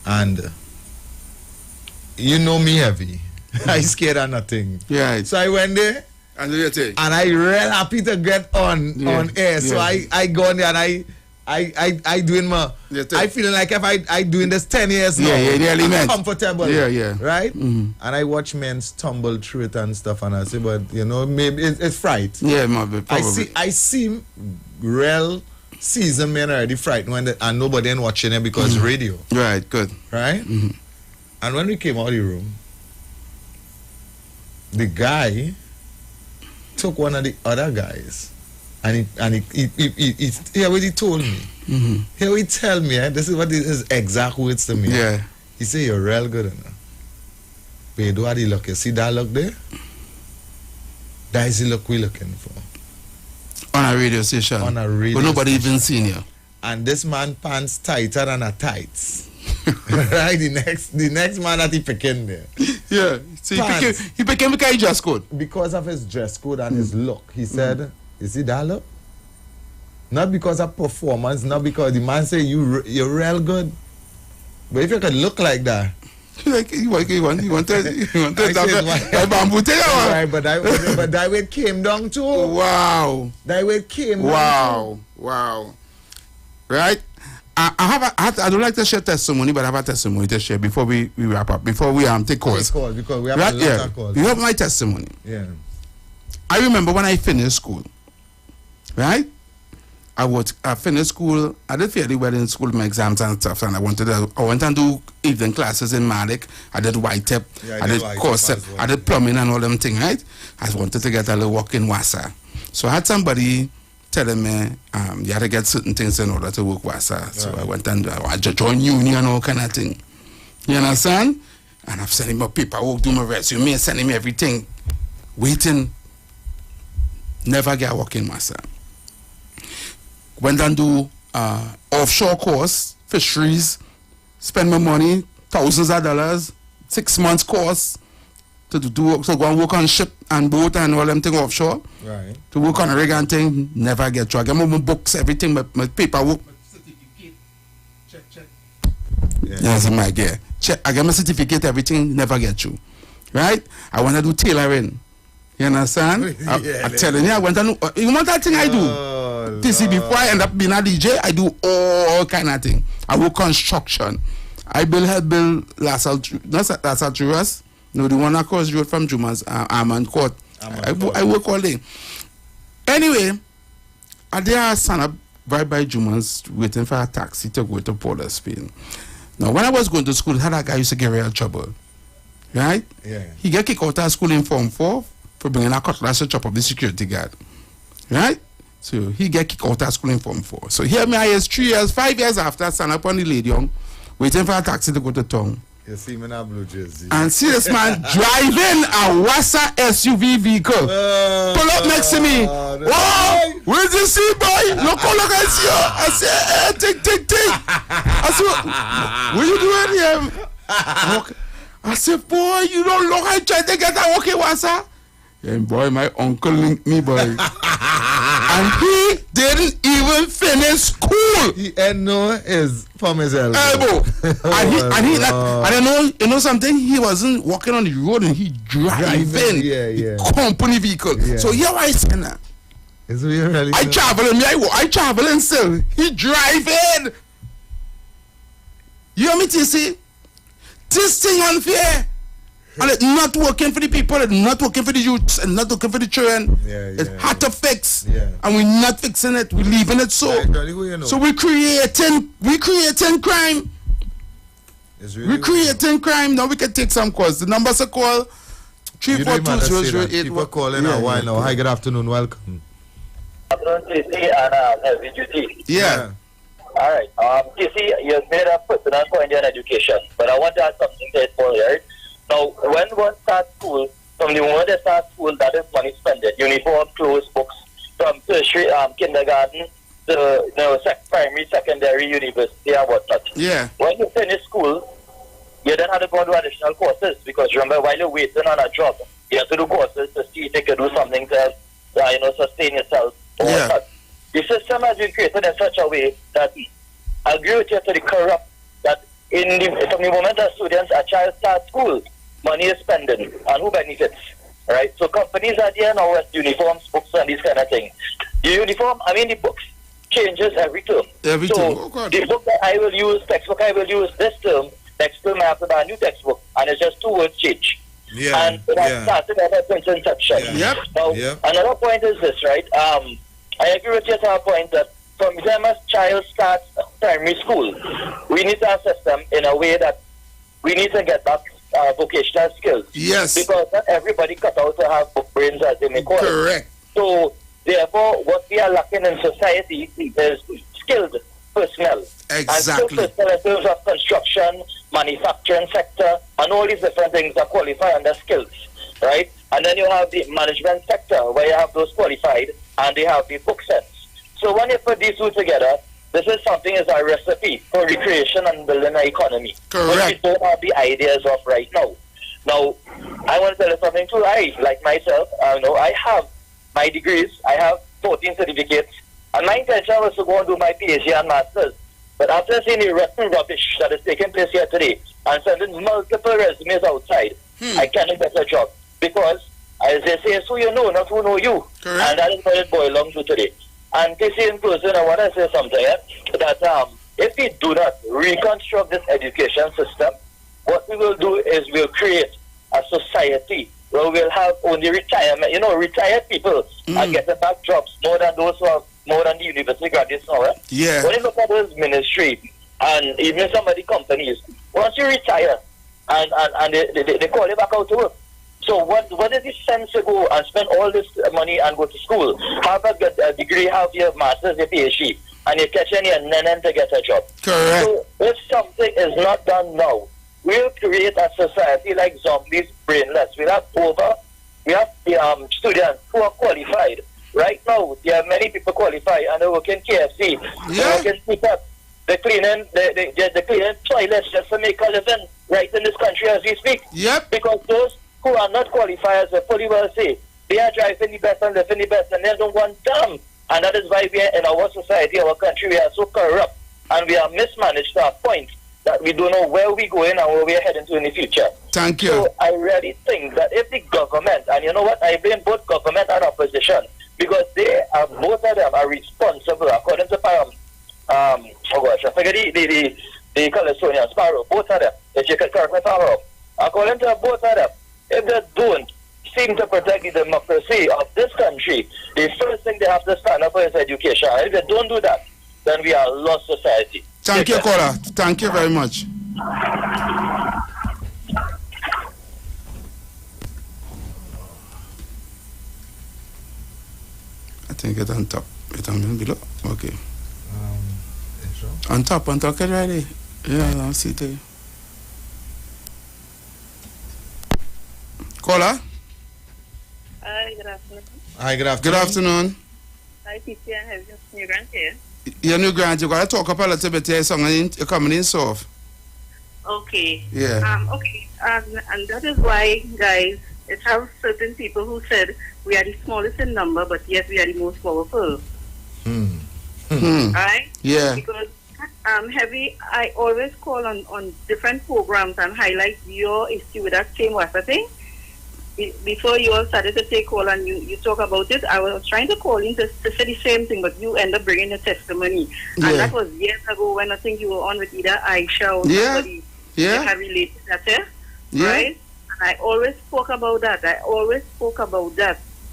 And you know me heavy. I scared of nothing. Yeah. So I went there. And I real happy to get on air. So I go in there and I doing my I feeling like if I doing this 10 years now. I'm comfortable. Right? And I watch men stumble through it and stuff, and I say, but you know, maybe it's fright. Yeah, maybe, I see real seasoned men already frightened when and nobody ain't watching it because radio. Right, good. Right? And when we came out of the room, the guy took one of the other guys and he hear what he told me. Hear what he tell me, this is what his exact words to me. Yeah. He say, you're real good enough. But you do have the look. You see that look there? That is the look we're looking for. On a radio station. On a radio but nobody station. even seen you. And this man pants tighter than a tights. Right? The next man that he picking there. Yeah. So he became because he dress code. Because of his dress code and his look. He said, you see that look? Not because of performance, not because the man say you're real good. But if you could look like that. Like you want that bamboo tail. Right, but that way it came down to. Wow. That way it came down to. Wow. Right? I don't like to share testimony, but I have a testimony to share before we wrap up, before we take calls. Because we have a lot of calls. You have my testimony. Yeah. I remember when I finished school, right? I finished school. I did fairly well in school, my exams and stuff, and I went and do evening classes in Malik. I did YTEP. I did course. I did plumbing and all them things, right? I wanted to get a little work in Wassa. So I had somebody telling me you had to get certain things in order to work Wassa. So I went and I joined union and all kind of thing. You understand? And I've sent him my paperwork, do my resume, send him everything. Waiting. Never get work in Wassa. Went and do offshore course, fisheries, spend my money, thousands of dollars, 6 months course to go and work on ship and boat and all them thing offshore. Right. To work on a rig and thing, never get through. I get my books, everything, my paperwork. Check. Yes, my gear. Check. I get my certificate, everything, never get through. Right? I want to do tailoring. You understand? I'm telling you, I went and you want that thing I do? TC, before I end up being a DJ, I do all kind of thing. I work construction. I help build LaSalle Juras. No, the one across the road from Juma's Armand Court. I work all day. Anyway, I did stand up right by Juma's waiting for a taxi to go to Port of Spain. Now, when I was going to school, I had a guy used to get real trouble. Right? Yeah. He get kicked out of school in Form 4 for bringing a cutlass to chop up the security guard. Right? So he get kicked out of school in Form 4. So here me I is 3 years, 5 years after I stand up on the lady young, waiting for a taxi to go to town. You see me in a blue jersey. And see this man driving a Wassa SUV vehicle. Pull up next to me. Wow! Where's the sea boy? Look I see you. I say, tick. I said, what you doing here? I said, boy, you don't look I tried to get a okay Wassa. And boy, my uncle linked me, boy. And he didn't even finish school. He had no is from his elbow. And you know something? He wasn't walking on the road and he driving. Yeah. Company vehicle. Yeah. So here I say now. Is we really I traveling still. He driving. You want me to see? This thing unfair. And it's not working for the people, it's not working for the youths, and not working for the children. It's hard to fix. And we're not fixing it, we're leaving it so. So we're creating crime. We're creating crime. Now we can take some calls. The numbers are called 342-0081. People calling a while now. Hi, good afternoon, welcome. Afternoon, TC and LVGT. Yeah. All right. TC, you made a personal point on education, but I want to add something to it for you. Now, when one starts school, from the moment they start school, that is money spent. Uniform, clothes, books, from tertiary, kindergarten to primary, secondary, university, and whatnot. Yeah. When you finish school, you then have to go to additional courses because remember, while you're waiting on a job, You have to do courses to see if you can do something to, sustain yourself. Or not. The system has been created in such a way that I agree with you to the corrupt that from the moment that a child starts school, money is spending, and who benefits, right? So companies are there now with uniforms, books, and these kind of things. The uniform, the books changes every term. The book that I will use, textbook I will use this term, next term I have to buy a new textbook, and it's just 2 words change. And it has started at a point in section. Now, another point is this, right? I agree with you to a point that from the time a child starts primary school, we need to have a system in a way that we need to get back vocational skills. Yes. Because not everybody cut out to have book brains, as they may call it. Correct. So, therefore, what we are lacking in society is skilled personnel. Exactly. And skilled personnel in terms of construction, manufacturing sector, and all these different things that qualify under skills, right? And then you have the management sector, where you have those qualified, and they have the book sense. So when you put these two together, this is something as a recipe for recreation and building an economy. Correct. Which we don't have the ideas of right now. Now, I want to tell you something too. Like myself, I have my degrees. I have 14 certificates. And my intention was to go and do my PhD and Masters. But after seeing the rotten rubbish that is taking place here today and sending multiple resumes outside, I cannot get a job. Because, as they say, it's who you know, not who know you. Correct. And that is what it boils down to today. And this in person, I want to say something, that if we do not reconstruct this education system, what we will do is we'll create a society where we'll have only retirement. Retired people are getting back jobs more than those who have more than the university graduates now. Yeah. When you look at those ministry and even some of the companies, once you retire and they call you back out to work. So what is the sense to go and spend all this money and go to school, have a degree, have your master's, your PhD, and you catch any and then to get a job? Correct. So if something is not done now, we'll create a society like zombies, brainless. We have the students who are qualified. Right now, there are many people qualified and they're working KFC, they're working CPAP, they're cleaning toilets just to make a living right in this country as we speak. Yep. Because those who are not qualified, as they fully well say, they are driving the best and living the best, and they don't want them. And that is why we are in our society, our country, we are so corrupt and we are mismanaged to a point that we don't know where we're going and where we're heading to in the future. Thank you. So I really think that if the government, and you know what, I blame both government and opposition, because they are, both of them are responsible, according to I forget the Calypsonian Sparrow, both of them, if you can correct me if I'm wrong, according to both of them, if they don't seem to protect the democracy of this country, the first thing they have to stand up for is education. And if they don't do that, then we are a lost society. Thank you, caller. Thank you very much. I think it's on top. It's on below. Okay. On top, okay, ready? Yeah, I'll see it. Caller? Hi, good afternoon. Hi, good afternoon. Good afternoon. Hi, PC, I have your new grant here. Your new grant, you got to talk up a little bit here, so you're coming in soft. Okay. Yeah. Okay. And that is why, guys, it has certain people who said we are the smallest in number, but yet we are the most powerful. Right? Yeah. Because I always call on different programs and highlight your issue with that same WhatsApp thing. Before you all started to take call and you talk about it, I was trying to call in to say the same thing, but you end up bringing a testimony. Yeah. And that was years ago when I think you were on with either Aisha or somebody that had related that, right? And I always spoke about that.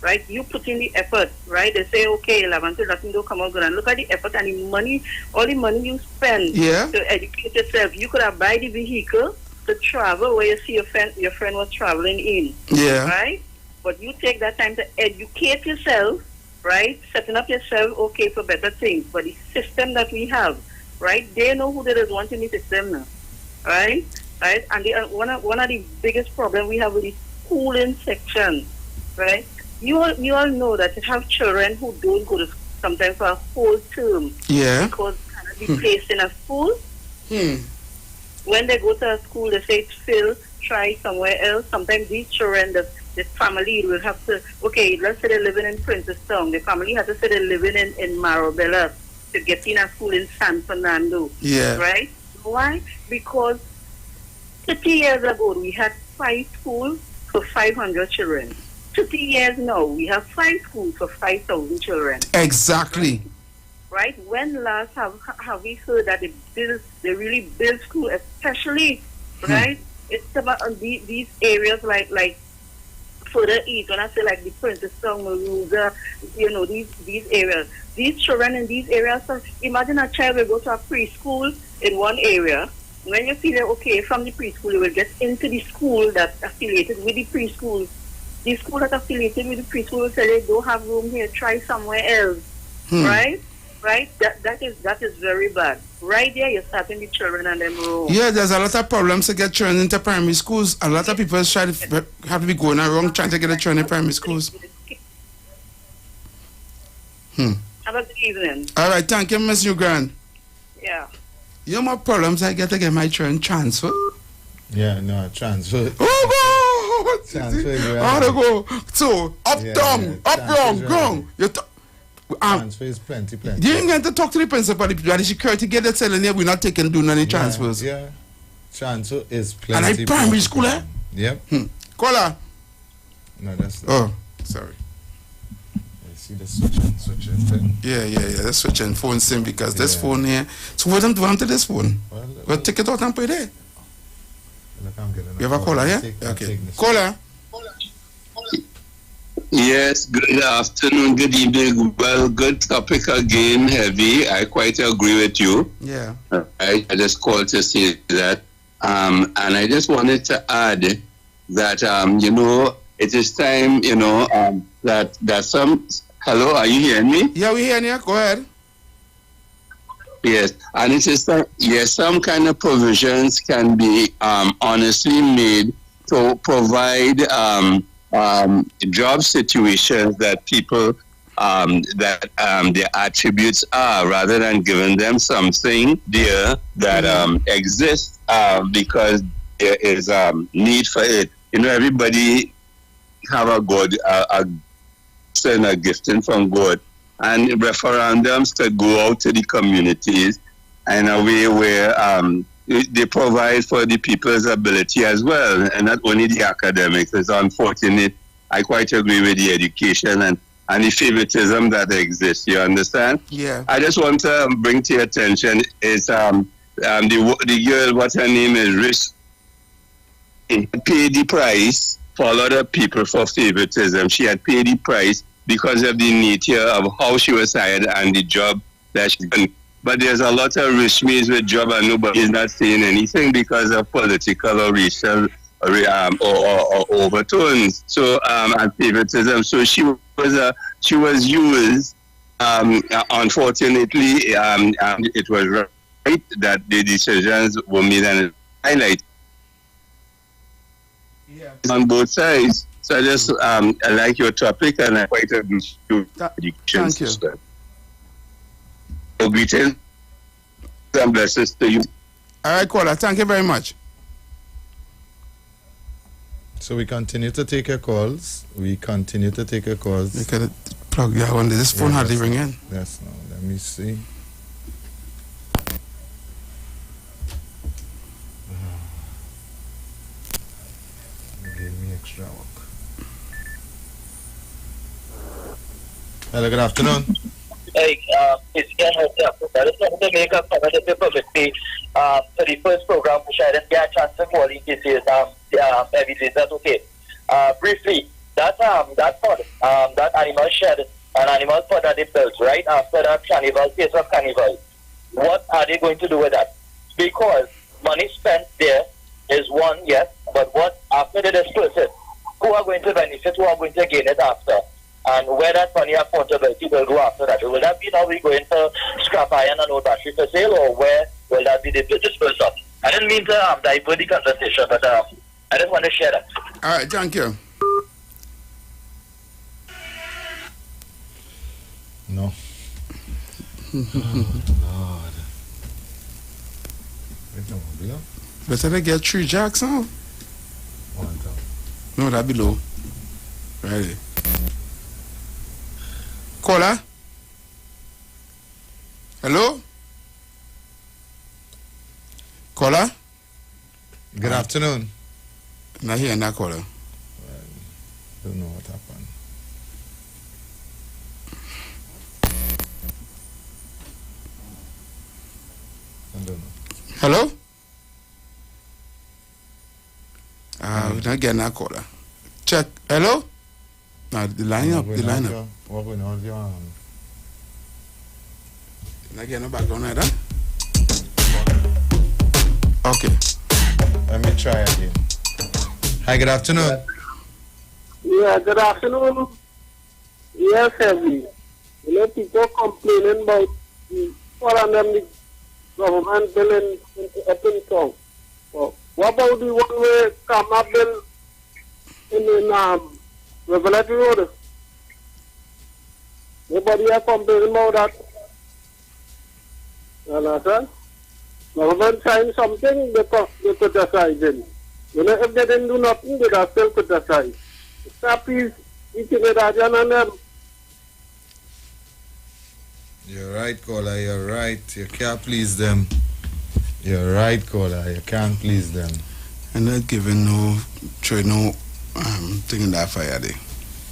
Right? You put in the effort, right? They say, okay, 11 to nothing don't come out good. And look at the effort and the money, all the money you spend to educate yourself. You could have buy the vehicle to travel where you see your friend was traveling in. Yeah. Right? But you take that time to educate yourself, right? Setting up yourself, okay, for better things. But the system that we have, right? They know who there is wanting the system now. Right? Right? And one of the biggest problems we have with the schooling section, right? You all know that you have children who don't go to sometimes for a whole term. Yeah. Because they cannot be placed in a school. When they go to a school, they say it's fill, try somewhere else. Sometimes these children just the family will have to, okay, let's say they're living in Princestown. The family has to say they're living in Marabella to get in a school in San Fernando. Yeah. Right? Why? Because 30 years ago, we had 5 schools for 500 children. 50 years now, we have 5 schools for 5,000 children. Exactly. Right? When last have we heard that they really build school, especially, right? It's about these areas like further east. When I say like the Princestown, Maruga, these areas. These children in these areas, so imagine a child will go to a preschool in one area. When you feel that, okay, from the preschool, you will get into the school that's affiliated with the preschool. The school that's affiliated with the preschool will say, they don't have room here, try somewhere else. Right? Right? That is very bad. Right there, you're starting the children and them wrong. Yeah, there's a lot of problems to get children into primary schools. A lot of people have to be going around trying to get a children in primary schools. Have a good evening. All right, thank you, Miss Grand. Yeah. You know what problems I get to get my children transfer? Yeah, no, transfer. Oh, God! Transfer, I want to go. So, up, down, up, wrong, wrong. Transfer is plenty. You ain't going to talk to the principal, the security get that telling you we're not doing any transfers. Yeah. Transfer is plenty. And I primary school, eh? Yep. Caller. No, that's not. Oh, sorry. See the switching thing. Yeah. The switching phone sim because this phone here. So what am I doing to this phone? Well, take it out and put it there. You have a caller, yeah? Okay. Caller. Yes, good afternoon, good evening. Well, good topic again, heavy. I quite agree with you. Yeah. I just called to say that. And I just wanted to add that, it is time, that some... Hello, are you hearing me? Yeah, we hearing you. Go ahead. Yes, and it is some kind of provisions can be honestly made to provide job situations that people their attributes are, rather than giving them something there that exists because there is need for it. Everybody have a good and a gifting from God, and referendums to go out to the communities in a way where they provide for the people's ability as well, and not only the academics. It's unfortunate. I quite agree with the education and the favoritism that exists. You understand? Yeah. I just want to bring to your attention is the girl, what her name is, Rich, paid the price for a lot of people for favoritism. She had paid the price because of the nature of how she was hired and the job that she done. But there's a lot of rich maids with job and nobody is not saying anything because of political or racial or overtones. So and favoritism. So she was used. Unfortunately, it was right that the decisions were made and highlighted on both sides. So I just I like your topic and I quite agree with you. Thank you. So greetings and blessings to you. All right, caller. Thank you very much. So we continue to take your calls. We continue to take your calls. You gotta plug your one. This phone hardly ring in. Yes, no. Let me see. Give me extra work. Hello, good afternoon. Hey, it's Ken Hotel. I just wanted to make a comment if you permit me for the first program, which I didn't get a chance to call in case evidence. That's okay. Briefly, that pod, that animal shed, an animal pod that they built right after that carnival, phase of carnival. What are they going to do with that? Because money spent there is one, yes, but what after they disperse it? Who are going to benefit? Who are going to gain it after? And where that money accountability will go after that? Will that be now we going to scrap iron and old battery for sale, or where will that be dispersed of? I didn't mean to divert the conversation, but I just want to share that. All right, thank you. No. Oh, Lord. Better they get 3 jacks now. No, that be low. Ready. Caller? Hello? Caller? Good afternoon. Not hearing that caller. Don't know what happened. I don't know. Hello? We're not getting that caller. Check. Hello? No, the line up. The line up. What going on with your arm? Not getting no background like that? Okay. Let me try again. Hi, good afternoon. Yeah, good afternoon. Yes, Heavy. You know, people complaining about the the government building up in town. Well, what about the one way come up bill in Revelatory Road? Nobody are complaining about that. You understand? Government sign something, they criticize it. You know, if they didn't do nothing, they are still criticize. Stop is eating it and them. You're right, caller. You're right. You can't please them. You're right, caller. You can't please them. I'm not giving no thing in that fire there.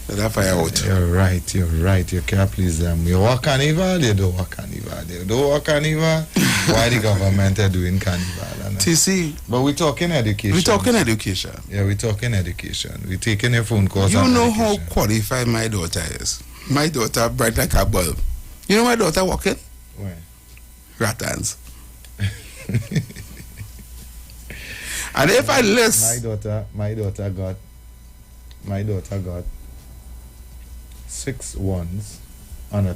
That fire out. You're right. You're right. You can't please them. You walk carnival, you don't walk carnival. You don't walk carnival. Why the government are doing carnival? TC. But we're talking education. We're talking education. Yeah, we're talking education. We're taking a phone call. You know how qualified my daughter is. My daughter bright like a bulb. You know my daughter walking? Where? Rattans. And if I list my daughter got 6 ones and a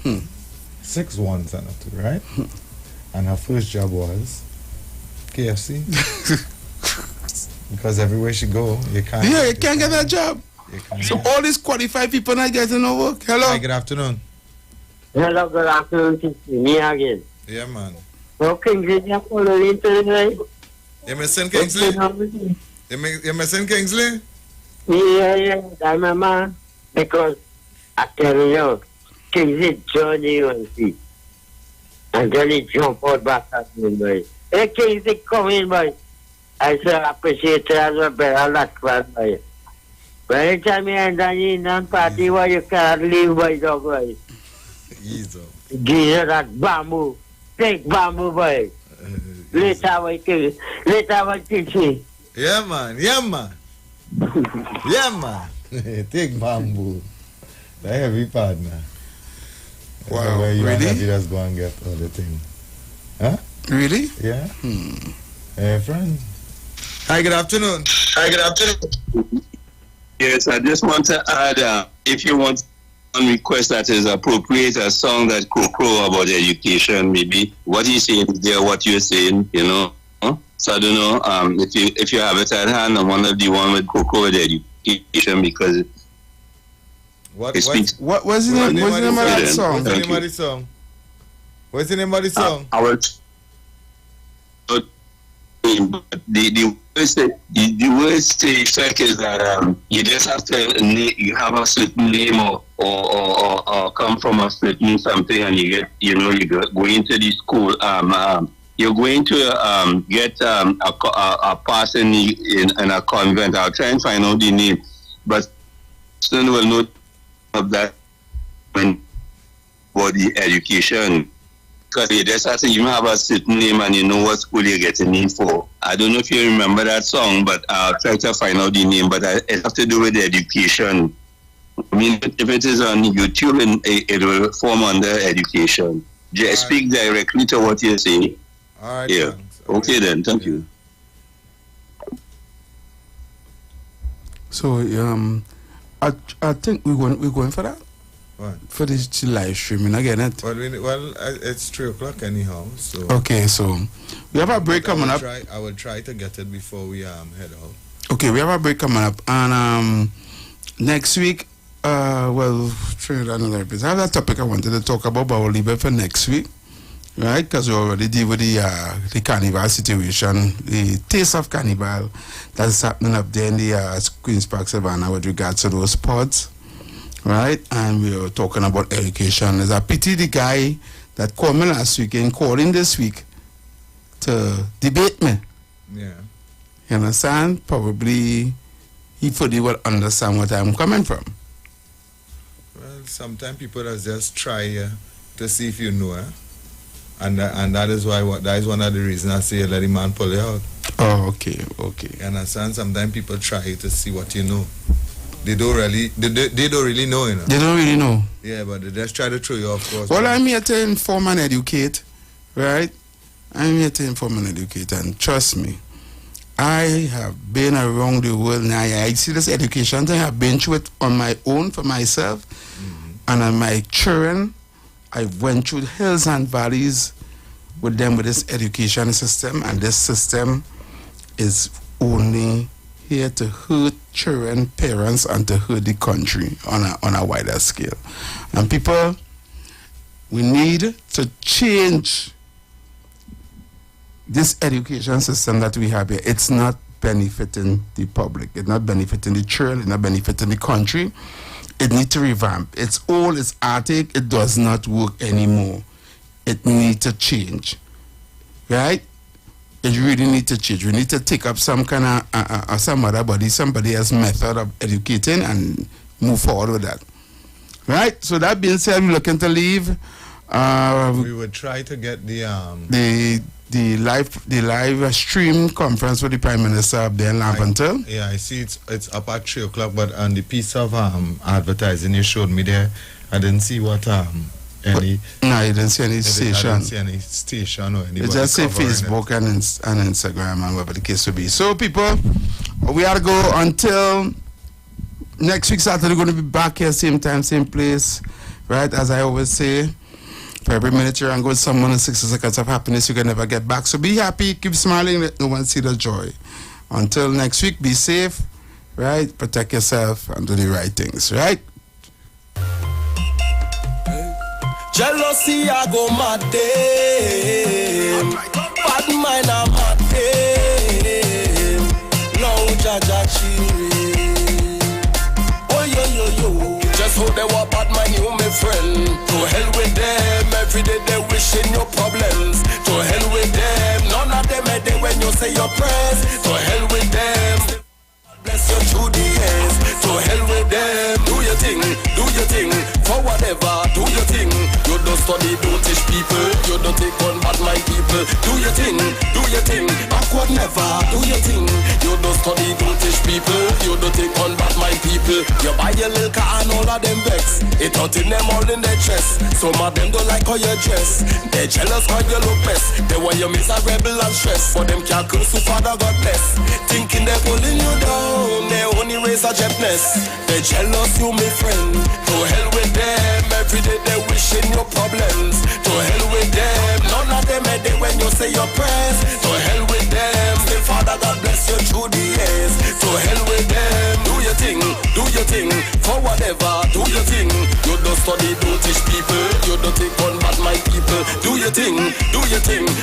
2. 6 ones and a 2, right? And her first job was KFC. Because everywhere she go, you can't. Yeah, you can't get that job. So all these qualified people not getting no work. Hello. Hi, good afternoon. Hello, good afternoon. Me again. Yeah, man. So, Kingsley, you're following today? You missing Kingsley? You missing Kingsley? Yeah, I remember. Because I tell you, Kingsley joined the UNC. And then he jumped out back at me, boy. Hey, Kingsley, come in, boy. I said, I appreciate it as well, but I'm not glad, boy. But anytime you end on the Indian party, where you cannot leave, boy, dog, boy. Give that bamboo. Take bamboo, boy. Later, boy, Kingsley. Yeah, man. Yeah, man. Yeah, man. Take bamboo. That heavy partner. Wow, where you really? You just go and get all the thing. Huh? Really? Yeah. Hey, friend. Hi, good afternoon. Hi, good afternoon. Yes, I just want to add, if you want one request that is appropriate, a song that Coco about education, maybe what he's saying is there, what you're saying, you know. So I don't know if you have it at hand, I want to do one with Coco with education because what's the name of that song? What's the name of the song? What's the name of the song? The worst effect is that you just have to you have a certain name or come from a certain something, and you go into the school. You're going to get a pass in a convent. I'll try and find out the name, but soon we'll know of that when for the education. Because you just have to even have a certain name and you know what school you're getting in for. I don't know if you remember that song, but I'll try to find out the name. But it has to do with the education. I mean, if it is on YouTube, it will form under education. Just speak directly to what you say. All right. Yeah. Okay then. Thank you. So I think we're going for that. What? For this live streaming again. Well, it's 3:00 anyhow. So okay, so we have a break coming up. I will try to get it before we head out. Okay, we have a break coming up, and next week, well, Trinidad and other places. I have that topic I wanted to talk about, but I'll leave it for next week. right? Because we already deal with the carnival situation, the taste of carnival that's happening up there in the Queen's Park Savannah with regards to those pods, right? And we were talking about education. It's a pity the guy that called me last week and called in this week to debate me. Yeah. You understand? Probably he fully will understand what I'm coming from. Well, sometimes people just try to see if you know, and that is why that is one of the reasons I say let the man pull you out. Oh, okay. You understand? Sometimes people try to see what you know. They don't really know, you know. They don't really know. Yeah, but they just try to throw you off course. Well, I'm here to inform and educate, right? I'm here to inform and educate, and trust me, I have been around the world now. I see this education thing. I've been through it on my own for myself, and on my children. I went through hills and valleys with them with this education system, and this system is only here to hurt children, parents, and to hurt the country on a wider scale. And people, we need to change this education system that we have here. It's not benefiting the public. It's not benefiting the children. It's not benefiting the country. It needs to revamp. It's old, it's archaic, it does not work anymore. It needs to change. Right? It really needs to change. We need to take up some kind of somebody else's method of educating and move forward with that. Right? So that being said, we're looking to leave. We would try to get the live stream conference with the Prime Minister up there in Laventille. Yeah, I see it's up at 3 o'clock, but on the piece of advertising you showed me there, I didn't see what any. No, you didn't see any station. I didn't see any station or anybody. It just say Facebook and Instagram and whatever the case will be. So people, we have to go until next week Saturday. We're going to be back here, same time, same place, right? As I always say. For every minute you're and go with someone in 60 seconds of happiness, you can never get back. So be happy, keep smiling, let no one see the joy. Until next week, be safe, right? Protect yourself and do the right things, right? Jealousy, I go mad day. Bad mind, I'm mad day. Long jaja chiri. Oh, yo. Just hold them up at my new my friend. To hell with them, every day they wishing your problems. To hell with them, none of them are there when you say your prayers. To hell with them, bless you through the years. To hell with them, do your thing, for whatever, do your thing. You don't study, don't teach people. You don't take on bad mind people. Do your thing, backward never, do your thing. You don't study, don't teach people. You don't take on bad mind people. You buy your little car and all of them vex. It out in them all in their chest. Some of them don't like how you dress. They jealous how you look best. They want you miserable and stress. For them can't curse who Father God bless. Thinking they're pulling you down. They only raise a gentness. They jealous you, my friend. To hell with them. Every day they wishing your problems. To hell with them. None of them are there when you say your prayers. To hell with them. Still Father God bless you through the years. To hell with them. Do your thing, for whatever, do your thing. You don't study, don't teach people. You don't take on bad mind people. Do your thing,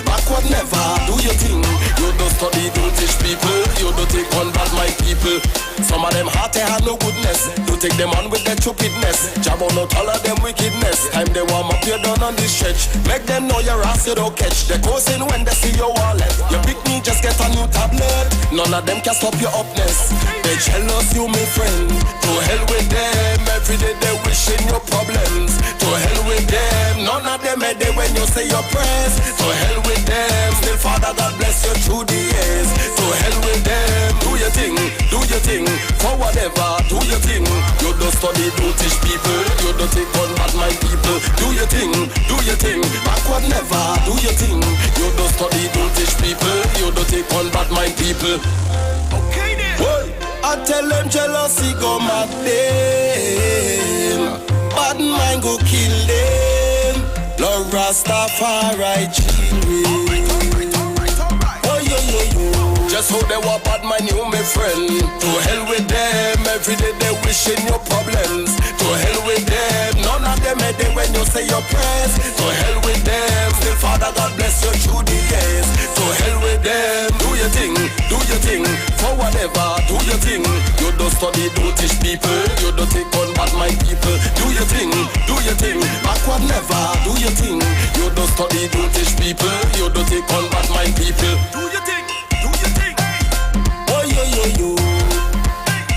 backward never, do your thing. You don't study, don't teach people. You don't take on bad mind people. Some of them heart they have no goodness. You take them on with their stupidness. Jab on not all of them wickedness. Time they warm up, you're done on this stretch. Make them know your ass you don't catch. They coursing when they see your wallet. You pick me, just get a new tablet. None of them can stop your upness. They jealous you, my friend. To hell with them. Every day they wishing your problems. To hell with them. None of them are there when you say your prayers. To hell with them. Still Father God bless you through the years. To hell with them. Do your thing, for whatever, do your thing. You don't study, don't teach people. You don't take on bad mind people. Do your thing, backward never, do your thing. You don't study, don't teach people. You don't take on bad mind people. Okay then. Whoa. I tell them jealousy go mad them. Bad mind go kill them. Lord Rastafari children. Oh yo. Just hold them up at my new my friend. To hell with them. Every day they wishing your problems. To hell with them. None of them are there when you say your prayers. To hell with them. Still Father God bless you through the years. To hell with them. Do your thing, for whatever, do your thing. You don't study, don't teach people. You don't take on bad my people. Do your thing, backward never. Do your thing. You don't study, don't teach people. You don't take on bad my people. Do your thing. Oh yo yo yo.